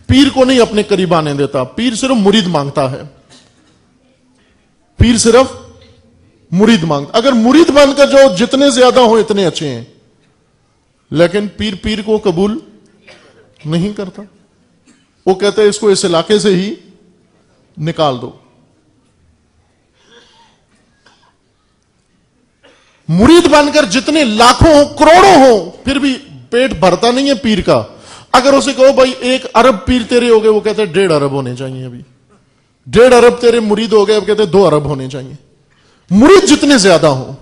پیر کو نہیں اپنے قریب آنے دیتا، پیر صرف مرید مانگتا ہے، پیر صرف مرید مانگتا۔ اگر مرید بن کر جو جتنے زیادہ ہوں اتنے اچھے ہیں، لیکن پیر کو قبول نہیں کرتا، وہ کہتے ہیں اس کو اس علاقے سے ہی نکال دو۔ مرید بن کر جتنے لاکھوں ہوں، کروڑوں ہوں، پھر بھی پیٹ بھرتا نہیں ہے پیر کا۔ اگر اسے کہو بھائی 1 ارب پیر تیرے ہو گئے، وہ کہتے ہیں 1.5 ارب ہونے چاہیے، ابھی 1.5 ارب تیرے مرید ہو گئے، اب کہتے ہیں 2 ارب ہونے چاہیے۔ مرید جتنے زیادہ ہوں،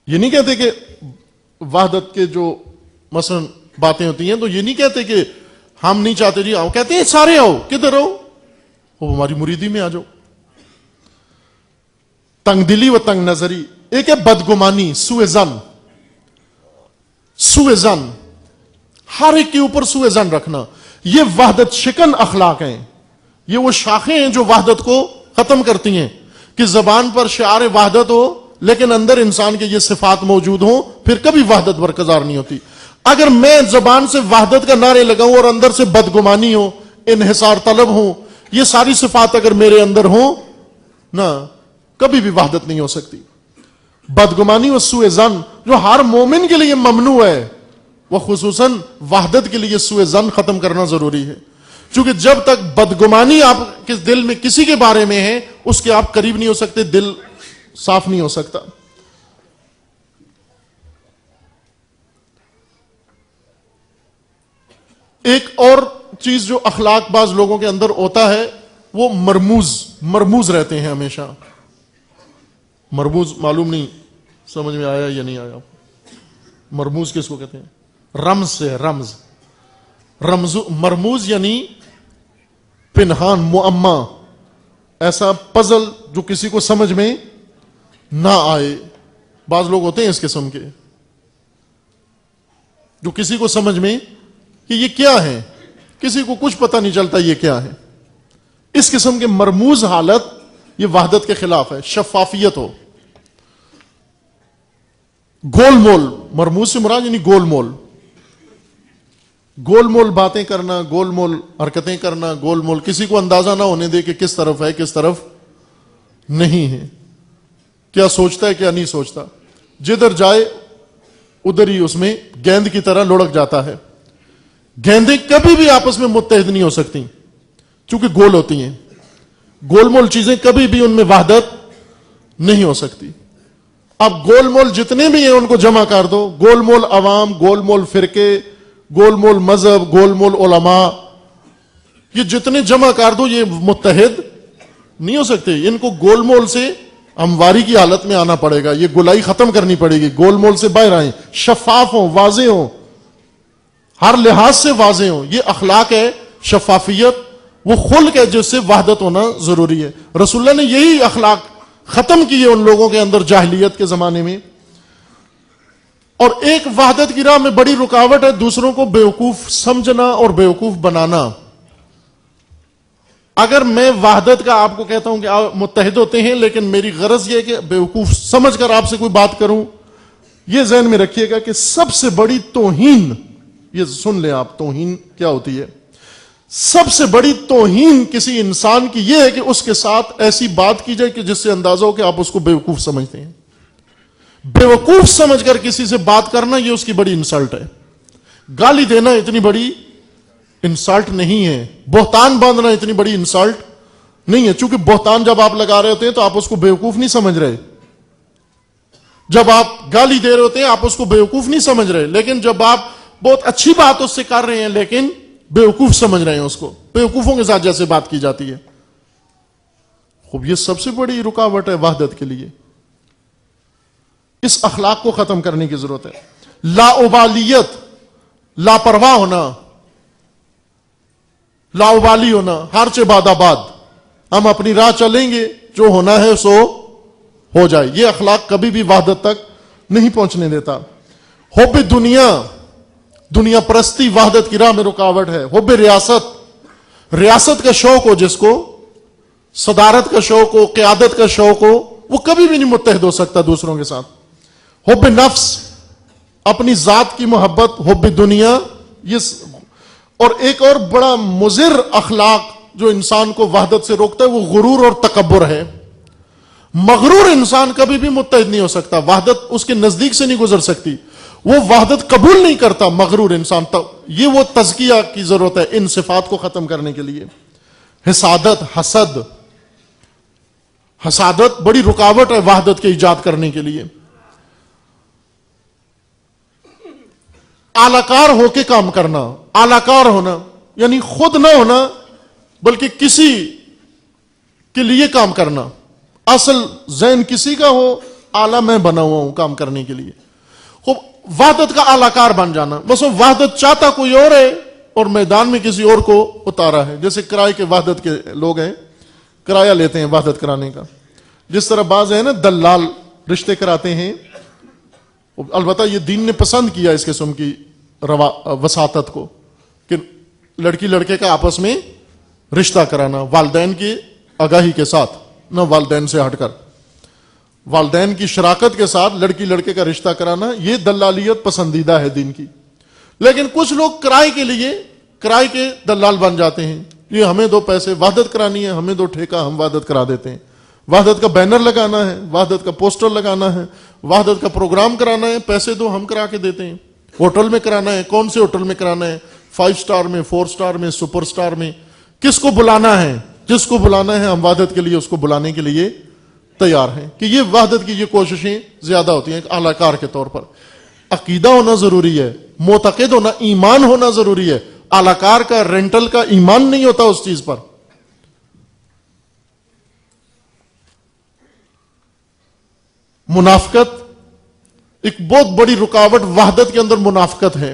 یہ نہیں کہتے کہ وحدت کے جو مثلا باتیں ہوتی ہیں تو یہ نہیں کہتے کہ ہم نہیں چاہتے جی آؤ، کہتے ہیں سارے آؤ۔ کدھر آؤ؟ وہ ہماری مریدی میں آ جاؤ۔ تنگ دلی و تنگ نظری، ایک ہے بدگمانی، سوء ظن۔ سوء ظن، ہر ایک کے اوپر سوء ظن رکھنا، یہ وحدت شکن اخلاق ہیں، یہ وہ شاخیں ہیں جو وحدت کو ختم کرتی ہیں۔ کہ زبان پر شعار وحدت ہو لیکن اندر انسان کے یہ صفات موجود ہوں، پھر کبھی وحدت برقرار نہیں ہوتی۔ اگر میں زبان سے وحدت کا نعرے لگاؤں اور اندر سے بدگمانی ہو، انحصار طلب ہوں، یہ ساری صفات اگر میرے اندر ہوں نا، کبھی بھی وحدت نہیں ہو سکتی۔ بدگمانی و سوء ظن جو ہر مومن کے لیے ممنوع ہے، وہ خصوصاً وحدت کے لیے سوء ظن ختم کرنا ضروری ہے، چونکہ جب تک بدگمانی آپ کے دل میں کسی کے بارے میں ہے اس کے آپ قریب نہیں ہو سکتے، دل صاف نہیں ہو سکتا۔ ایک اور چیز جو اخلاق باز لوگوں کے اندر ہوتا ہے، وہ مرموز رہتے ہیں ہمیشہ۔ مرموز معلوم نہیں سمجھ میں آیا یا نہیں آیا؟ مرموز کس کو کہتے ہیں؟ رمز سے، رمز مرموز یعنی پنہان، معما، ایسا پزل جو کسی کو سمجھ میں نہ آئے۔ بعض لوگ ہوتے ہیں اس قسم کے جو کسی کو سمجھ میں کہ یہ کیا ہے، کسی کو کچھ پتہ نہیں چلتا یہ کیا ہے۔ اس قسم کے مرموز حالت یہ وحدت کے خلاف ہے۔ شفافیت ہو، گول مول، مرموز سے مراد یعنی گول مول باتیں کرنا، گول مول حرکتیں کرنا، گول مول کسی کو اندازہ نہ ہونے دے کہ کس طرف ہے کس طرف نہیں ہے، کیا سوچتا ہے کیا نہیں سوچتا، جدھر جائے ادھر ہی اس میں گیند کی طرح لڑک جاتا ہے۔ گیندیں کبھی بھی آپس میں متحد نہیں ہو سکتی چونکہ گول ہوتی ہیں، گول مول چیزیں کبھی بھی ان میں وحدت نہیں ہو سکتی۔ اب گول مول جتنے بھی ہیں ان کو جمع کر دو، گول مول عوام، گول مول فرقے، گول مول مذہب، گول مول علماء، یہ جتنے جمع کر دو یہ متحد نہیں ہو سکتے۔ ان کو گول مول سے ہمواری کی حالت میں آنا پڑے گا، یہ گلائی ختم کرنی پڑے گی، گول مول سے باہر آئیں، شفاف ہوں، واضح ہوں، ہر لحاظ سے واضح ہوں۔ یہ اخلاق ہے، شفافیت، وہ خلق ہے جس سے وحدت ہونا ضروری ہے۔ رسول اللہ نے یہی اخلاق ختم کیے ان لوگوں کے اندر جاہلیت کے زمانے میں۔ اور ایک وحدت کی راہ میں بڑی رکاوٹ ہے دوسروں کو بیوقوف سمجھنا اور بیوقوف بنانا۔ اگر میں وحدت کا آپ کو کہتا ہوں کہ آپ متحد ہوتے ہیں، لیکن میری غرض یہ ہے کہ بیوقوف سمجھ کر آپ سے کوئی بات کروں، یہ ذہن میں رکھیے گا کہ سب سے بڑی توہین، یہ سن لیں آپ توہین کیا ہوتی ہے، سب سے بڑی توہین کسی انسان کی یہ ہے کہ اس کے ساتھ ایسی بات کی جائے کہ جس سے اندازہ ہو کہ آپ اس کو بیوقوف سمجھتے ہیں۔ بیوقوف سمجھ کر کسی سے بات کرنا یہ اس کی بڑی انسلٹ ہے۔ گالی دینا اتنی بڑی انسلٹ نہیں ہے، بہتان باندھنا اتنی بڑی انسلٹ نہیں ہے، چونکہ بہتان جب آپ لگا رہے ہوتے ہیں تو آپ اس کو بیوقوف نہیں سمجھ رہے، جب آپ گالی دے رہے ہوتے ہیں آپ اس کو بیوقوف نہیں سمجھ رہے، لیکن جب آپ بہت اچھی بات اس سے کر رہے ہیں لیکن بیوقوف سمجھ رہے ہیں اس کو، بیوقوفوں کے ساتھ جیسے بات کی جاتی ہے۔ خوب یہ سب سے بڑی رکاوٹ ہے وحدت کے لیے۔ اس اخلاق کو ختم کرنے کی ضرورت ہے۔ لاابالیت، لاپرواہ ہونا، لاابالی ہونا، ہر چے باد آباد، ہم اپنی راہ چلیں گے، جو ہونا ہے سو ہو جائے، یہ اخلاق کبھی بھی وحدت تک نہیں پہنچنے دیتا۔ حب دنیا پرستی وحدت کی راہ میں رکاوٹ ہے۔ حب ریاست کا شوق ہو، جس کو صدارت کا شوق ہو، قیادت کا شوق ہو، وہ کبھی بھی نہیں متحد ہو سکتا دوسروں کے ساتھ۔ حب نفس، اپنی ذات کی محبت، حب دنیا، یہ اور ایک اور بڑا مضر اخلاق جو انسان کو وحدت سے روکتا ہے وہ غرور اور تکبر ہے۔ مغرور انسان کبھی بھی متحد نہیں ہو سکتا، وحدت اس کے نزدیک سے نہیں گزر سکتی، وہ وحدت قبول نہیں کرتا مغرور انسان۔ یہ وہ تزکیہ کی ضرورت ہے ان صفات کو ختم کرنے کے لیے۔ حسادت بڑی رکاوٹ ہے وحدت کے ایجاد کرنے کے لیے۔ اعلی کار ہو کے کام کرنا، اعلی کار ہونا یعنی خود نہ ہونا بلکہ کسی کے لیے کام کرنا، اصل ذہن کسی کا ہو، اعلی میں بنا ہوا ہوں کام کرنے کے لیے۔ خوب وحدت کا اعلی کار بن جانا، بس وہ وحدت چاہتا کوئی اور ہے اور میدان میں کسی اور کو اتارا ہے، جیسے کرائے کے وحدت کے لوگ ہیں، کرایہ لیتے ہیں وحدت کرانے کا۔ جس طرح بعض ہے نا دلال رشتے کراتے ہیں، البتہ یہ دین نے پسند کیا اس قسم کی وساطت کو کہ لڑکی لڑکے کا آپس میں رشتہ کرانا والدین کی آگاہی کے ساتھ، نہ والدین سے ہٹ کر، والدین کی شراکت کے ساتھ لڑکی لڑکے کا رشتہ کرانا، یہ دلالیت پسندیدہ ہے دین کی۔ لیکن کچھ لوگ کرائے کے لیے کرائے کے دلال بن جاتے ہیں، یہ ہمیں دو پیسے، وحدت کرانی ہے ہمیں دو ٹھیکہ، ہم وحدت کرا دیتے ہیں۔ وحدت کا بینر لگانا ہے، وحدت کا پوسٹر لگانا ہے، وحدت کا پروگرام کرانا ہے، پیسے دو ہم کرا کے دیتے ہیں۔ ہوٹل میں کرانا ہے، کون سے ہوٹل میں کرانا ہے، 5 اسٹار میں، 4 اسٹار میں، سپر اسٹار میں، کس کو بلانا ہے، جس کو بلانا ہے ہم وحدت کے لیے اس کو بلانے کے لیے تیار ہیں. کہ یہ وحدت کی یہ کوششیں زیادہ ہوتی ہیں ایک اعلی کار کے طور پر. عقیدہ ہونا ضروری ہے، معتقد ہونا، ایمان ہونا ضروری ہے. اعلی کار کا، رینٹل کا ایمان نہیں ہوتا اس چیز پر. منافقت ایک بہت بڑی رکاوٹ وحدت کے اندر منافقت ہے.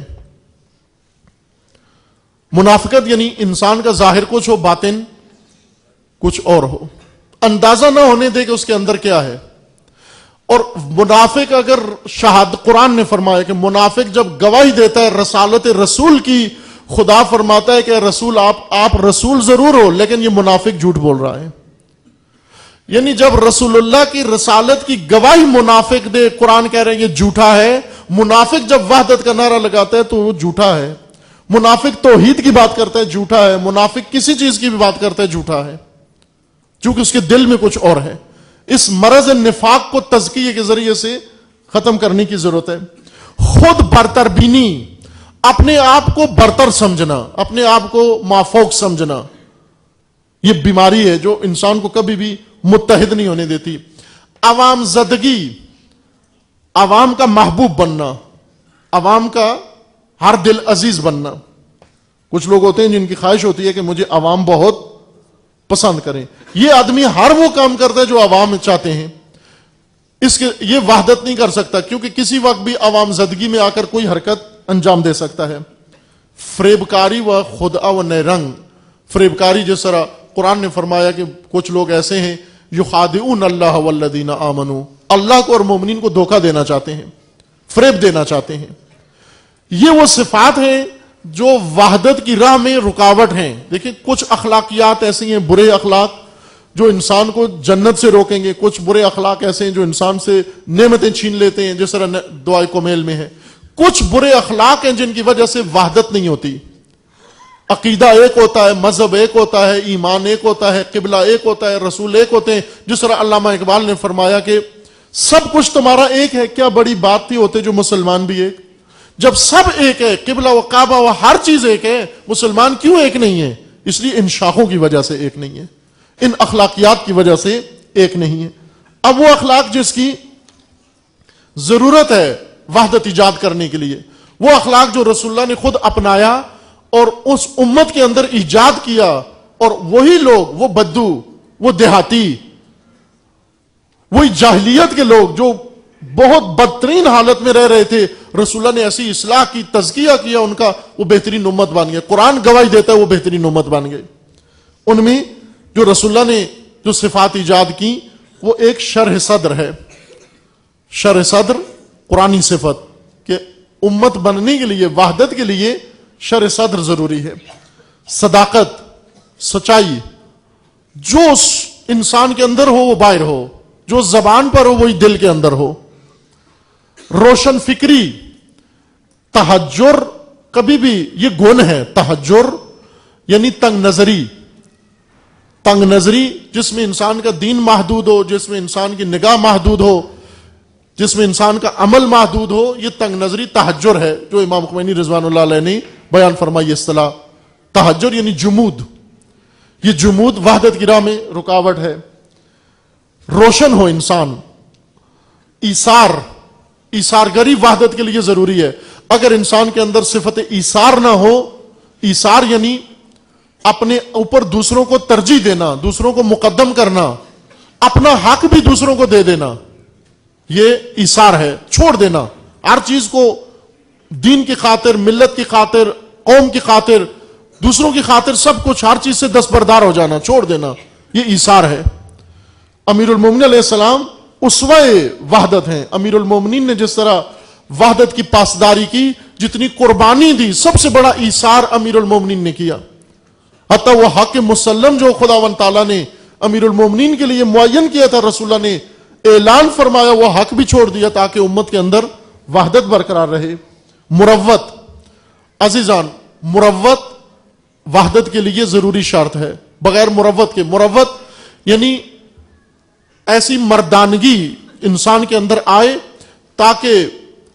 منافقت یعنی انسان کا ظاہر کچھ ہو، باطن کچھ اور ہو، اندازہ نہ ہونے دے کہ اس کے اندر کیا ہے. اور منافق اگر قرآن نے فرمایا کہ منافق جب گواہی دیتا ہے رسالت رسول کی، خدا فرماتا ہے کہ رسول آپ رسول ضرور ہو لیکن یہ منافق جھوٹ بول رہا ہے. یعنی جب رسول اللہ کی رسالت کی گواہی منافق دے، قرآن کہہ رہے ہیں یہ جھوٹا ہے. منافق جب وحدت کا نعرہ لگاتا ہے تو وہ جھوٹا ہے. منافق توحید کی بات کرتا ہے، جھوٹا ہے. منافق کسی چیز کی بھی بات کرتا ہے، جھوٹا ہے، چونکہ اس کے دل میں کچھ اور ہے. اس مرض نفاق کو تزکیے کے ذریعے سے ختم کرنے کی ضرورت ہے. خود برتر بینی، اپنے آپ کو برتر سمجھنا، اپنے آپ کو مافوق سمجھنا، یہ بیماری ہے جو انسان کو کبھی بھی متحد نہیں ہونے دیتی. عوام زدگی، عوام کا محبوب بننا، عوام کا ہر دل عزیز بننا. کچھ لوگ ہوتے ہیں جن کی خواہش ہوتی ہے کہ مجھے عوام بہت پسند کریں. یہ آدمی ہر وہ کام کرتا ہے جو عوام چاہتے ہیں. یہ وحدت نہیں کر سکتا کیونکہ کسی وقت بھی عوام زدگی میں آ کر کوئی حرکت انجام دے سکتا ہے. فریبکاری و خدعہ و نیرنگ، فریبکاری جس طرح قرآن نے فرمایا کہ کچھ لوگ ایسے ہیں یخادعون اللہ والذین آمنوا، اللہ کو اور مومنین کو دھوکہ دینا چاہتے ہیں، فریب دینا چاہتے ہیں. یہ وہ صفات ہیں جو وحدت کی راہ میں رکاوٹ ہیں. دیکھیں کچھ اخلاقیات ایسی ہیں، برے اخلاق جو انسان کو جنت سے روکیں گے. کچھ برے اخلاق ایسے ہیں جو انسان سے نعمتیں چھین لیتے ہیں، جس طرح دعائے کمیل میں ہے. کچھ برے اخلاق ہیں جن کی وجہ سے وحدت نہیں ہوتی. عقیدہ ایک ہوتا ہے، مذہب ایک ہوتا ہے، ایمان ایک ہوتا ہے، قبلہ ایک ہوتا ہے، رسول ایک ہوتے ہیں. جس طرح علامہ اقبال نے فرمایا کہ سب کچھ تمہارا ایک ہے، کیا بڑی بات تھی ہوتے جو مسلمان بھی ایک. جب سب ایک ہے، قبلہ و کعبہ و ہر چیز ایک ہے، مسلمان کیوں ایک نہیں ہے؟ اس لیے ان شاخوں کی وجہ سے ایک نہیں ہے، ان اخلاقیات کی وجہ سے ایک نہیں ہے. اب وہ اخلاق جس کی ضرورت ہے وحدت ایجاد کرنے کے لیے، وہ اخلاق جو رسول اللہ نے خود اپنایا اور اس امت کے اندر ایجاد کیا، اور وہی لوگ، وہ بدو، وہ دیہاتی، وہی جاہلیت کے لوگ جو بہت بدترین حالت میں رہ رہے تھے، رسول اللہ نے ایسی اصلاح کی، تزکیہ کیا ان کا، وہ بہترین امت بن گئے. قرآن گواہی دیتا ہے وہ بہترین امت بن گئے. ان میں جو رسول اللہ نے جو صفات ایجاد کی وہ ایک شرح صدر ہے. شرح صدر قرآنی صفت کہ امت بننے کے لیے، وحدت کے لیے شرح صدر ضروری ہے. صداقت، سچائی جو انسان کے اندر ہو وہ باہر ہو، جو زبان پر ہو وہی دل کے اندر ہو. روشن فکری، تحجر کبھی بھی یہ گن ہے. تحجر یعنی تنگ نظری، تنگ نظری جس میں انسان کا دین محدود ہو، جس میں انسان کی نگاہ محدود ہو، جس میں انسان کا عمل محدود ہو، یہ تنگ نظری تحجر ہے جو امام خمینی رضوان اللہ علیہ نے بیان فرمائی. اصطلاح تحجر یعنی جمود، یہ جمود وحدت کی راہ میں رکاوٹ ہے. روشن ہو انسان، ایثارگری وحدت کے لیے ضروری ہے. اگر انسان کے اندر صفت ایثار نہ ہو، ایثار یعنی اپنے اوپر دوسروں کو ترجیح دینا، دوسروں کو مقدم کرنا، اپنا حق بھی دوسروں کو دے دینا، یہ ایثار ہے. چھوڑ دینا ہر چیز کو، دین کی خاطر، ملت کی خاطر، قوم کی خاطر، دوسروں کی خاطر، سب کچھ ہر چیز سے دستبردار ہو جانا، چھوڑ دینا، یہ ایثار ہے. امیر المومنین علیہ السلام اسوہ وحدت ہیں. امیر المومنین نے جس طرح وحدت کی پاسداری کی، جتنی قربانی دی، سب سے بڑا ایثار امیر المومنین نے کیا. حتیٰ وہ حق مسلم جو خداوند تعالیٰ نے امیر المومنین کے لیے معین کیا تھا، رسول اللہ نے اعلان فرمایا، وہ حق بھی چھوڑ دیا تاکہ امت کے اندر وحدت برقرار رہے. مروت، عزیزان، مروت وحدت کے لیے ضروری شرط ہے. بغیر مروت کے، مروت یعنی ایسی مردانگی انسان کے اندر آئے تاکہ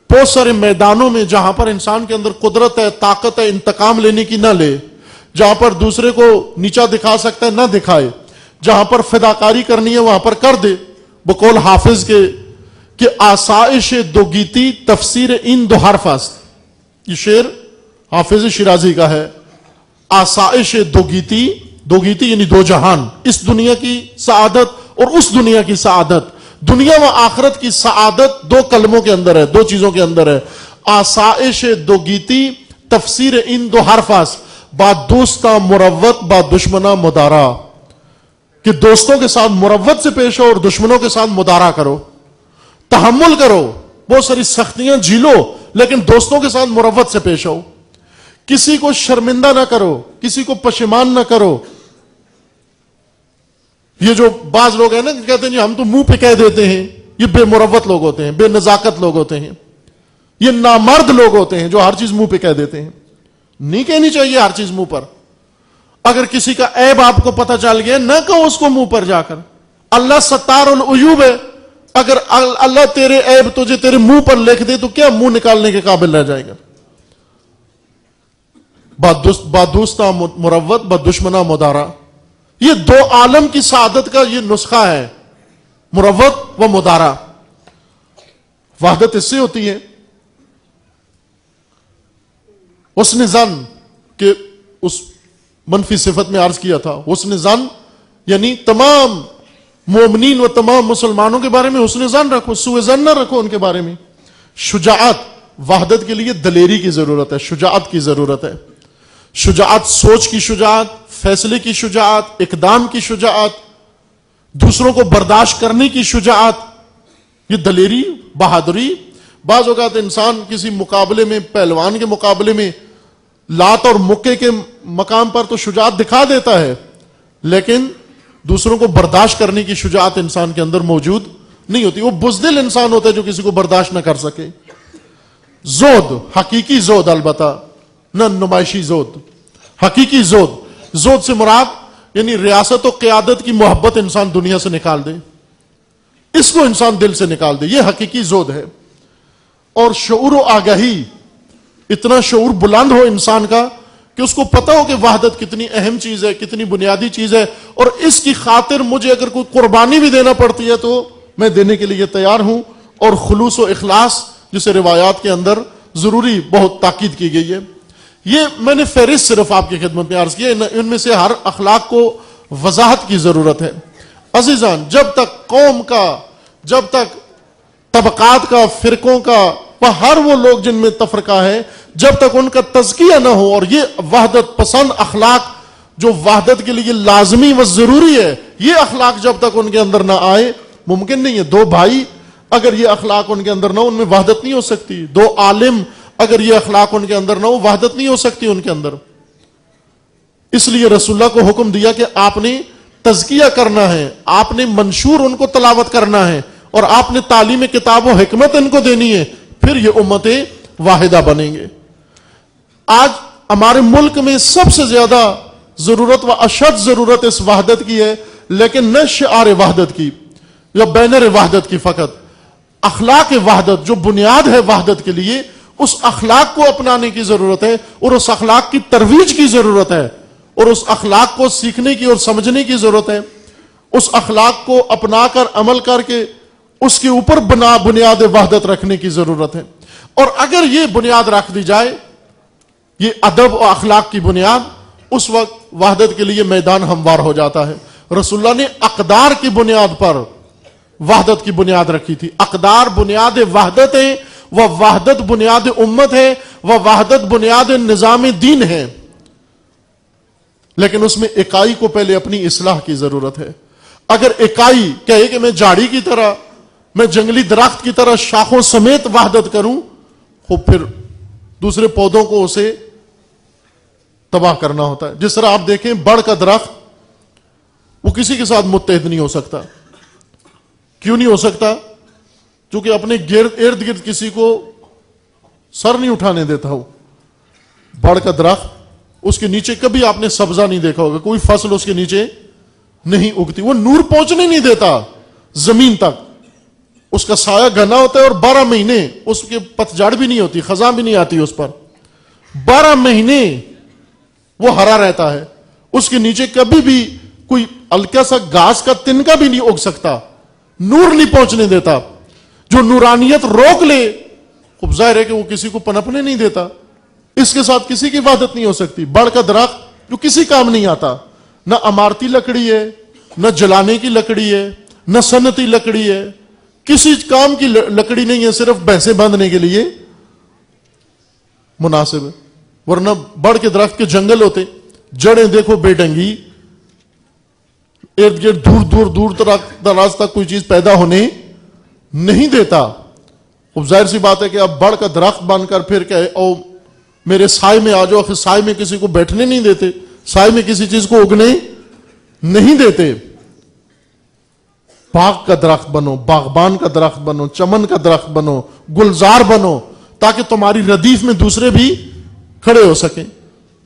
بہت سارے میدانوں میں جہاں پر انسان کے اندر قدرت ہے، طاقت ہے انتقام لینے کی، نہ لے. جہاں پر دوسرے کو نیچا دکھا سکتا ہے نہ دکھائے. جہاں پر فداکاری کرنی ہے وہاں پر کر دے. بقول حافظ کے کہ آسائش دو گیتی تفسیر ان دو حرف است. یہ شعر حافظ شیرازی کا ہے. آسائش دو گیتی، دو گیتی یعنی دو جہان، اس دنیا کی سعادت اور اس دنیا کی سعادت، دنیا و آخرت کی سعادت دو کلموں کے اندر ہے، دو چیزوں کے اندر ہے. آسائش دو گیتی تفسیر ان دو حرف است. با دوستاں مروت با دشمناں مدارا، کہ دوستوں کے ساتھ مروت سے پیش ہو اور دشمنوں کے ساتھ مدارا کرو، تحمل کرو، بہت ساری سختیاں جھیلو، لیکن دوستوں کے ساتھ مروت سے پیش ہو. کسی کو شرمندہ نہ کرو، کسی کو پشیمان نہ کرو. یہ جو بعض لوگ ہیں نا کہتے ہیں ہم تو منہ پہ کہہ دیتے ہیں، یہ بے مروت لوگ ہوتے ہیں، بے نزاکت لوگ ہوتے ہیں، یہ نامرد لوگ ہوتے ہیں جو ہر چیز منہ پہ کہہ دیتے ہیں. نہیں کہنی چاہیے ہر چیز منہ پر. اگر کسی کا عیب آپ کو پتہ چل گیا نہ کہو اس کو منہ پر جا کر. اللہ ستار العیوب ہے. اگر اللہ تیرے عیب تجھے تیرے منہ پر لکھ دے تو کیا منہ نکالنے کے قابل رہ جائے گا. با دوستاں مروت با دشمناں مدارا، یہ دو عالم کی سعادت کا یہ نسخہ ہے، مروت و مدارا. وحدت اس سے ہوتی ہے. حسن ظن کہ اس منفی صفت میں عرض کیا تھا، حسن ظن یعنی تمام مومنین و تمام مسلمانوں کے بارے میں حسن ظن رکھو، سوء ظن نہ رکھو ان کے بارے میں. شجاعت، وحدت کے لیے دلیری کی ضرورت ہے، شجاعت کی ضرورت ہے. شجاعت سوچ کی شجاعت، فیصلے کی شجاعت، اقدام کی شجاعت، دوسروں کو برداشت کرنے کی شجاعت، یہ دلیری، بہادری. بعض اوقات انسان کسی مقابلے میں، پہلوان کے مقابلے میں لات اور مکے کے مقام پر تو شجاعت دکھا دیتا ہے، لیکن دوسروں کو برداشت کرنے کی شجاعت انسان کے اندر موجود نہیں ہوتی. وہ بزدل انسان ہوتا ہے جو کسی کو برداشت نہ کر سکے. زہد، حقیقی زہد، البتہ نہ نمائشی زہد، حقیقی زہد. زہد سے مراد یعنی ریاست و قیادت کی محبت انسان دنیا سے نکال دے، اس کو انسان دل سے نکال دے، یہ حقیقی زہد ہے. اور شعور و آگاہی، اتنا شعور بلند ہو انسان کا کہ اس کو پتہ ہو کہ وحدت کتنی اہم چیز ہے، کتنی بنیادی چیز ہے، اور اس کی خاطر مجھے اگر کوئی قربانی بھی دینا پڑتی ہے تو میں دینے کے لیے تیار ہوں. اور خلوص و اخلاص جسے روایات کے اندر ضروری بہت تاکید کی گئی ہے. یہ میں نے فہرست صرف آپ کی خدمت میں عرض کی ہے، ان میں سے ہر اخلاق کو وضاحت کی ضرورت ہے. عزیزان، جب تک قوم کا، جب تک طبقات کا، فرقوں کا، ہر وہ لوگ جن میں تفرقہ ہے، جب تک ان کا تزکیہ نہ ہو اور یہ وحدت پسند اخلاق جو وحدت کے لیے لازمی و ضروری ہے، یہ اخلاق جب تک ان کے اندر نہ آئے، ممکن نہیں ہے. دو بھائی اگر یہ اخلاق ان کے اندر نہ ہو، ان میں وحدت نہیں ہو سکتی. دو عالم اگر یہ اخلاق ان کے اندر نہ ہو، وحدت نہیں ہو سکتی ان کے اندر. اس لیے رسول اللہ کو حکم دیا کہ آپ نے تزکیہ کرنا ہے، آپ نے منشور ان کو تلاوت کرنا ہے، اور آپ نے تعلیم کتاب و حکمت ان کو دینی ہے، پھر یہ امت واحدہ بنیں گے. آج ہمارے ملک میں سب سے زیادہ ضرورت و اشد ضرورت اس وحدت کی ہے، لیکن نہ شعار وحدت کی یا بینر وحدت کی، فقط اخلاق وحدت جو بنیاد ہے وحدت کے لیے، اس اخلاق کو اپنانے کی ضرورت ہے، اور اس اخلاق کی ترویج کی ضرورت ہے، اور اس اخلاق کو سیکھنے کی اور سمجھنے کی ضرورت ہے. اس اخلاق کو اپنا کر عمل کر کے اس کے اوپر بنیاد وحدت رکھنے کی ضرورت ہے. اور اگر یہ بنیاد رکھ دی جائے، یہ ادب و اخلاق کی بنیاد، اس وقت وحدت کے لیے میدان ہموار ہو جاتا ہے. رسول اللہ نے اقدار کی بنیاد پر وحدت کی بنیاد رکھی تھی. اقدار بنیاد وحدت ہے، وہ وحدت بنیاد امت ہے، وہ وحدت بنیاد نظام دین ہے. لیکن اس میں اکائی کو پہلے اپنی اصلاح کی ضرورت ہے. اگر اکائی کہے کہ میں جھاڑی کی طرح، میں جنگلی درخت کی طرح شاخوں سمیت وحدت کروں، تو پھر دوسرے پودوں کو اسے تباہ کرنا ہوتا ہے. جس طرح آپ دیکھیں بڑ کا درخت، وہ کسی کے ساتھ متحد نہیں ہو سکتا. کیوں نہیں ہو سکتا؟ چونکہ اپنے ارد گرد کسی کو سر نہیں اٹھانے دیتا ہو. بڑ کا درخت، اس کے نیچے کبھی آپ نے سبزہ نہیں دیکھا ہوگا، کوئی فصل اس کے نیچے نہیں اگتی، وہ نور پہنچنے نہیں دیتا زمین تک. اس کا سایہ گھنا ہوتا ہے اور 12 مہینے اس کے پتجھڑ بھی نہیں ہوتی، خزاں بھی نہیں آتی اس پر، 12 مہینے وہ ہرا رہتا ہے، اس کے نیچے کبھی بھی کوئی ہلکا سا گھاس کا تنکا بھی نہیں اگ سکتا، نور نہیں پہنچنے دیتا۔ جو نورانیت روک لے، خوب ظاہر ہے کہ وہ کسی کو پنپنے نہیں دیتا، اس کے ساتھ کسی کی عبادت نہیں ہو سکتی۔ بڑ کا درخت جو کسی کام نہیں آتا، نہ عمارتی لکڑی ہے، نہ جلانے کی لکڑی ہے، نہ صنعتی لکڑی ہے، کسی کام کی لکڑی نہیں ہے، صرف بھینسیں باندھنے کے لیے مناسب ہے۔ ورنہ بڑ کے درخت کے جنگل ہوتے، جڑیں دیکھو بے ڈنگی، ارد گرد دور دراز تک کوئی چیز پیدا ہونے نہیں دیتا۔ اب ظاہر سی بات ہے کہ اب بڑ کا درخت بن کر پھر کہے او میرے سائے میں آ جاؤ، آخر سائے میں کسی کو بیٹھنے نہیں دیتے، سائے میں کسی چیز کو اگنے نہیں دیتے۔ باغ کا درخت بنو، باغبان کا درخت بنو، چمن کا درخت بنو، گلزار بنو، تاکہ تمہاری ردیف میں دوسرے بھی کھڑے ہو سکیں۔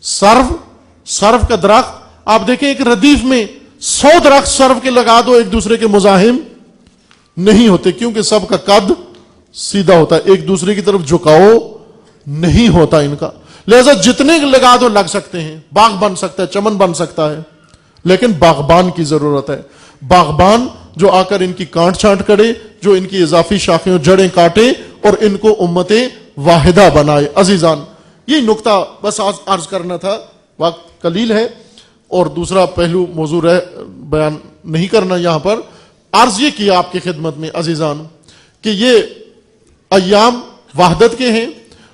سرو کا درخت آپ دیکھیں، ایک ردیف میں 100 درخت سرو کے لگا دو، ایک دوسرے کے مزاحم نہیں ہوتے، کیونکہ سب کا قد سیدھا ہوتا ہے، ایک دوسرے کی طرف جھکاؤ نہیں ہوتا ان کا۔ لہذا جتنے لگا دو لگ سکتے ہیں، باغ بن سکتا ہے، چمن بن سکتا ہے، لیکن باغبان کی ضرورت ہے۔ باغبان جو آ کر ان کی کانٹ چھانٹ کرے، جو ان کی اضافی شاخیں اور جڑیں کاٹے اور ان کو امت واحدہ بنائے۔ عزیزان، یہ نقطہ بس عرض کرنا تھا، وقت قلیل ہے اور دوسرا پہلو موضوع بیان نہیں کرنا یہاں پر۔ عرض یہ کیا آپ کی خدمت میں عزیزان کہ یہ ایام وحدت کے ہیں،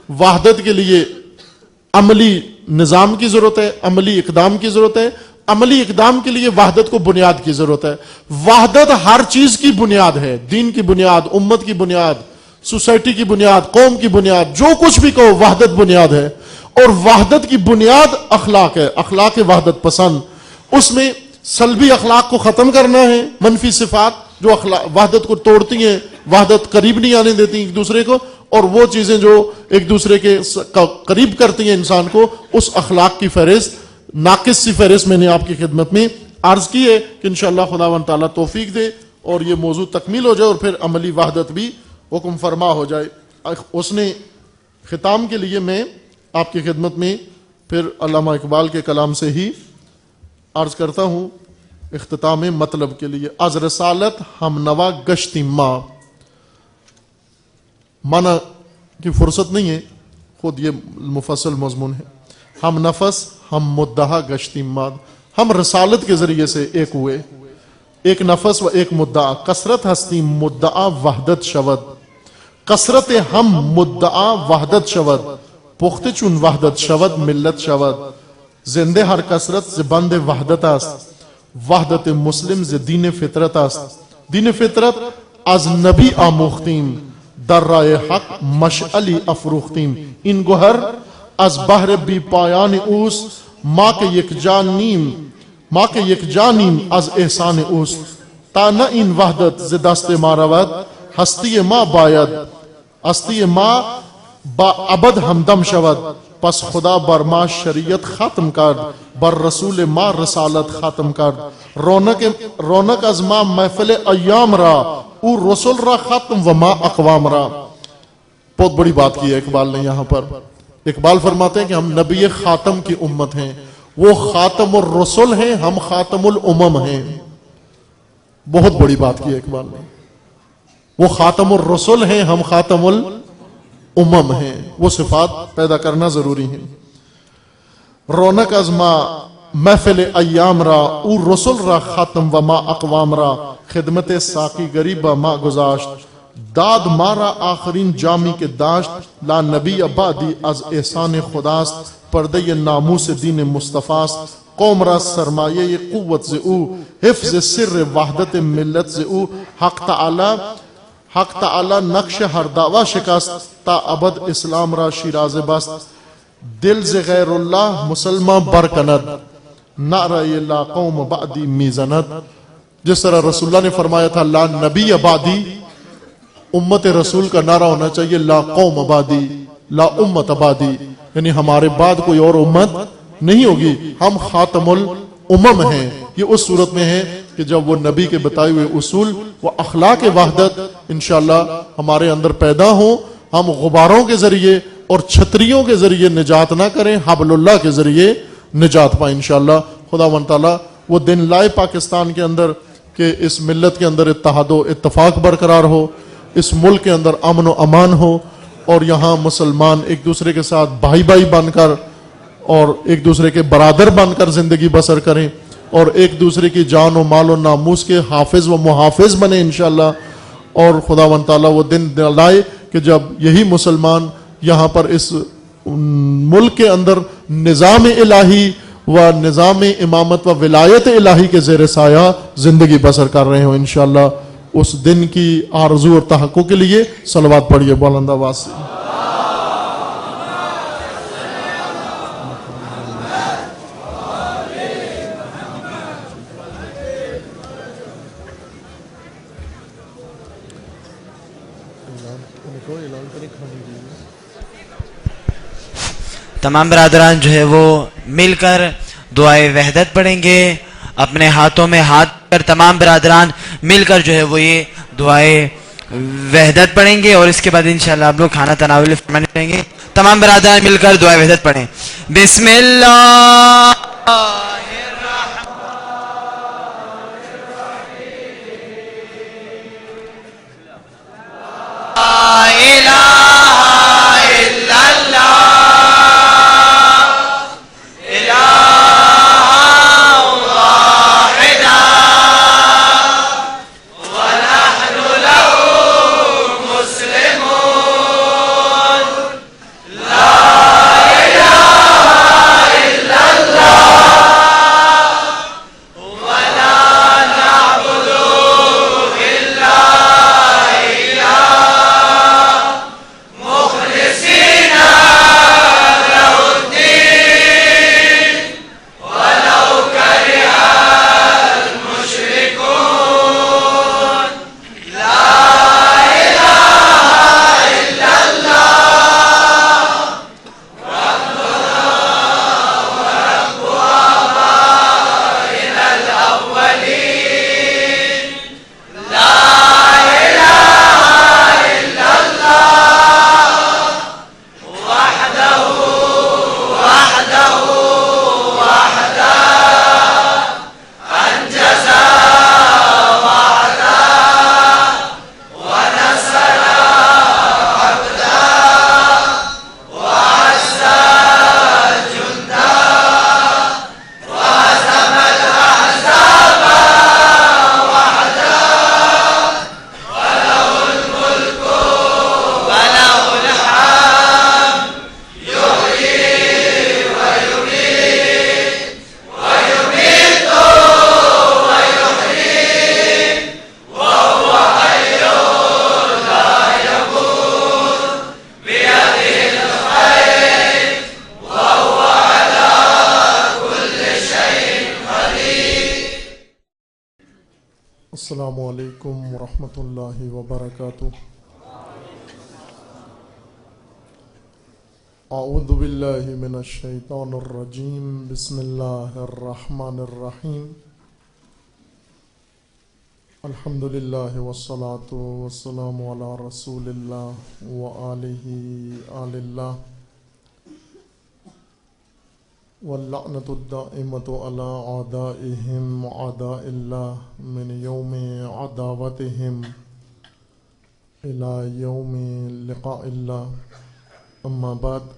وحدت کے لیے عملی نظام کی ضرورت ہے، عملی اقدام کی ضرورت ہے، عملی اقدام کے لیے وحدت کو بنیاد کی ضرورت ہے۔ وحدت ہر چیز کی بنیاد ہے، دین کی بنیاد، امت کی بنیاد، سوسائٹی کی بنیاد، قوم کی بنیاد، جو کچھ بھی کہو وحدت بنیاد ہے۔ اور وحدت کی بنیاد اخلاق ہے، اخلاق وحدت پسند۔ اس میں سلبی اخلاق کو ختم کرنا ہے، منفی صفات جو وحدت کو توڑتی ہیں، وحدت قریب نہیں آنے دیتی ایک دوسرے کو، اور وہ چیزیں جو ایک دوسرے کے قریب کرتی ہیں انسان کو، اس اخلاق کی فہرست، ناقص سی فہرست میں نے آپ کی خدمت میں عرض کی ہے کہ انشاءاللہ خداوند تعالیٰ توفیق دے اور یہ موضوع تکمیل ہو جائے اور پھر عملی وحدت بھی حکم فرما ہو جائے۔ اس نے ختام کے لیے میں آپ کی خدمت میں پھر علامہ اقبال کے کلام سے ہی عرض کرتا ہوں اختتام مطلب کے لیے۔ از رسالت ہم نوا گشتی ماں، مانا کی فرصت نہیں ہے، خود یہ مفصل مضمون ہے۔ ہم نفس ہم مدعا گشتی ماد، ہم رسالت کے ذریعے سے ایک ہوئے، ایک نفس و ایک مدعا، کثرت ہستی مدعا وحدت شود، کثرت ہم مدعا وحدت شود، پخت چون وحدت شود ملت شود، زندہ ہر کثرت ز بند وحدت است، وحدت مسلم ز دین فطرت است، دین فطرت از نبی آموختیم، در رائے حق مشعلی افروختیم، این گوہر از بحر بی پایان اوس، ما کے یک جانیم از احسان اوس، تا نہ این وحدت ز دست ما رود، ہستی ما باید، ہستی ما با ابد ہمدم شود، پس خدا بر ما شریعت ختم کرد، بر رسول ما رسالت ختم کرد، رونق از ما محفل ایام را، او رسول را ختم و ما اقوام را۔ بہت بڑی بات کی ہے اقبال نے یہاں پر۔ اقبال فرماتے ہیں کہ ہم نبی خاتم کی امت ہیں، وہ خاتم الرسل ہیں، ہم خاتم الامم ہیں۔ بہت بڑی بات کی ہے اقبال نے، وہ خاتم الرسل ہیں، ہم خاتم الامم ہیں۔ وہ صفات پیدا کرنا ضروری ہیں۔ رونق از ما محفل ایام را، او رسول را ختم و ما اقوام را، خدمت ساقی غریب ما گذاشت، داد مارا آخرین جامی کے داشت، لا نبی آبادی از احسان خداست، پردے ناموس دین مصطفیٰست، قوم را سرمایہ قوت سے او، حفظ سر وحدت ملت سے او، حق تعالی نقش ہر دعوی شکست، تا ابد اسلام را شیراز بست، دل سے غیر اللہ مسلمہ برکند، نعرہ لا قوم بعدی میزند۔ جس طرح رسول اللہ نے فرمایا تھا لا نبی آبادی، امت رسول کا نعرہ ہونا چاہیے لا قوم آبادی لا امت آبادی، یعنی ہمارے بعد کوئی اور امت نہیں ہوگی، ہم خاتم الامم ہیں۔ یہ اس صورت میں ہے کہ جب وہ نبی کے بتائے ہوئے اصول و اخلاق وحدت انشاءاللہ ہمارے اندر پیدا ہوں، ہم غباروں کے ذریعے اور چھتریوں کے ذریعے نجات نہ کریں، حبل اللہ کے ذریعے نجات پائیں انشاءاللہ۔ خداوند تعالیٰ وہ دن لائے پاکستان کے اندر کہ اس ملت کے اندر اتحاد و اتفاق برقرار ہو، اس ملک کے اندر امن و امان ہو، اور یہاں مسلمان ایک دوسرے کے ساتھ بھائی بھائی بن کر اور ایک دوسرے کے برادر بن کر زندگی بسر کریں، اور ایک دوسرے کی جان و مال و ناموس کے حافظ و محافظ بنے انشاءاللہ۔ اور خداوند تعالیٰ وہ دن لائے کہ جب یہی مسلمان یہاں پر اس ملک کے اندر نظام الہی و نظام امامت و ولایت الہی کے زیر سایہ زندگی بسر کر رہے ہوں انشاءاللہ۔ اس دن کی آرزو اور تحقق کے لیے صلوات پڑھیے بلند آواز سے۔ تمام برادران جو ہے وہ مل کر دعائے وحدت پڑھیں گے، اپنے ہاتھوں میں ہاتھ کر تمام برادران مل کر جو ہے وہ یہ دعائے وحدت پڑھیں گے، اور اس کے بعد انشاءاللہ آپ لوگ کھانا تناول فرمانے رہیں گے۔ تمام برادران مل کر دعائے وحدت پڑھیں۔ بسم اللہ السلام علیکم ورحمۃ اللہ وبرکاتہ۔ اعوذ باللہ من الشیطان الرجیم، بسم اللہ الرحمن الرحیم۔ الحمد للہ والصلاة والسلام علی رسول اللہ وآلہ آل اللہ، واللعنۃ الدائمۃ علی اعدائہم اعداء اللہ من یوم عداوتہم الی یوم لقاء اللہ، اما بعد،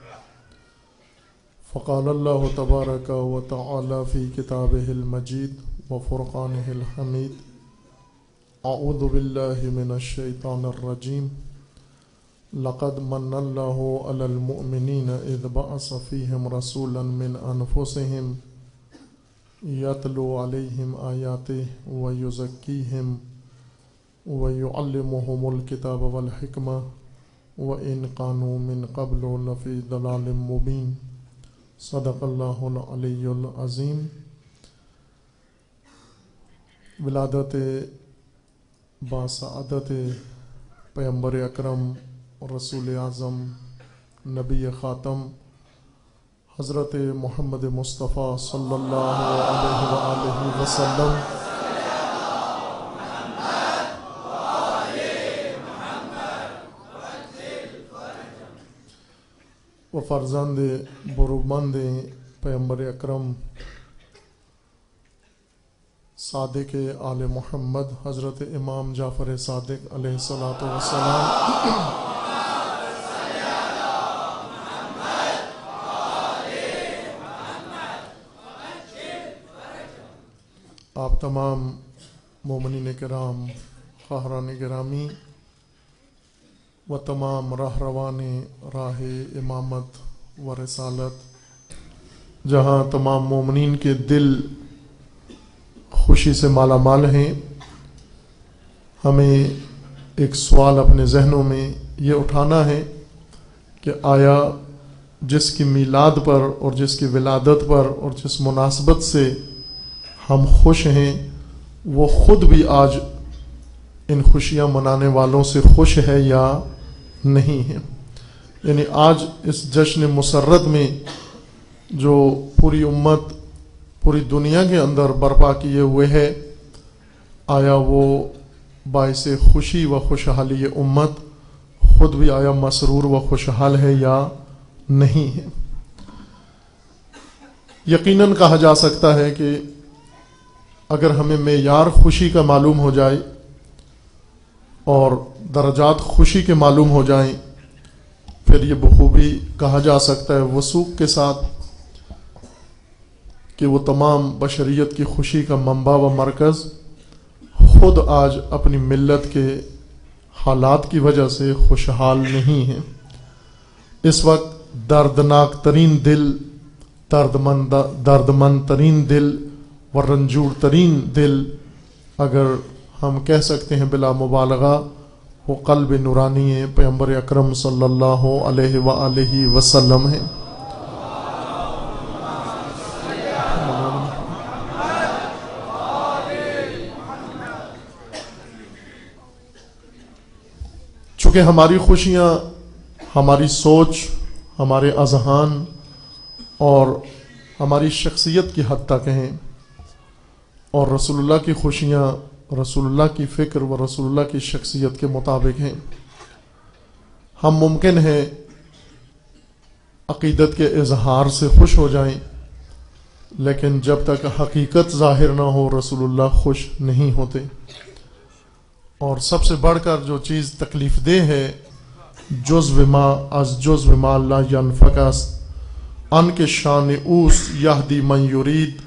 فقال اللہ تبارک و تعالی فی کتابہ المجید وفرقانہ الحمید، اعوذ باللہ من الشیطان الرجیم، لقد من اللہ علی المؤمنین اذ بعث فیہم رسولا من انفسہم یتلو علیہم آیاتہ ویزکیہم ویعلمہم الکتاب والحکمہ وإن كانوا من قبل لفی ضلال مبین۔ صدق اللہ العلی العظیم۔ ولادت باسعادت پیغمبر اکرم رسول اعظم نبی خاتم حضرت محمد مصطفیٰ صلی اللہ علیہ وآلہ وسلم و فرزند برومند پیغمبر اکرم صادق آل محمد حضرت امام جعفر صادق علیہ الصلوۃ والسلام آپ تمام مومنین کرام، خواہران گرامی و تمام راہروان راہ امامت و رسالت، جہاں تمام مومنین کے دل خوشی سے مالا مال ہیں، ہمیں ایک سوال اپنے ذہنوں میں یہ اٹھانا ہے کہ آیا جس کی میلاد پر اور جس کی ولادت پر اور جس مناسبت سے ہم خوش ہیں، وہ خود بھی آج ان خوشیاں منانے والوں سے خوش ہے یا نہیں ہے؟ یعنی آج اس جشن مسرت میں جو پوری امت پوری دنیا کے اندر برپا کیے ہوئے ہے، آیا وہ باعث خوشی و خوشحالی امت خود بھی آیا مسرور و خوشحال ہے یا نہیں ہے؟ یقیناً کہا جا سکتا ہے کہ اگر ہمیں معیار خوشی کا معلوم ہو جائے اور درجات خوشی کے معلوم ہو جائیں، پھر یہ بخوبی کہا جا سکتا ہے وثوق کے ساتھ کہ وہ تمام بشریت کی خوشی کا منبع و مرکز خود آج اپنی ملت کے حالات کی وجہ سے خوشحال نہیں ہے۔ اس وقت دردناک ترین دل، دردمند ترین دل و رنجور ترین دل، اگر ہم کہہ سکتے ہیں بلا مبالغہ، وہ قلب نورانی پیغمبر اکرم صلی اللہ علیہ وآلہ وسلم ہے۔ چونکہ ہماری خوشیاں ہماری سوچ، ہمارے اذہان اور ہماری شخصیت کی حد تک ہیں، اور رسول اللہ کی خوشیاں رسول اللہ کی فکر و رسول اللہ کی شخصیت کے مطابق ہیں، ہم ممکن ہے عقیدت کے اظہار سے خوش ہو جائیں، لیکن جب تک حقیقت ظاہر نہ ہو رسول اللہ خوش نہیں ہوتے۔ اور سب سے بڑھ کر جو چیز تکلیف دہ ہے، جزو ما لا ینفک است، ان کے شان اوس یہدی من یرید،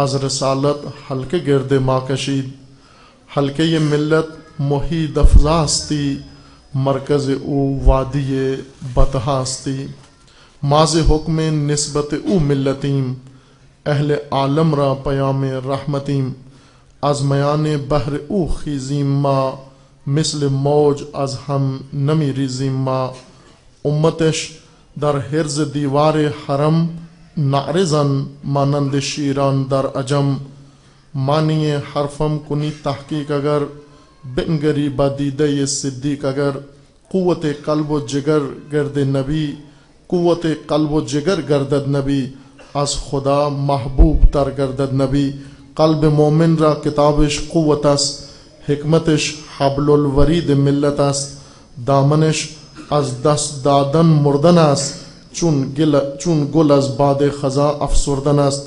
از رسالت حلقے گرد ما کشید، حلقے یہ ملت محید افزاستی، مرکز او وادی بتہاستی، ماز حکم نسبت او ملتیم، اہل عالم را پیام رحمتیم، از میان بحر او خیزیم ما، مثل موج از ہم نمی ریزیم ما، امتش در حرز دیوار حرم نعرزن مانند شیران در عجم، معنی حرفم کنی تحقیق اگر، بنگری با دیدہ صدیق اگر، قوت قلب و جگر گرد نبی، قوت قلب و جگر گردد نبی، از خدا محبوب تر گردد نبی، قلب مومن را کتابش قوت است، حکمتش حبل الورید ملت است، دامنش از دست دادن مردن است، چون گل از باد خزاں افسردن است،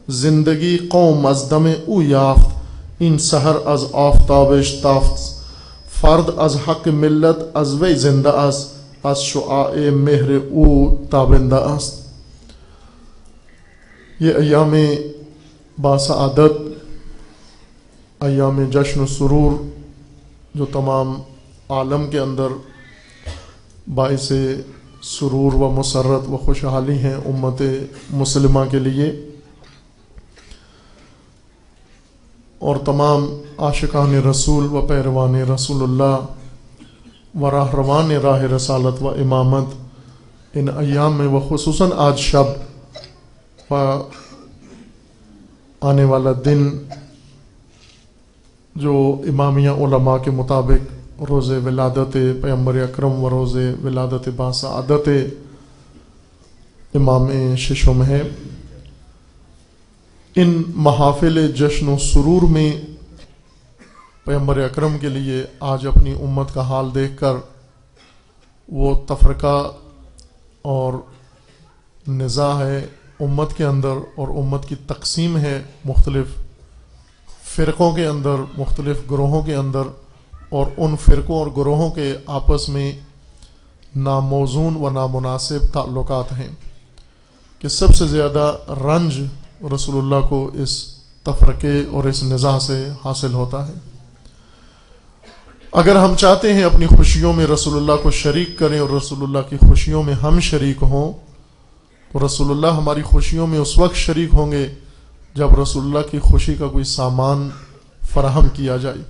زندگی قوم از دم او یافت، این سحر از آفتابش تافت، فرد از حق ملت از وی زنده است، از شعاع مهر او تابنده است۔ یہ ایام باسعادت، ایام جشن و سرور جو تمام عالم کے اندر باعث سرور و مسرت و خوشحالی ہیں امت مسلمہ کے لیے، اور تمام عاشقان رسول و پیروان رسول اللہ و راہروان راہ رسالت و امامت، ان ایام میں و خصوصاً آج شب و آنے والا دن جو امامیہ علماء کے مطابق روز ولادت پیغمبر اکرم و روز ولادت باسعادت امام ششم ہے، ان محافل جشن و سرور میں پیغمبر اکرم کے لیے آج اپنی امت کا حال دیکھ کر وہ تفرقہ اور نزاع ہے امت کے اندر اور امت کی تقسیم ہے مختلف فرقوں کے اندر، مختلف گروہوں کے اندر، اور ان فرقوں اور گروہوں کے آپس میں ناموزون و نامناسب تعلقات ہیں کہ سب سے زیادہ رنج رسول اللہ کو اس تفرقے اور اس نزاع سے حاصل ہوتا ہے۔ اگر ہم چاہتے ہیں اپنی خوشیوں میں رسول اللہ کو شریک کریں اور رسول اللہ کی خوشیوں میں ہم شریک ہوں، تو رسول اللہ ہماری خوشیوں میں اس وقت شریک ہوں گے جب رسول اللہ کی خوشی کا کوئی سامان فراہم کیا جائے۔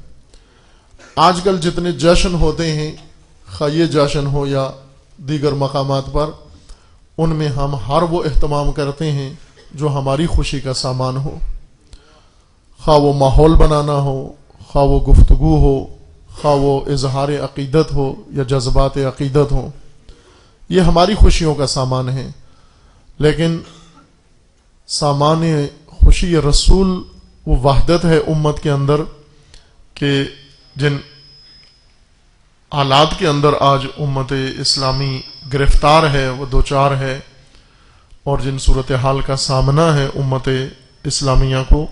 آج کل جتنے جشن ہوتے ہیں، خواہ یہ جشن ہو یا دیگر مقامات پر، ان میں ہم ہر وہ اہتمام کرتے ہیں جو ہماری خوشی کا سامان ہو، خواہ وہ ماحول بنانا ہو، خواہ وہ گفتگو ہو، خواہ وہ اظہار عقیدت ہو یا جذبات عقیدت ہوں، یہ ہماری خوشیوں کا سامان ہے۔ لیکن سامان خوشی رسول وہ وحدت ہے امت کے اندر کہ جن حالات کے اندر آج امت اسلامی گرفتار ہے، وہ دوچار ہے، اور جن صورتحال کا سامنا ہے امت اسلامیہ کو،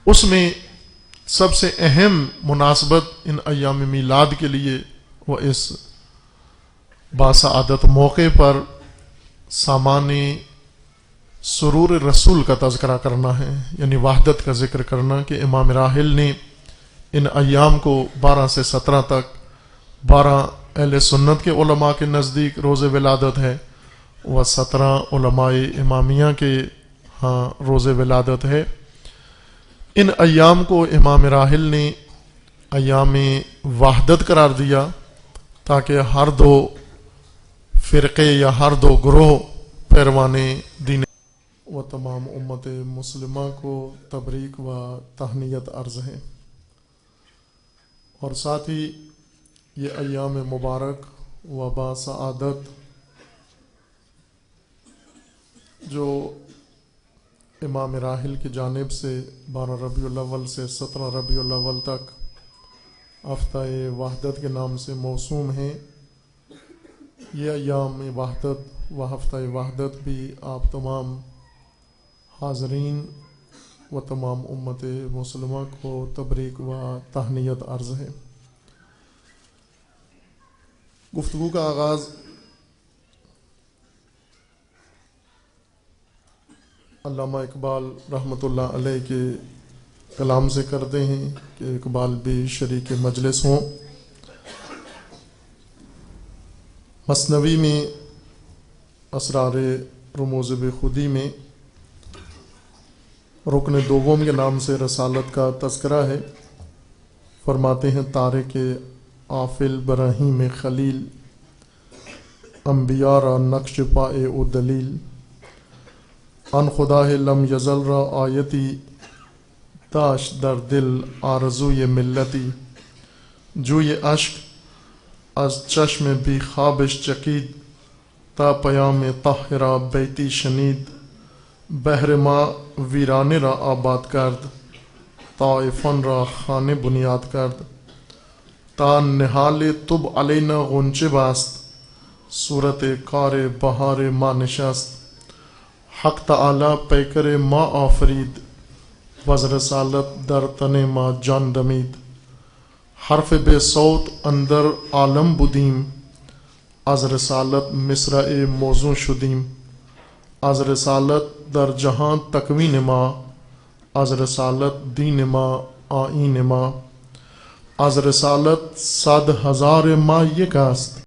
اس میں سب سے اہم مناسبت ان ایام میلاد کے لیے وہ اس باسعادت موقع پر سامان سرور رسول کا تذکرہ کرنا ہے، یعنی وحدت کا ذکر کرنا کہ امام راحل نے ان ایام کو 12 سے 17 تک، 12 اہل سنت کے علماء کے نزدیک روز ولادت ہے، و 17 علماء امامیہ کے ہاں روز ولادت ہے۔ ان ایام کو امام راحل نے ایام وحدت قرار دیا تاکہ ہر دو فرقے یا ہر دو گروہ پیروان دین و تمام امت مسلمہ کو تبریک و تہنیت عرض ہے۔ اور ساتھ ہی یہ ایام مبارک و باسعادت جو امام راحل کی جانب سے 12 ربیع الاول سے 17 ربیع الاول تک ہفتہ وحدت کے نام سے موسوم ہیں، یہ ایام وحدت و ہفتہ وحدت بھی آپ تمام حاضرین و تمام امت مسلمہ کو تبریک و تہنیت عرض ہے۔ گفتگو کا آغاز علامہ اقبال رحمۃ اللہ علیہ کے کلام سے کرتے ہیں کہ اقبال بھی شریک مجلس ہوں۔ مثنوی میں اسرار رموز بخودی میں رکن دوم کے نام سے رسالت کا تذکرہ ہے۔ فرماتے ہیں تارک آفل براہیم خلیل، انبیاء را نقش پائے او دلیل، ان خدا لم یزل را آیتی، داش در دل آرزوی ملتی، جوی اشک از چشم بی خوابش چکید، تا پیام طاہرہ بیتی شنید، بحر ما ویران را آباد کرد، طائفان را خانه بنیاد کرد، تا نهال طب علینا غنچه بست، صورت کار بهار ما نشست، حق تعالی پیکر ما آفرید، وز رسالت در تن ما جان دمید، حرف بے صوت اندر عالم بودیم، از رسالت مصرع موزوں شدیم، از رسالت در جہاں تکوین ما، از رسالت دین ما آیین ما، از رسالت 100,000 ما یک است،